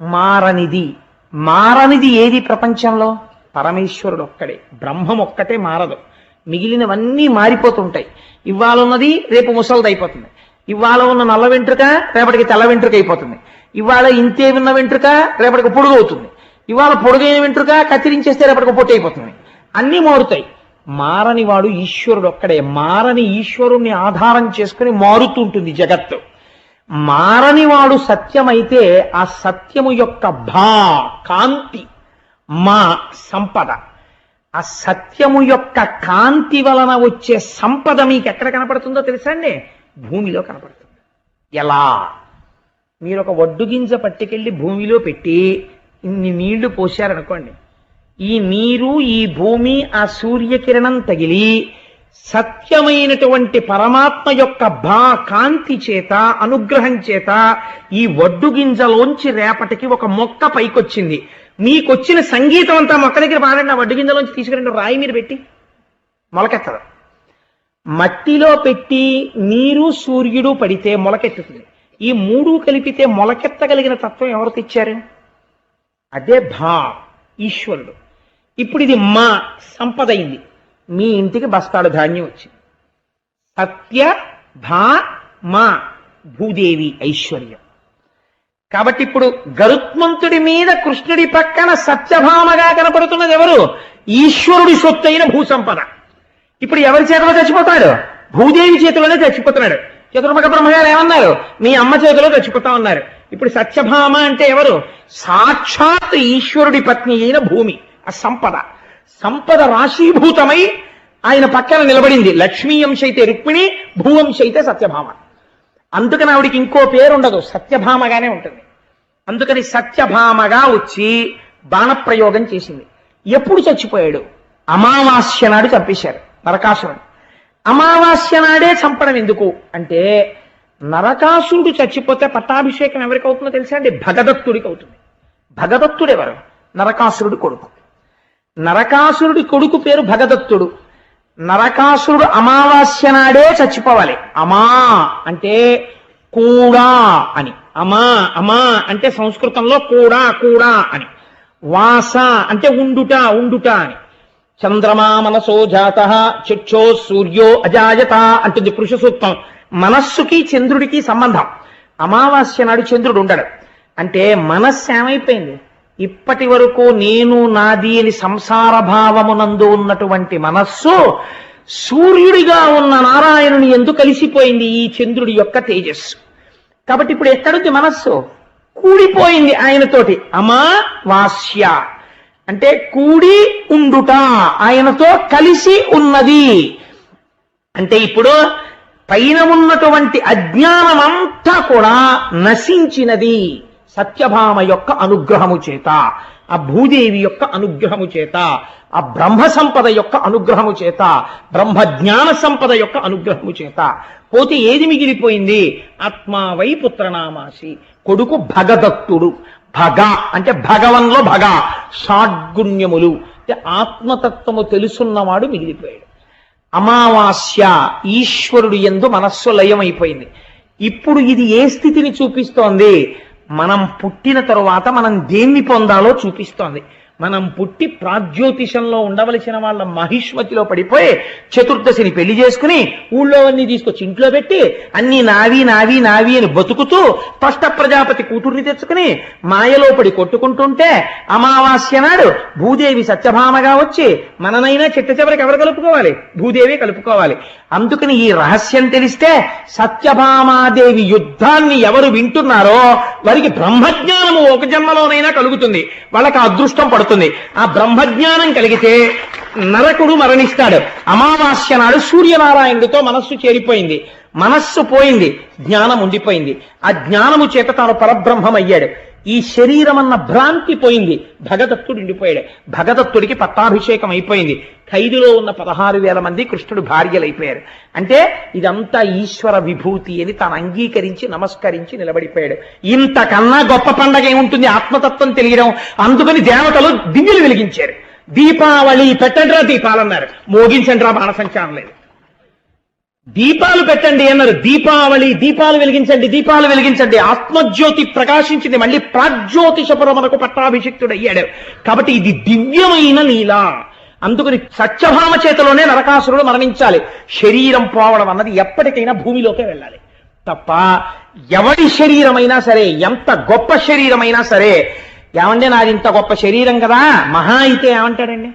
మారనిది. మారనిది ఏది ప్రపంచంలో? పరమేశ్వరుడు ఒక్కడే, బ్రహ్మం ఒక్కటే మారదు. మిగిలినవన్నీ మారిపోతుంటాయి. ఇవాళ ఉన్నది రేపు ముసలిది అయిపోతుంది. ఇవాళ ఉన్న నల్ల వెంట్రుక రేపటికి తెల్ల వెంట్రుక అయిపోతుంది. ఇవాళ ఇంతే ఉన్న వెంట్రుక రేపటికి పొడుగు అవుతుంది. ఇవాళ పొడుగైన వెంట్రుక కత్తిరించేస్తే రేపటికి పొట్టు అయిపోతుంది. అన్నీ మారుతాయి. మారని వాడు ఈశ్వరుడు ఒక్కడే. మారని ఈశ్వరుణ్ణి ఆధారం చేసుకుని మారుతుంటుంది జగత్తు. మారని వాడు సత్యమైతే ఆ సత్యము యొక్క కాంతి మా సంపద. ఆ సత్యము యొక్క కాంతి వలన వచ్చే సంపద మీకు ఎక్కడ కనపడుతుందో తెలుసా అండి? భూమిలో కనపడుతుంది. ఎలా? మీరు ఒక వడ్డు గింజ పట్టుకెళ్ళి భూమిలో పెట్టి ఇన్ని నీళ్లు పోశారనుకోండి, ఈ నీరు, ఈ భూమి, ఆ సూర్యకిరణం తగిలి సత్యమైనటువంటి పరమాత్మ యొక్క కాంతి చేత, అనుగ్రహం చేత ఈ వడ్డు గింజలోంచి రేపటికి ఒక మొక్క పైకొచ్చింది. మీకొచ్చిన సంగీతం అంతా మొక్క దగ్గర పాడండి. ఆ వడ్డు గింజలోంచి తీసుకురండి, రాయి మీరు పెట్టి మొలకెత్తదు. మట్టిలో పెట్టి నీరు, సూర్యుడు పడితే మొలకెత్తుతుంది. ఈ మూడు కలిపితే మొలకెత్తగలిగిన తత్వం ఎవరు తెచ్చారు? అదే ఈశ్వరుడు. ఇప్పుడు ఇది మా సంపద అయింది. మీ ఇంటికి బస్తాడు ధాన్యం వచ్చింది. సత్య మా భూదేవి ఐశ్వర్యం. కాబట్టి ఇప్పుడు గరుత్మంతుడి మీద కృష్ణుడి పక్కన సత్యభామగా కనపడుతున్నది ఎవరు? ఈశ్వరుడి సొత్తైన భూసంపద. ఇప్పుడు ఎవరి చేతిలో చచ్చిపోతాడు? భూదేవి చేతిలోనే చచ్చిపోతున్నాడు. చతుర్ముఖ బ్రహ్మగారు ఏమన్నారు? మీ అమ్మ చేతిలో చచ్చిపోతా ఉన్నారు. ఇప్పుడు సత్యభామ అంటే ఎవరు? సాక్షాత్ ఈశ్వరుడి పత్ని అయిన భూమి. ఆ సంపద రాశీభూతమై ఆయన పక్కన నిలబడింది. లక్ష్మీ అంశ అయితే రుక్మిణి, భూవంశ అయితే సత్యభామ. అందుకని ఆవిడికి ఇంకో పేరు ఉండదు, సత్యభామగానే ఉంటుంది. అందుకని సత్యభామగా వచ్చి బాణప్రయోగం చేసింది. ఎప్పుడు చచ్చిపోయాడు? అమావాస్య నాడు చంపేశారు నరకాసురుడు. అమావాస్య నాడే చంపడం ఎందుకు అంటే, నరకాసురుడు చచ్చిపోతే పట్టాభిషేకం ఎవరికి అవుతుందో తెలుసా అండి? భగదత్తుడికి అవుతుంది. భగదత్తుడు ఎవరు? నరకాసురుడి కొడుకు. నరకాసురుడి కొడుకు పేరు భగదత్తుడు. నరకాసురుడు అమావాస్య నాడే చచ్చిపోవాలి. అమా అంటే కూడా అని. అమా అంటే సంస్కృతంలో కూడా అని. వాస అంటే ఉండుట అని. చంద్రమా మనసో జాత చక్షో సూర్యో అజాయత అంటుంది పురుష సూక్తం. మనస్సుకి చంద్రుడికి సంబంధం. అమావాస్య నాడు చంద్రుడు ఉండడు. అంటే మనస్సు ఏమైపోయింది? ఇప్పటి వరకు నేను నాది అని సంసార భావమునందు ఉన్నటువంటి మనస్సు సూర్యుడిగా ఉన్న నారాయణుని ఎందుకు కలిసిపోయింది ఈ చంద్రుడి యొక్క తేజస్సు. కాబట్టి ఇప్పుడు ఎక్కడుంది మనస్సు? కూడిపోయింది ఆయనతోటి. అమావాస్య అంటే కూడి ఉండుట, ఆయనతో కలిసి ఉన్నది. అంటే ఇప్పుడు పైన ఉన్నటువంటి అజ్ఞానమంతా కూడా నశించినది సత్యభామ యొక్క అనుగ్రహము చేత, ఆ భూదేవి యొక్క అనుగ్రహము చేత, ఆ బ్రహ్మ సంపద యొక్క అనుగ్రహము చేత, బ్రహ్మజ్ఞాన సంపద యొక్క అనుగ్రహము చేత. పోతే ఏది మిగిలిపోయింది? ఆత్మావై పుత్రనామాసి, కొడుకు భగదత్తుడు. భగ అంటే భగవన్లో భగ, షాడ్గుణ్యములు అంటే ఆత్మతత్వము తెలుసున్నవాడు మిగిలిపోయాడు. అమావాస్య ఈశ్వరుడు యందు మనస్సు లయమైపోయింది. ఇప్పుడు ఇది ఏ స్థితిని చూపిస్తోంది? మనం పుట్టిన తరువాత మనం దేన్ని పొందాలో చూపిస్తోంది. మనం పుట్టి ప్రాగ్జ్యోతిషంలో ఉండవలసిన వాళ్ళ మహిష్మతిలో పడిపోయి చతుర్దశిని పెళ్లి చేసుకుని ఊళ్ళో అన్ని తీసుకొచ్చి ఇంట్లో పెట్టి అన్ని నావి నావి నావి అని బతుకుతూ స్పష్ట ప్రజాపతి కూతుర్ని తెచ్చుకుని మాయలో పడి కొట్టుకుంటుంటే అమావాస్య నాడు భూదేవి సత్యభామగా వచ్చి మననైనా చిట్ట చివరికి ఎవరు కలుపుకోవాలి? భూదేవి కలుపుకోవాలి. అందుకని ఈ రహస్యం తెలిస్తే సత్యభామాదేవి యుద్ధాన్ని ఎవరు వింటున్నారో వారికి బ్రహ్మజ్ఞానము ఒక జన్మలోనైనా కలుగుతుంది, వాళ్ళకి అదృష్టం పడుతుంది. ఆ బ్రహ్మజ్ఞానం కలిగితే నరకుడు మరణిస్తాడు. అమావాస్య నాడు సూర్యనారాయణుడితో మనస్సు చేరిపోయింది, మనస్సు పోయింది, జ్ఞానం ఉండిపోయింది. ఆ జ్ఞానము చేత తాను పరబ్రహ్మం అయ్యాడు. ఈ శరీరం అన్న భ్రాంతి పోయింది, భగదత్తుడు ఉండిపోయాడు. భగదత్తుడికి పట్టాభిషేకం అయిపోయింది. ఖైదులో ఉన్న 16,000 మంది కృష్ణుడు భార్యలైపోయారు. అంటే ఇదంతా ఈశ్వర విభూతి అని తాను అంగీకరించి నమస్కరించి నిలబడిపోయాడు. ఇంతకన్నా గొప్ప పండగ ఏముంటుంది? ఆత్మతత్వం తెలియడం. అందుకని దేవతలు దివ్యలు వెలిగించారు. దీపావళి పెట్టండిరా దీపాలన్నారు, మోగించండిరా బాణసంచారం లేదు. దీపాలు పెట్టండి అన్నారు, దీపావళి దీపాలు వెలిగించండి, దీపాలు వెలిగించండి. ఆత్మజ్యోతి ప్రకాశించింది. మళ్ళీ ప్రాగ్జ్యోతిషపురమునకు పట్టాభిషిక్తుడయ్యాడు. కాబట్టి ఇది దివ్యమైన లీల. అందుకని సత్యభామ చేతిలోనే నరకాసురుడు మరణించాలి. శరీరం పోవడం అన్నది ఎప్పటికైనా భూమిలోకే వెళ్ళాలి తప్ప ఎవడి శరీరమైనా సరే, ఎంత గొప్ప శరీరమైనా సరే, ఏమంటే నాది ఇంత గొప్ప శరీరం కదా, మహా అయితే ఏమంటాడండి?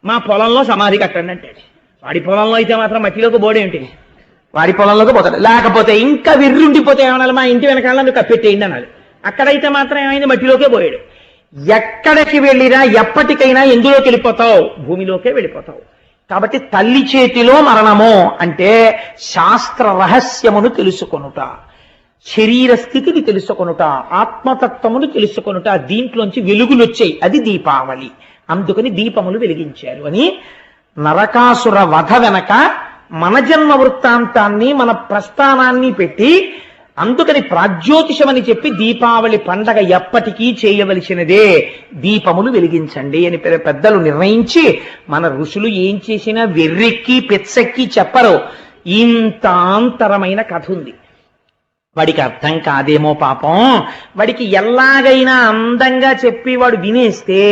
మా పొలంలో సమాధి కట్టండి అంటాడు. వాడి పొలంలో అయితే మాత్రం మట్టిలోకి బోడే ఉంటుంది, వాడి పొలంలోకి పోతాడు. లేకపోతే ఇంకా విర్రుండిపోతే ఏమనాలి? మా ఇంటి వెనకాల నువ్వు కప్పెట్టేయండి అనాలి. అక్కడైతే మాత్రం ఏమైంది? మట్టిలోకే పోయాడు. ఎక్కడికి వెళ్ళినా ఎప్పటికైనా ఎందులోకి వెళ్ళిపోతావు? భూమిలోకే వెళ్ళిపోతావు. కాబట్టి తల్లి చేతిలో మరణము అంటే శాస్త్ర రహస్యమును తెలుసుకొనుట, శరీర స్థితిని తెలుసుకొనుట, ఆత్మతత్వమును తెలుసుకొనుట. దీంట్లోంచి వెలుగులు వచ్చాయి, అది దీపావళి. అందుకని దీపములు వెలిగించారు అని నరకాసుర వధ వెనక మన జన్మ వృత్తాంతాన్ని, మన ప్రస్థానాన్ని పెట్టి, అందుకని ప్రాగ్జ్యోతిషమని చెప్పి దీపావళి పండగ ఎప్పటికీ చేయవలసినదే, దీపములు వెలిగించండి అని పెద్దలు నిర్ణయించి, మన ఋషులు ఏం చేసినా వెర్రెక్కి పెచ్చెక్కి చెప్పరు. ఇంత ఆంతరమైన కథ ఉంది. వాడికి అర్థం కాదేమో పాపం, వాడికి ఎలాగైనా అందంగా చెప్పి వాడు వినేస్తే,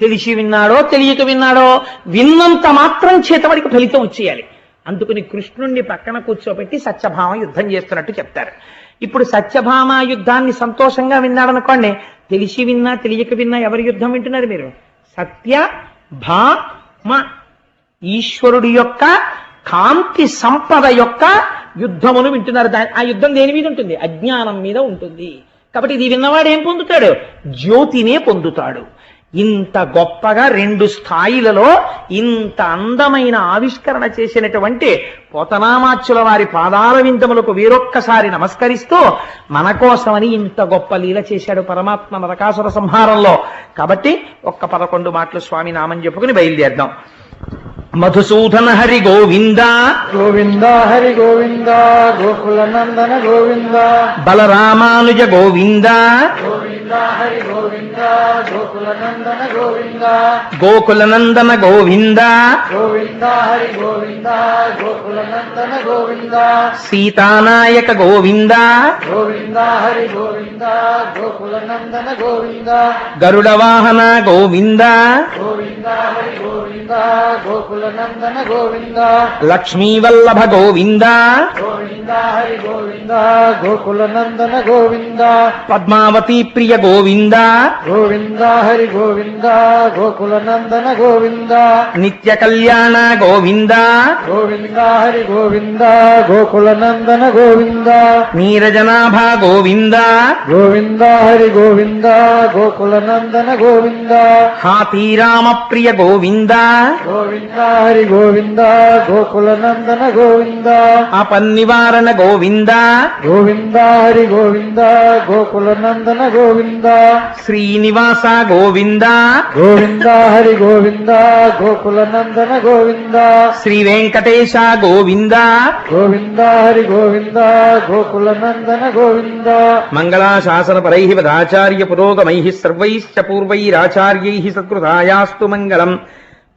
తెలిసి విన్నాడో తెలియక విన్నాడో, విన్నంత మాత్రం చేత వాడికి ఫలితం వచ్చేయాలి. అందుకని కృష్ణుణ్ణి పక్కన కూర్చోబెట్టి సత్యభామ యుద్ధం చేస్తున్నట్టు చెప్తారు. ఇప్పుడు సత్యభామ యుద్ధాన్ని సంతోషంగా విన్నాడనుకోండి, తెలిసి విన్నా తెలియక విన్నా ఎవరి యుద్ధం వింటున్నారు మీరు? సత్యభామ, ఈశ్వరుడి యొక్క కాంతి సంపద యొక్క యుద్ధమును వింటున్నారు. ఆ యుద్ధం దేని మీద ఉంటుంది? అజ్ఞానం మీద ఉంటుంది. కాబట్టి ఇది విన్నవాడు ఏం పొందుతాడు? జ్యోతినే పొందుతాడు. ఇంత గొప్పగా 2 స్థాయిలలో ఇంత అందమైన ఆవిష్కరణ చేసినటువంటి పోతనామాచ్యుల వారి పాదాల విందములకు వీరొక్కసారి నమస్కరిస్తూ మన కోసమని ఇంత గొప్ప లీల చేశాడు పరమాత్మ నరకాసుర సంహారంలో. కాబట్టి ఒక్క 11 మాటలు స్వామి నామని చెప్పుకుని బయలుదేరదాం. మధుసూదన హరి గోవింద గోవింద హరి గోవింద, గోకుల నందన గోవింద, బలరామానుజ గోవింద గోవింద హరి గోవింద, గోకుల నందన గోవింద, గోకుల నందన గోవింద, గోవింద హరి గోవింద, గోకుల నందన గోవింద, సీతానాయక గోవింద, గోవింద హరి గోవింద, గోకుల నందన గోవింద, గరుడ వాహన గోవింద, గోవింద హరి గోవింద, గోకుల నందన గోవింద, లక్ష్మీ వల్లభ గోవింద, గోవింద హరి గోవింద గోకులనందన గోవింద పద్మావతి ప్రియ గోవింద గోవింద హరి గోవింద గోకులనందన గోవింద నిత్య కళ్యాణ గోవింద గోవింద హరి గోవింద గోకులనందన గోవింద నీరజనాభ గోవింద గోవింద హరి గోవింద గోకులనందన గోవింద హాతీరామ ప్రియ గోవింద గోవింద హరి గోవింద గోకులనందన గోవింద అపన్నివారణ గోవింద గోవింద హరి గోవింద గోకులనందన గోవింద శ్రీనివాస గోవింద గోవింద హరి గోవింద గోకులనందన గోవింద శ్రీ వెంకటేశ గోవింద గోవింద హరి గోవింద గోకులనందన గోవింద మంగళాశాసన పరై వదాచార్య పురోగమై సర్వైశ్చ పూర్వైరాచార్యై సత్కృతాయాస్తు మంగళం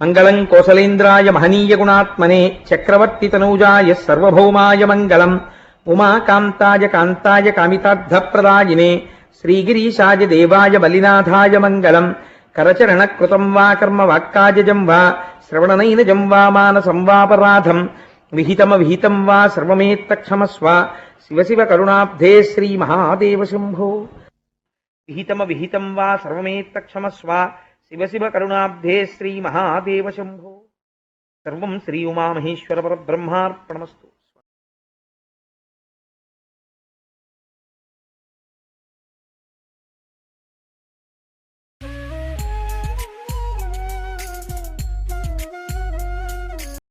మంగళం కోసలేంద్రాయ మహనీయ గుణాత్మనే చక్రవర్తి తనూజాయ సర్వభౌమాయ మంగళం ఉమాకాంతాయ కాంతాయ కామితార్థప్రదాయినే శ్రీగిరీశాయ దేవాయ బలినాథాయ మంగళం కరచరణ కృతం వా కర్మ వాక్కాజం వా శ్రవణనైనజం వా మానసం వాపరాధం విహితం వా సర్వమేత్తక్షమస్వ శివ శివ కరుణాబ్ధే శ్రీ మహాదేవ శంభో విహితం వా సర్వమేత్తక్షమస్వ శివ శివ కరుణాబ్ధే శ్రీ మహాదేవ శంభో సర్వం శ్రీ ఉమామహేశ్వర పరబ్రహ్మార్పణమస్తు.